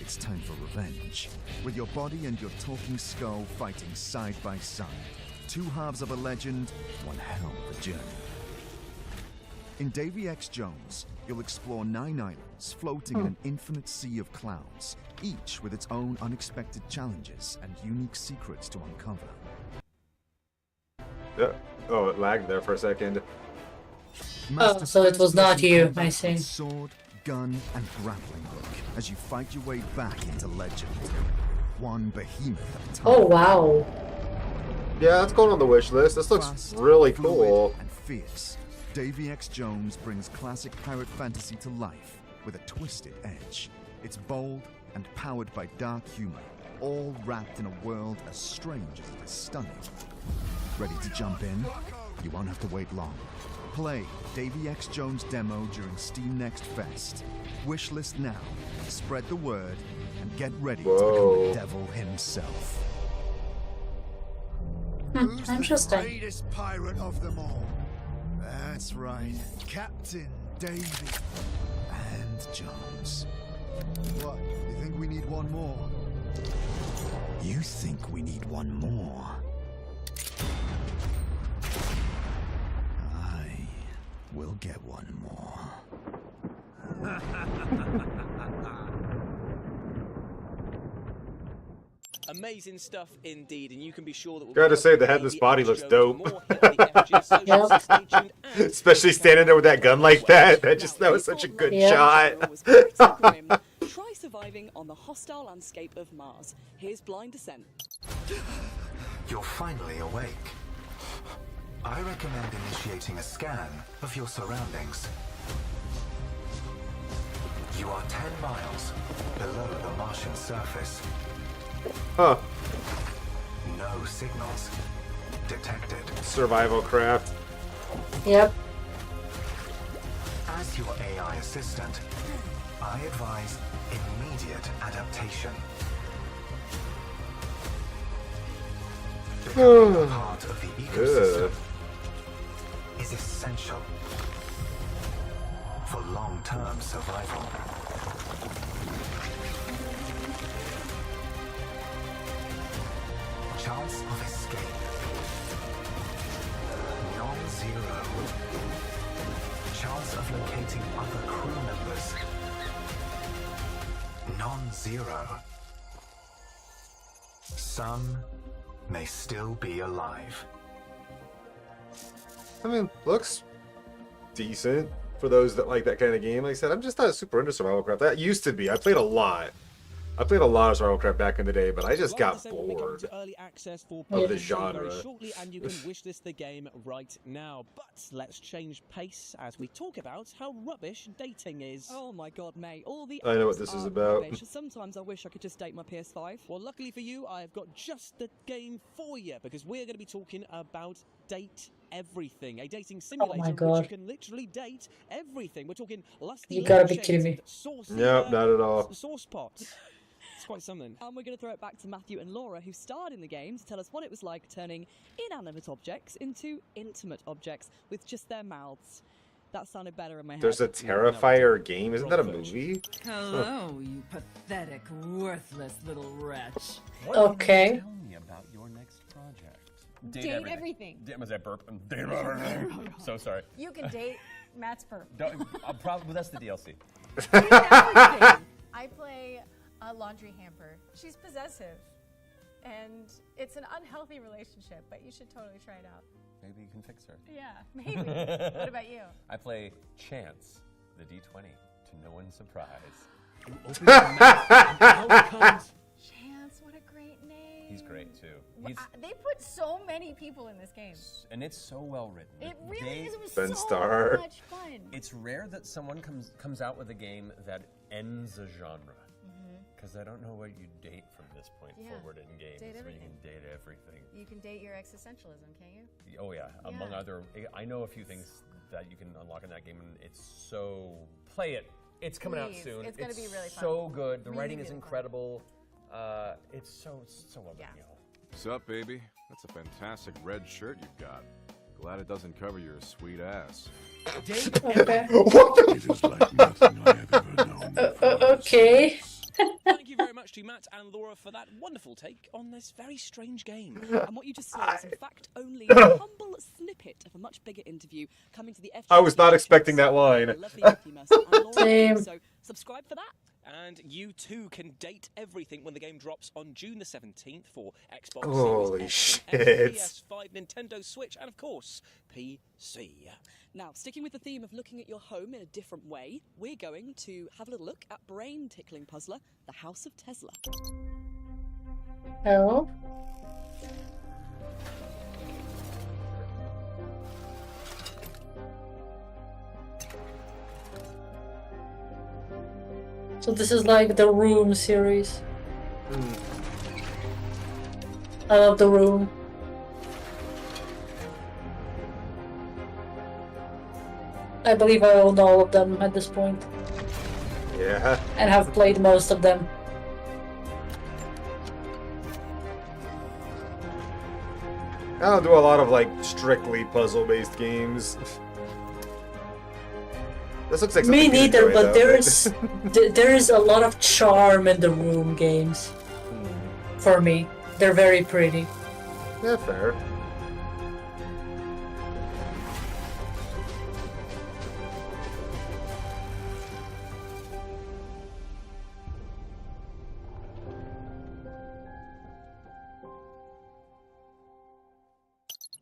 it's time for revenge, with your body and your talking skull fighting side by side. Two halves of a legend, one hell of a journey. In Davy X Jones, you'll explore 9 islands floating in an infinite sea of clouds, each with its own unexpected challenges and unique secrets to uncover. Oh, it lagged there for a second. Oh, so it was not you, I see. Sword, gun, and grappling hook as you fight your way back into legend. One behemoth at a time. Oh, wow. Yeah, that's going on the wish list. This looks Fast, really fluid, cool. and fierce. Davy X Jones brings classic pirate fantasy to life with a twisted edge. It's bold and powered by dark humor, all wrapped in a world as strange as it is stunning. Ready to jump in? You won't have to wait long. Play Davy X Jones demo during Steam Next Fest. Wishlist now, spread the word, and get ready to become the devil himself. Interesting. The greatest pirate of them all. That's right, Captain Davy and Jones. What? You think we need one more? You think we need one more? I will get one more. Amazing stuff indeed, and you can be sure that we'll Gotta be say, the covering headless Davy body X looks Jones dope. more here at the FGS Social, so stay tuned and Especially standing there with that gun like that. That was such a good shot. Try surviving on the hostile landscape of Mars. Here's Blind Descent. You're finally awake. I recommend initiating a scan of your surroundings. You are 10 miles below the Martian surface. Huh. No signals detected. Survival craft. Yep. As your AI assistant, I advise immediate adaptation. Becoming a part of the ecosystem is essential for long-term survival. Chance of escape. Non-zero. Chance of locating other crew members. Non-zero. Some may still be alive. I mean, looks decent for those that like that kind of game. Like I said, I'm just not super into survival craft. That used to be. I played a lot of survival craft back in the day, but I just got bored early access for of the very genre. shortly, and you can wishlist the game right now. But let's change pace as we talk about how rubbish dating is. Oh my god, mate. All the I know what apps this is are about. rubbish. Sometimes I wish I could just date my PS5. Well, luckily for you, I've got just the game for you, because we're going to be talking about Date Everything, a dating simulator in which God. you can literally date everything. We're talking lusty You gotta be lampshades kidding me. and saucy, Nope, not at all. sauce pots. It's quite something. And we're going to throw it back to Matthew and Laura, who starred in the game, to tell us what it was like turning inanimate objects into intimate objects with just their mouths. That sounded better in my head. There's a Terrifier game. Isn't that a movie? Hello, you pathetic, worthless little wretch. What Okay. Can you tell me about your next project? Date everything. Was that burp? Date everything. So sorry. You can date Matt's burp. I'll probably that's the DLC. I play a laundry hamper. She's possessive, and it's an unhealthy relationship, but you should totally try it out. Maybe you can fix her. Yeah, maybe. What about you? I play Chance, the D20, to no one's surprise. Chance, what a great name. He's great too. They put so many people in this game. And it's so well written. It really is. It was Ben so Starr. much fun. It's rare that someone comes out with a game that ends a genre. Because I don't know what you date from this point forward in games. Date where you everything. can date everything. You can date your existentialism, can't you? Oh yeah. Among other, I know a few things that you can unlock in that game, and it's so. Play it. It's coming out Please. soon. It's gonna be really fun. So good. The Really, writing is really fun. incredible. It's so well done, y'all. Sup, baby? That's a fantastic red shirt you've got. Glad it doesn't cover your sweet ass. Okay. What the It is like nothing I have ever known. Okay. Thank you very much much to Matt and Laura for that wonderful take on this very strange game. And what you just saw is, in fact, only a humble snippet of a much bigger interview coming to the FGS. I was not expecting that line. Lovely Mickey Mouse and Laura. Same. So subscribe for that. And you too can date everything when the game drops on June the 17th for Xbox Holy Series X, shit. PS5, Nintendo Switch, and of course, PC. Now, sticking with the theme of looking at your home in a different way, we're going to have a little look at brain-tickling puzzler, The House of Tesla. Oh. So this is like the Room series. I love the Room. I believe I own all of them at this point. Yeah. And have played most of them. I don't do a lot of like strictly puzzle-based games. This looks like Me something you'd neither, enjoy, but though. there's a lot of charm in the Room games. For me, they're very pretty. Yeah, fair.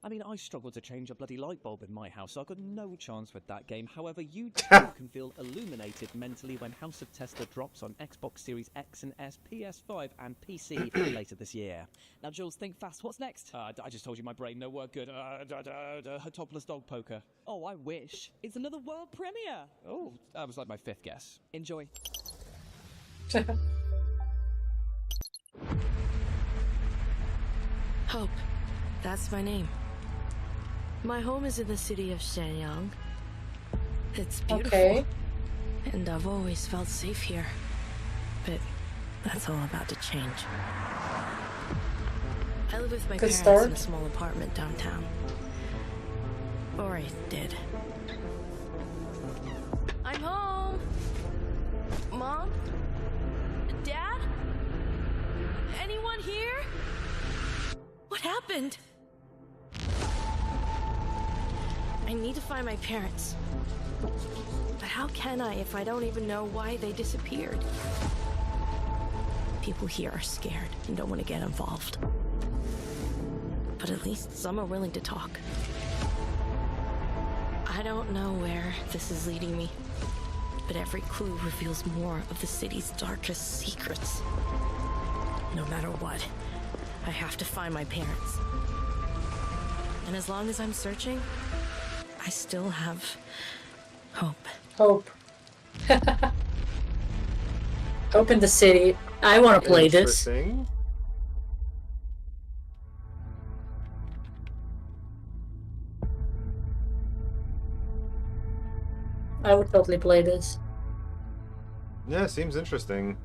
I mean, I struggled to change a bloody light bulb in my house, so I got no chance with that game. However, you too can feel illuminated mentally when House of Tesla drops on Xbox Series X and S, PS5 and PC later this year. Now, Jules, think fast. What's next? I just told you my brain no work good. Topless dog poker. Oh, I wish. It's another world premiere. Oh, that was like my fifth guess. Enjoy. Hope. That's my name. My home is in the city of Shenyang. It's beautiful. Okay. And I've always felt safe here. But that's all about to change. I live with my Good parents start. in a small apartment downtown. Or I did. I'm home! Mom? Dad? Anyone here? What happened? I need to find my parents. But how can I if I don't even know why they disappeared? People here are scared and don't want to get involved. But at least some are willing to talk. I don't know where this is leading me, but every clue reveals more of the city's darkest secrets. No matter what, I have to find my parents. And as long as I'm searching, I still have hope. Hope. Hope in the city. I want to play this. Interesting. I would totally play this. Yeah, seems interesting.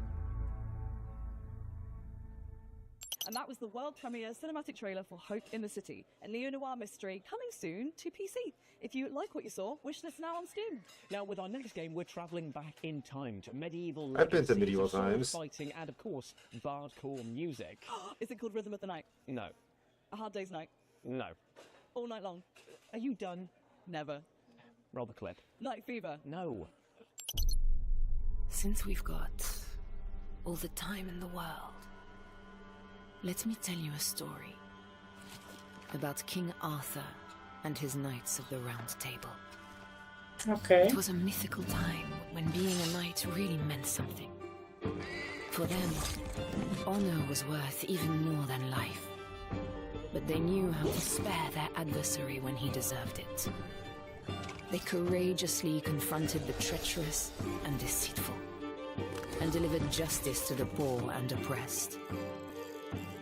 And that was the world premiere cinematic trailer for Hope in the City, a neo-noir mystery coming soon to PC. If you like what you saw, wish this now on Steam. Now, with our next game, we're travelling back in time to medieval I've been to legacies medieval of sword times. fighting and, of course, bardcore music. Is it called Rhythm of the Night? No. A Hard Day's Night? No. All Night Long? Are you done? Never. Roll the clip. Night Fever? No. Since we've got all the time in the world, let me tell you a story about King Arthur and his Knights of the Round Table. Okay. It was a mythical time when being a knight really meant something. For them, honor was worth even more than life. But they knew how to spare their adversary when he deserved it. They courageously confronted the treacherous and deceitful, and delivered justice to the poor and oppressed.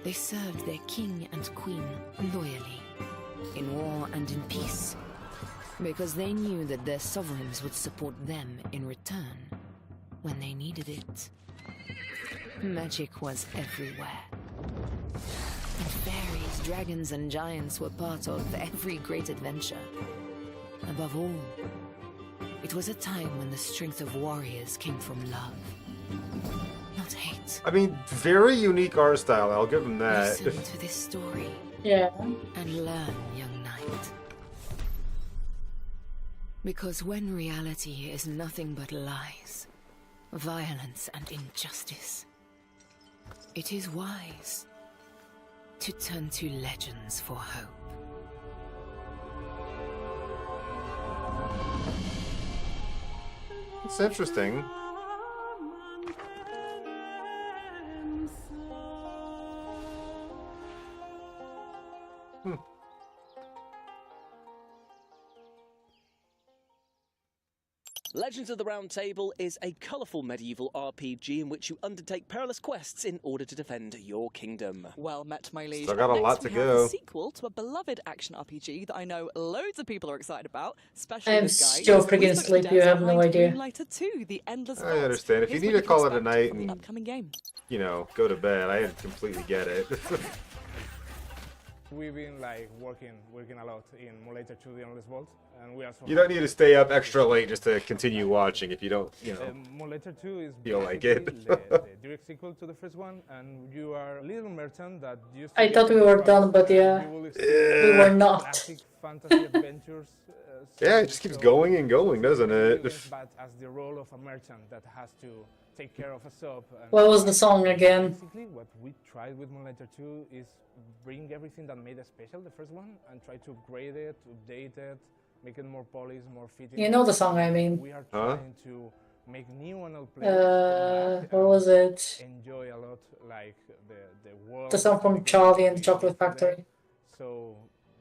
They served their king and queen loyally, in war and in peace, because they knew that their sovereigns would support them in return when they needed it. Magic was everywhere. And fairies, dragons, and giants were part of every great adventure. Above all, it was a time when the strength of warriors came from love, not hate. it. I mean, very unique art style. I'll give him that. Listen to this story. Yeah. And learn, young knight. Because when reality is nothing but lies, violence and injustice, it is wise to turn to legends for hope. It's interesting. Legends of the Round Table is a colourful medieval RPG in which you undertake perilous quests in order to defend your kingdom. Well met, my liege. Still got a lot Next, to we have go. the sequel to a beloved action RPG that I know loads of people are excited about, especially I'm this guy. still He's freaking put asleep, to you death have no behind idea. Moonlighter 2, The Endless I Vault. understand. If you Here's need what to call it a can night expect from the and, upcoming game. you know, go to bed, I completely get it. We've been like working a lot in Moonlighter 2, The Endless Vault, and we also. You don't need to stay up extra late just to continue watching if you don't, you know, Moonlighter 2 is feel like it. the direct sequel to the first one, and you are a little merchant that used to I get thought we were done, but yeah, you will we experience were not. classic fantasy adventures. Yeah, it just keeps going and going, doesn't it? But as the role of a merchant that has to take care of a shop. And What was the song again? Basically, what we tried with Moonlighter 2 is bring everything that made it special, the first one, and try to upgrade it, update it, make it more polished, more fitting. You know the song I mean. We are Huh? trying to make new annual players What was it? enjoy a lot, like the world. The song from Charlie and the Chocolate Factory. So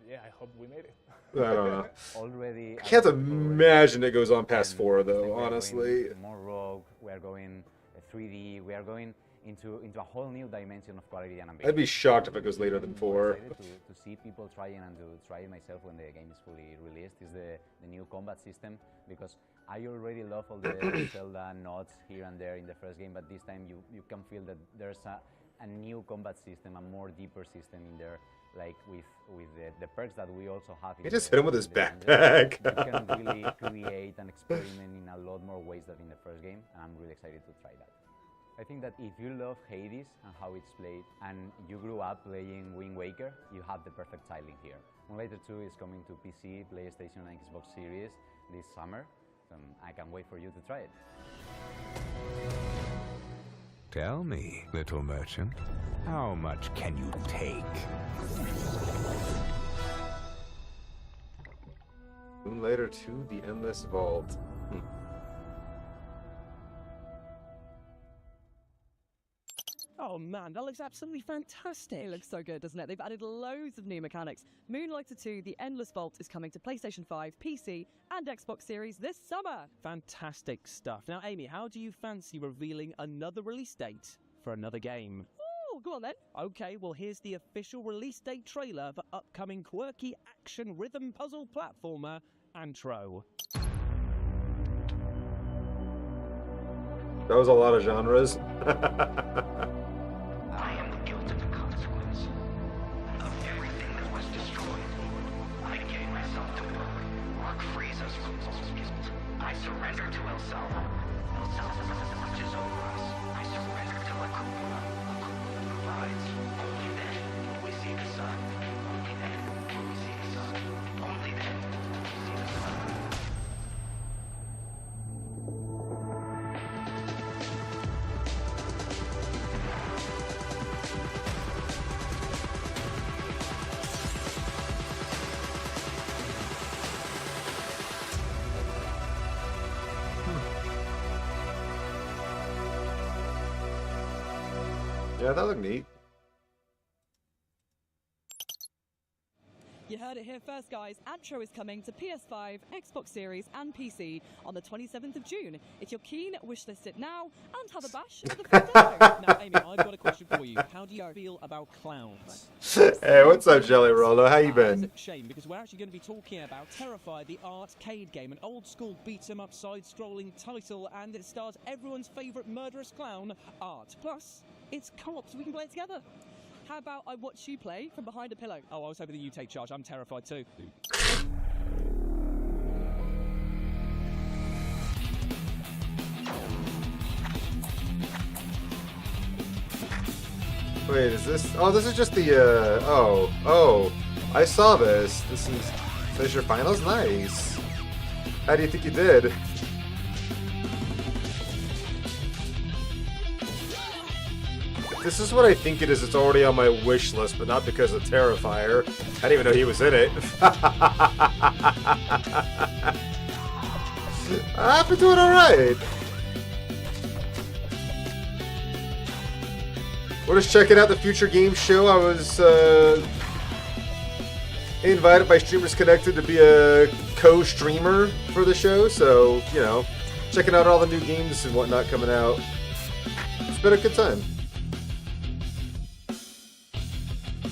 yeah, I hope we made it. I don't know. Already, I can't imagine it goes on past 4 though, honestly. More rogue. We are going 3D. We are going into a whole new dimension of quality and ambition. I'd be shocked if it goes later than 4. Excited to see people trying and to try it myself when the game is fully released is the new combat system, because I already love all the Zelda nods here and there in the first game, but this time you can feel that there's a new combat system, a more deeper system in there, like with the perks that we also have. He just hit him with his backpack. You can really create and experiment in a lot more ways than in the first game, and I'm really excited to try that. I think that if you love Hades and how it's played, and you grew up playing Wind Waker, you have the perfect tiling here. Moonlighter 2 is coming to PC, PlayStation, and Xbox Series this summer, and I can't wait for you to try it. Tell me, little merchant, how much can you take? Moonlighter 2, The Endless Vault. Oh man, that looks absolutely fantastic. It looks so good, doesn't it? They've added loads of new mechanics. Moonlighter 2, The Endless Vault is coming to PlayStation 5, PC, and Xbox Series this summer. Fantastic stuff. Now, Amy, how do you fancy revealing another release date for another game? Oh, go on then. Okay, well, here's the official release date trailer for upcoming quirky action rhythm puzzle platformer Antro. That was a lot of genres. I am the guilt of the consequence of everything that was destroyed. I gave myself to work. Work frees us from all guilt. I surrender to El Salva. El Salva watches over us. I surrender to La Cupola. La Cupola provides. Only then will we see the sun. Only then will we see the sun. Only then will we see the sun. Yeah, that looked neat. You heard it here first, guys. Antro is coming to PS5, Xbox Series, and PC on the 27th of June. If you're keen, wishlist it now and have a bash at the free demo. Now, Amy, I've got a question for you. How do you feel about clowns? Hey, what's up, Jelly Roller? How you been? It's a shame, because we're actually going to be talking about Terrify, the arcade game, an old-school beat-em-up side-scrolling title, and it stars everyone's favourite murderous clown, Art. Plus, it's co-op, so we can play it together. How about I watch you play from behind a pillow? Oh, I was hoping that you take charge. I'm terrified too. Wait, is this? Oh, this is just the. Oh, I saw this. This is your finals. Nice. How do you think you did? This is what I think it is. It's already on my wish list, but not because of Terrifier. I didn't even know he was in it. I've been doing alright. We're just checking out the Future Games show. I was invited by Streamers Connected to be a co-streamer for the show, so, you know, checking out all the new games and whatnot coming out. It's been a good time.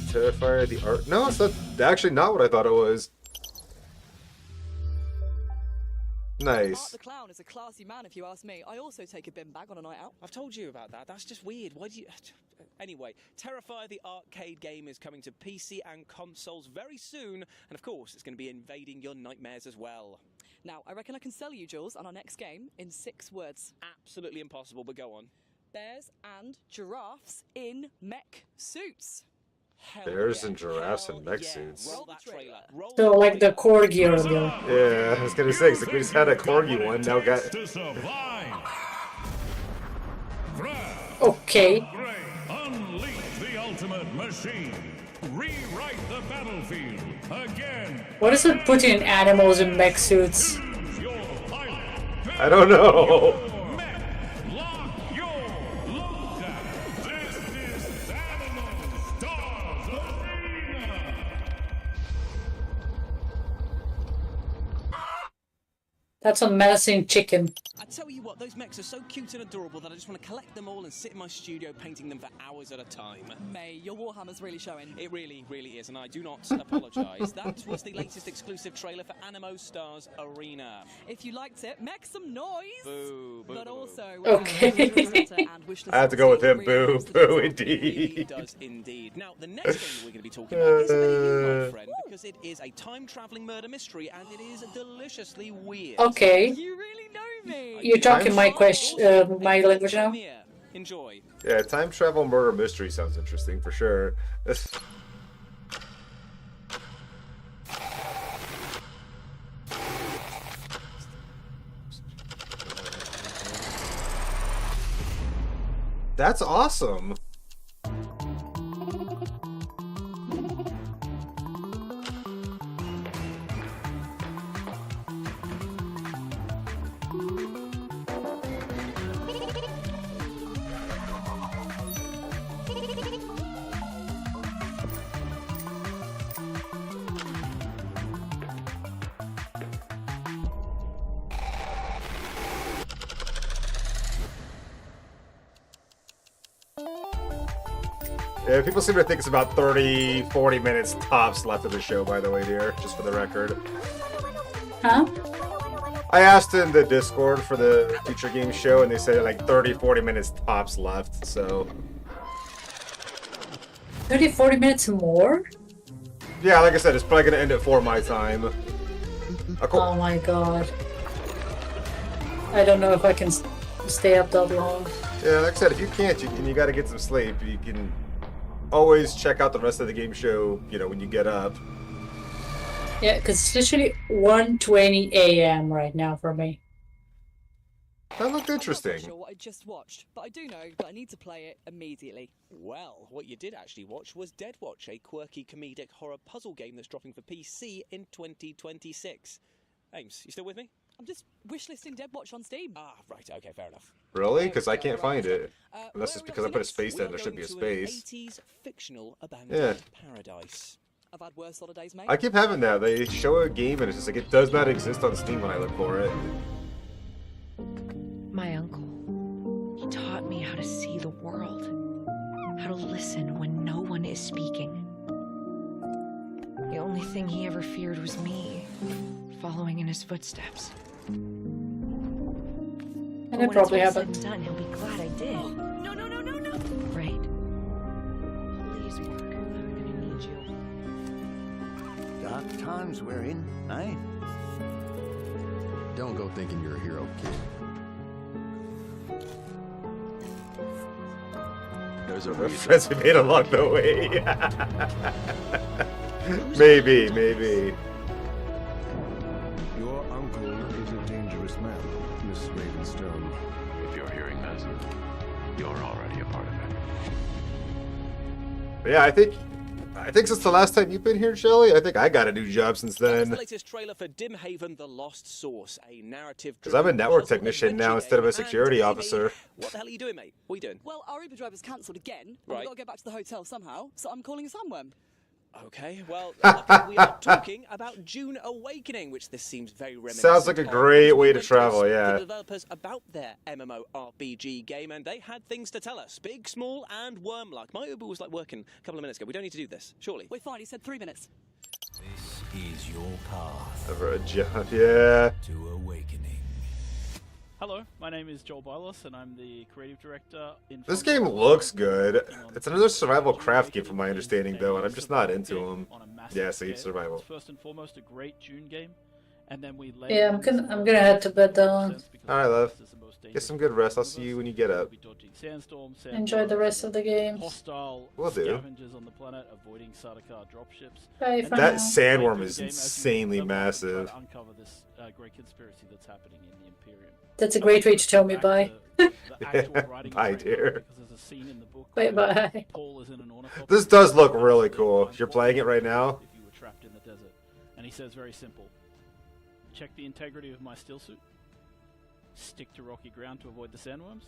Terrifier, the art. No, it's not, actually not what I thought it was. Nice. Art the Clown is a classy man, if you ask me. I also take a bin bag on a night out. I've told you about that. That's just weird. Why do you... Anyway, Terrifier the arcade game is coming to PC and consoles very soon, and of course, it's going to be invading your nightmares as well. Now, I reckon I can sell you, Jules, on our next game in 6 words. Absolutely impossible, but go on. Bears and giraffes in mech suits. Bears and giraffes in mech suits. Roll that trailer. So like the corgi or the... Yeah, I was gonna say, it's like we just had a corgi one, now got... Okay. Unleash the ultimate machine. Rewrite the battlefield again. What is it putting animals in mech suits? I don't know. That's a menacing chicken. I tell you what, those mechs are so cute and adorable that I just want to collect them all and sit in my studio painting them for hours at a time. May, your Warhammer's really showing. It really, really is, and I do not apologise. That was the latest exclusive trailer for Animo Stars Arena. If you liked it, make some noise. Boo, boo, but boo. also, okay. I have to go with him. Boo, boo, It indeed. does indeed. Now, the next game we're going to be talking about is a my friend, because it is a time-traveling murder mystery, and it is deliciously weird. Okay. You really know me. You're talking my question, my language now? Enjoy. Yeah, time travel murder mystery sounds interesting for sure. That's awesome. Yeah, people seem to think it's about 30, 40 minutes tops left of the show, by the way, dear, just for the record. Huh? I asked in the Discord for the Future Games show, and they said like 30, 40 minutes tops left, so... 30, 40 minutes more? Yeah, like I said, it's probably going to end at 4 my time. Oh my god. I don't know if I can stay up that long. Yeah, like I said, if you can't, you got to get some sleep. You can always check out the rest of the game show, you know, when you get up. Yeah, because it's literally 1:20 a.m. right now for me. That looked I'm interesting. not sure what I just watched, but I do know that I need to play it immediately. Well, what you did actually watch was Dead Watch, a quirky comedic horror puzzle game that's dropping for PC in 2026. Ames, you still with me? I'm just wishlisting Dead Watch on Steam. Ah, right, okay, fair enough. Really? Because I can't find it. Unless it's because I put a space there, there should be a An space. 80s fictional abandoned Yeah. paradise. I've had worse holidays, mate. I keep having that. They show a game and it's just like, it does not exist on Steam when I look for it. My uncle, he taught me how to see the world, how to listen when no one is speaking. The only thing he ever feared was me, following in his footsteps. And But it when probably it's all happened. said and done, he'll be glad I did. No, no, no, no, no! Right. Please work. I'm gonna need you. Dark times we're in, eh? Don't go thinking you're a hero, kid. There's a Friends we made along the way. maybe. Your uncle is a dangerous man, Miss Ravenstone. If you're hearing this, you're already a part of it. But yeah, I think since the last time you've been here, Shelly, I think I got a new job since That's then. the latest trailer for Dimhaven: The Lost Source, a narrative. Because I'm a network technician now instead of a security officer. What the hell are you doing, mate? What are you doing? Well, our Uber driver's cancelled again. And Right. we've got to get back to the hotel somehow, so I'm calling a sandworm. Okay, well, we are talking about June Awakening, which this seems very reminiscent. Sounds like a of. great way to We went travel, ask yeah. The developers about their MMORPG game, and they had things to tell us, big, small, and worm-like. My Uber was like working a couple of minutes ago. We don't need to do this, surely. We're fine. He said 3 minutes. This is your path Over a job, yeah. to awakening. Hello, my name is Joel Bylos, and I'm the creative director in. This game looks good. It's another survival craft game from my understanding, though, and I'm just not into them. Yeah, see, survival. First and foremost, a great June game, and then we. Yeah, I'm gonna head to bed though. Alright, love. Get some good rest. I'll see you when you get up. Enjoy the rest of the game. Hostile Will do. scavengers on the planet, avoiding Sardaukar dropships. Bye for That now. sandworm is insanely massive. To uncover this great conspiracy that's happening in the Imperium. That's a great way to tell me bye. Bye, dear. Bye bye. This does look really cool. You're playing it right now? If you were trapped in the desert, and he says very simple: check the integrity of my still suit, stick to rocky ground to avoid the sandworms,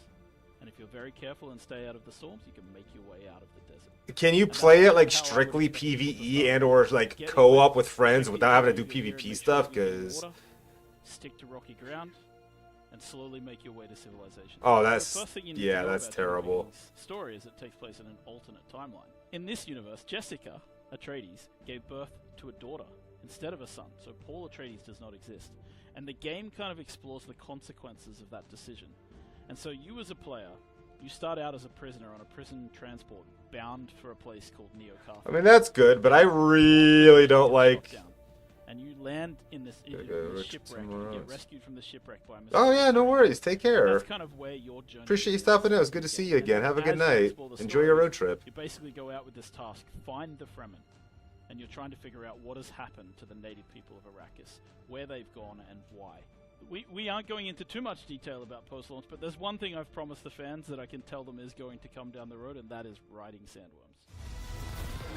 and if you're very careful and stay out of the storms, you can make your way out of the desert. Can you play it like strictly PvE and or like co-op with friends without having to do PvP stuff? Because Stick to rocky ground and slowly make your way to civilization. Oh, The that's first thing you need to yeah, know that's about terrible. Awakening's story is it takes place in an alternate timeline. In this universe, Jessica Atreides gave birth to a daughter instead of a son, so Paul Atreides does not exist. And the game kind of explores the consequences of that decision. And so you as a player, you start out as a prisoner on a prison transport bound for a place called Neo Carthage. I mean, that's good, but I really don't like... And you land in this shipwreck, and you get rescued from the shipwreck by Oh yeah, no worries. Take care. That's kind of where your journey Appreciate you is. stopping in. It was good to see you again. Have a good As you night. explore the Enjoy your story, road trip. You basically go out with this task: find the Fremen, and you're trying to figure out what has happened to the native people of Arrakis, where they've gone, and why. We aren't going into too much detail about post-launch, but there's one thing I've promised the fans that I can tell them is going to come down the road, and that is riding sandworms.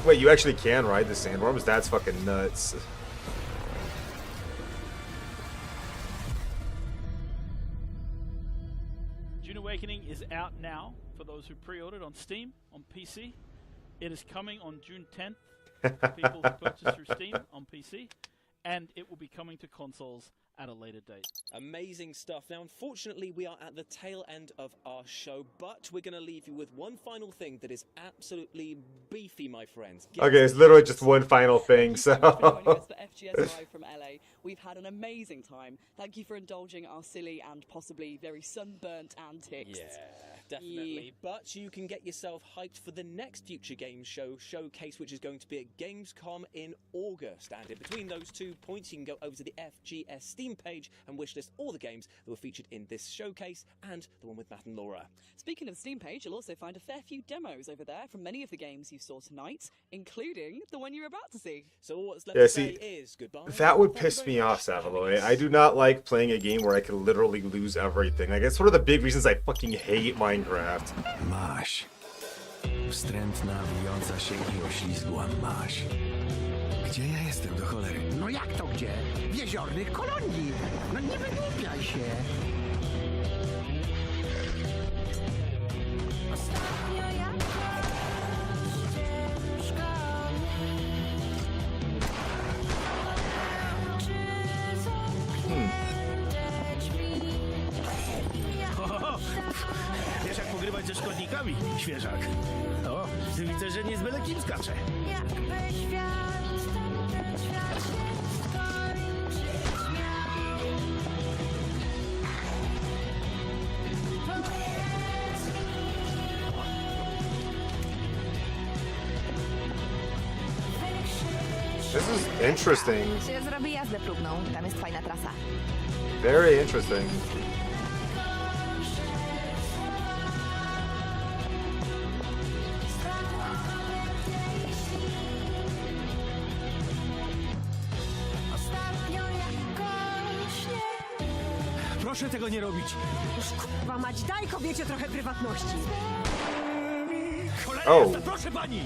Wait, you actually can ride the sandworms? That's fucking nuts. June Awakening is out now for those who pre-ordered on Steam, on PC. It is coming on June 10th for people who purchase through Steam on PC, and it will be coming to consoles at a later date. Amazing stuff. Now, unfortunately, we are at the tail end of our show, but we're going to leave you with one final thing that is absolutely beefy, my friends. Okay, it's literally just one final thing, so... For FGS Live from LA, we've had an amazing time. Thank you for indulging our silly and possibly very sunburnt antics. Yeah, definitely. But you can get yourself hyped for the next Future Games Show showcase, which is going to be at Gamescom in August. And in between those 2 points, you can go over to the FGS Steam page and wishlist all the games that were featured in this showcase and the one with Matt and Laura. Speaking of the Steam page, you'll also find a fair few demos over there from many of the games you saw tonight, including the one you're about to see. So all that's left Yeah, to see, say is goodbye. that would piss me off, Savaloy. I do not like playing a game where I can literally lose everything. Like, it's one of the big reasons I fucking hate Minecraft. Masz. Wstrętna, wijąca się i oślizgła masz. Gdzie ja jestem, do cholery? No jak to gdzie? W jeziornych kolonii. No nie wygłupiaj się. Wiesz jak pogrywać ze szkodnikami, świeżak? O, widzę, że nie z byle kim skacze. This is interesting. Zrobię jazdę próbną, tam jest fajna trasa. Very interesting. Proszę tego nie robić. Już kurwa mać, daj kobiecie trochę prywatności. Cholera O. jasna, proszę pani!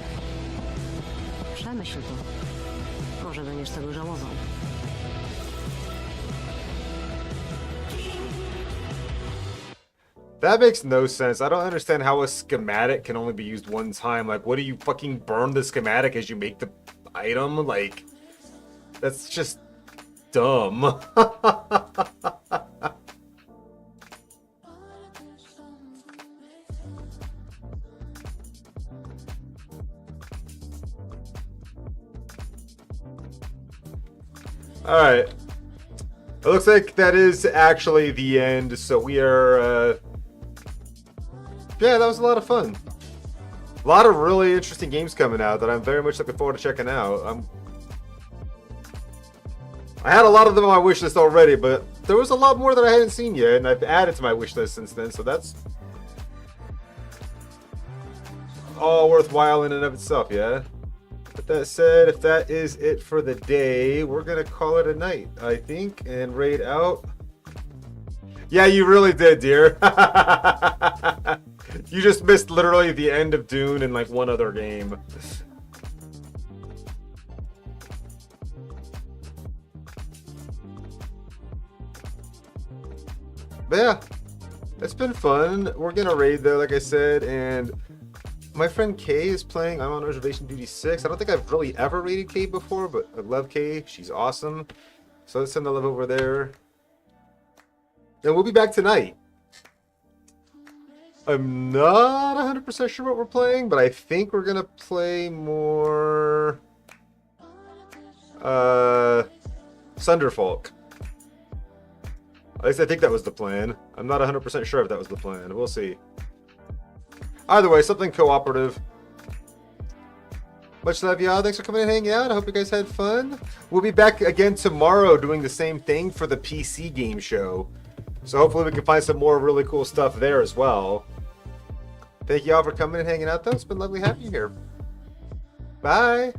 Przemyśl to. Może będziesz tego żałował. That makes no sense. I don't understand how a schematic can only be used one time. Like, what do you fucking burn the schematic as you make the item? Like, that's just dumb. Alright. It looks like that is actually the end, so we are, yeah, that was a lot of fun. A lot of really interesting games coming out that I'm very much looking forward to checking out. I had a lot of them on my wish list already, but there was a lot more that I hadn't seen yet, and I've added to my wish list since then, so that's all worthwhile in and of itself, yeah? With that said, if that is it for the day, we're gonna call it a night, I think, and raid out. Yeah, you really did, dear. You just missed literally the end of Dune and like one other game. But yeah, it's been fun. We're gonna raid though, like I said, and my friend Kay is playing. I'm on Reservation Duty 6. I don't think I've really ever raided Kay before, but I love Kay. She's awesome. So let's send the love over there. And we'll be back tonight. I'm not 100% sure what we're playing, but I think we're gonna play more Sunderfolk. At least I think that was the plan. I'm not 100% sure if that was the plan. We'll see. Either way, something cooperative. Much love, y'all. Thanks for coming and hanging out. I hope you guys had fun. We'll be back again tomorrow doing the same thing for the PC game show. So hopefully we can find some more really cool stuff there as well. Thank you all for coming and hanging out, though. It's been lovely having you here. Bye.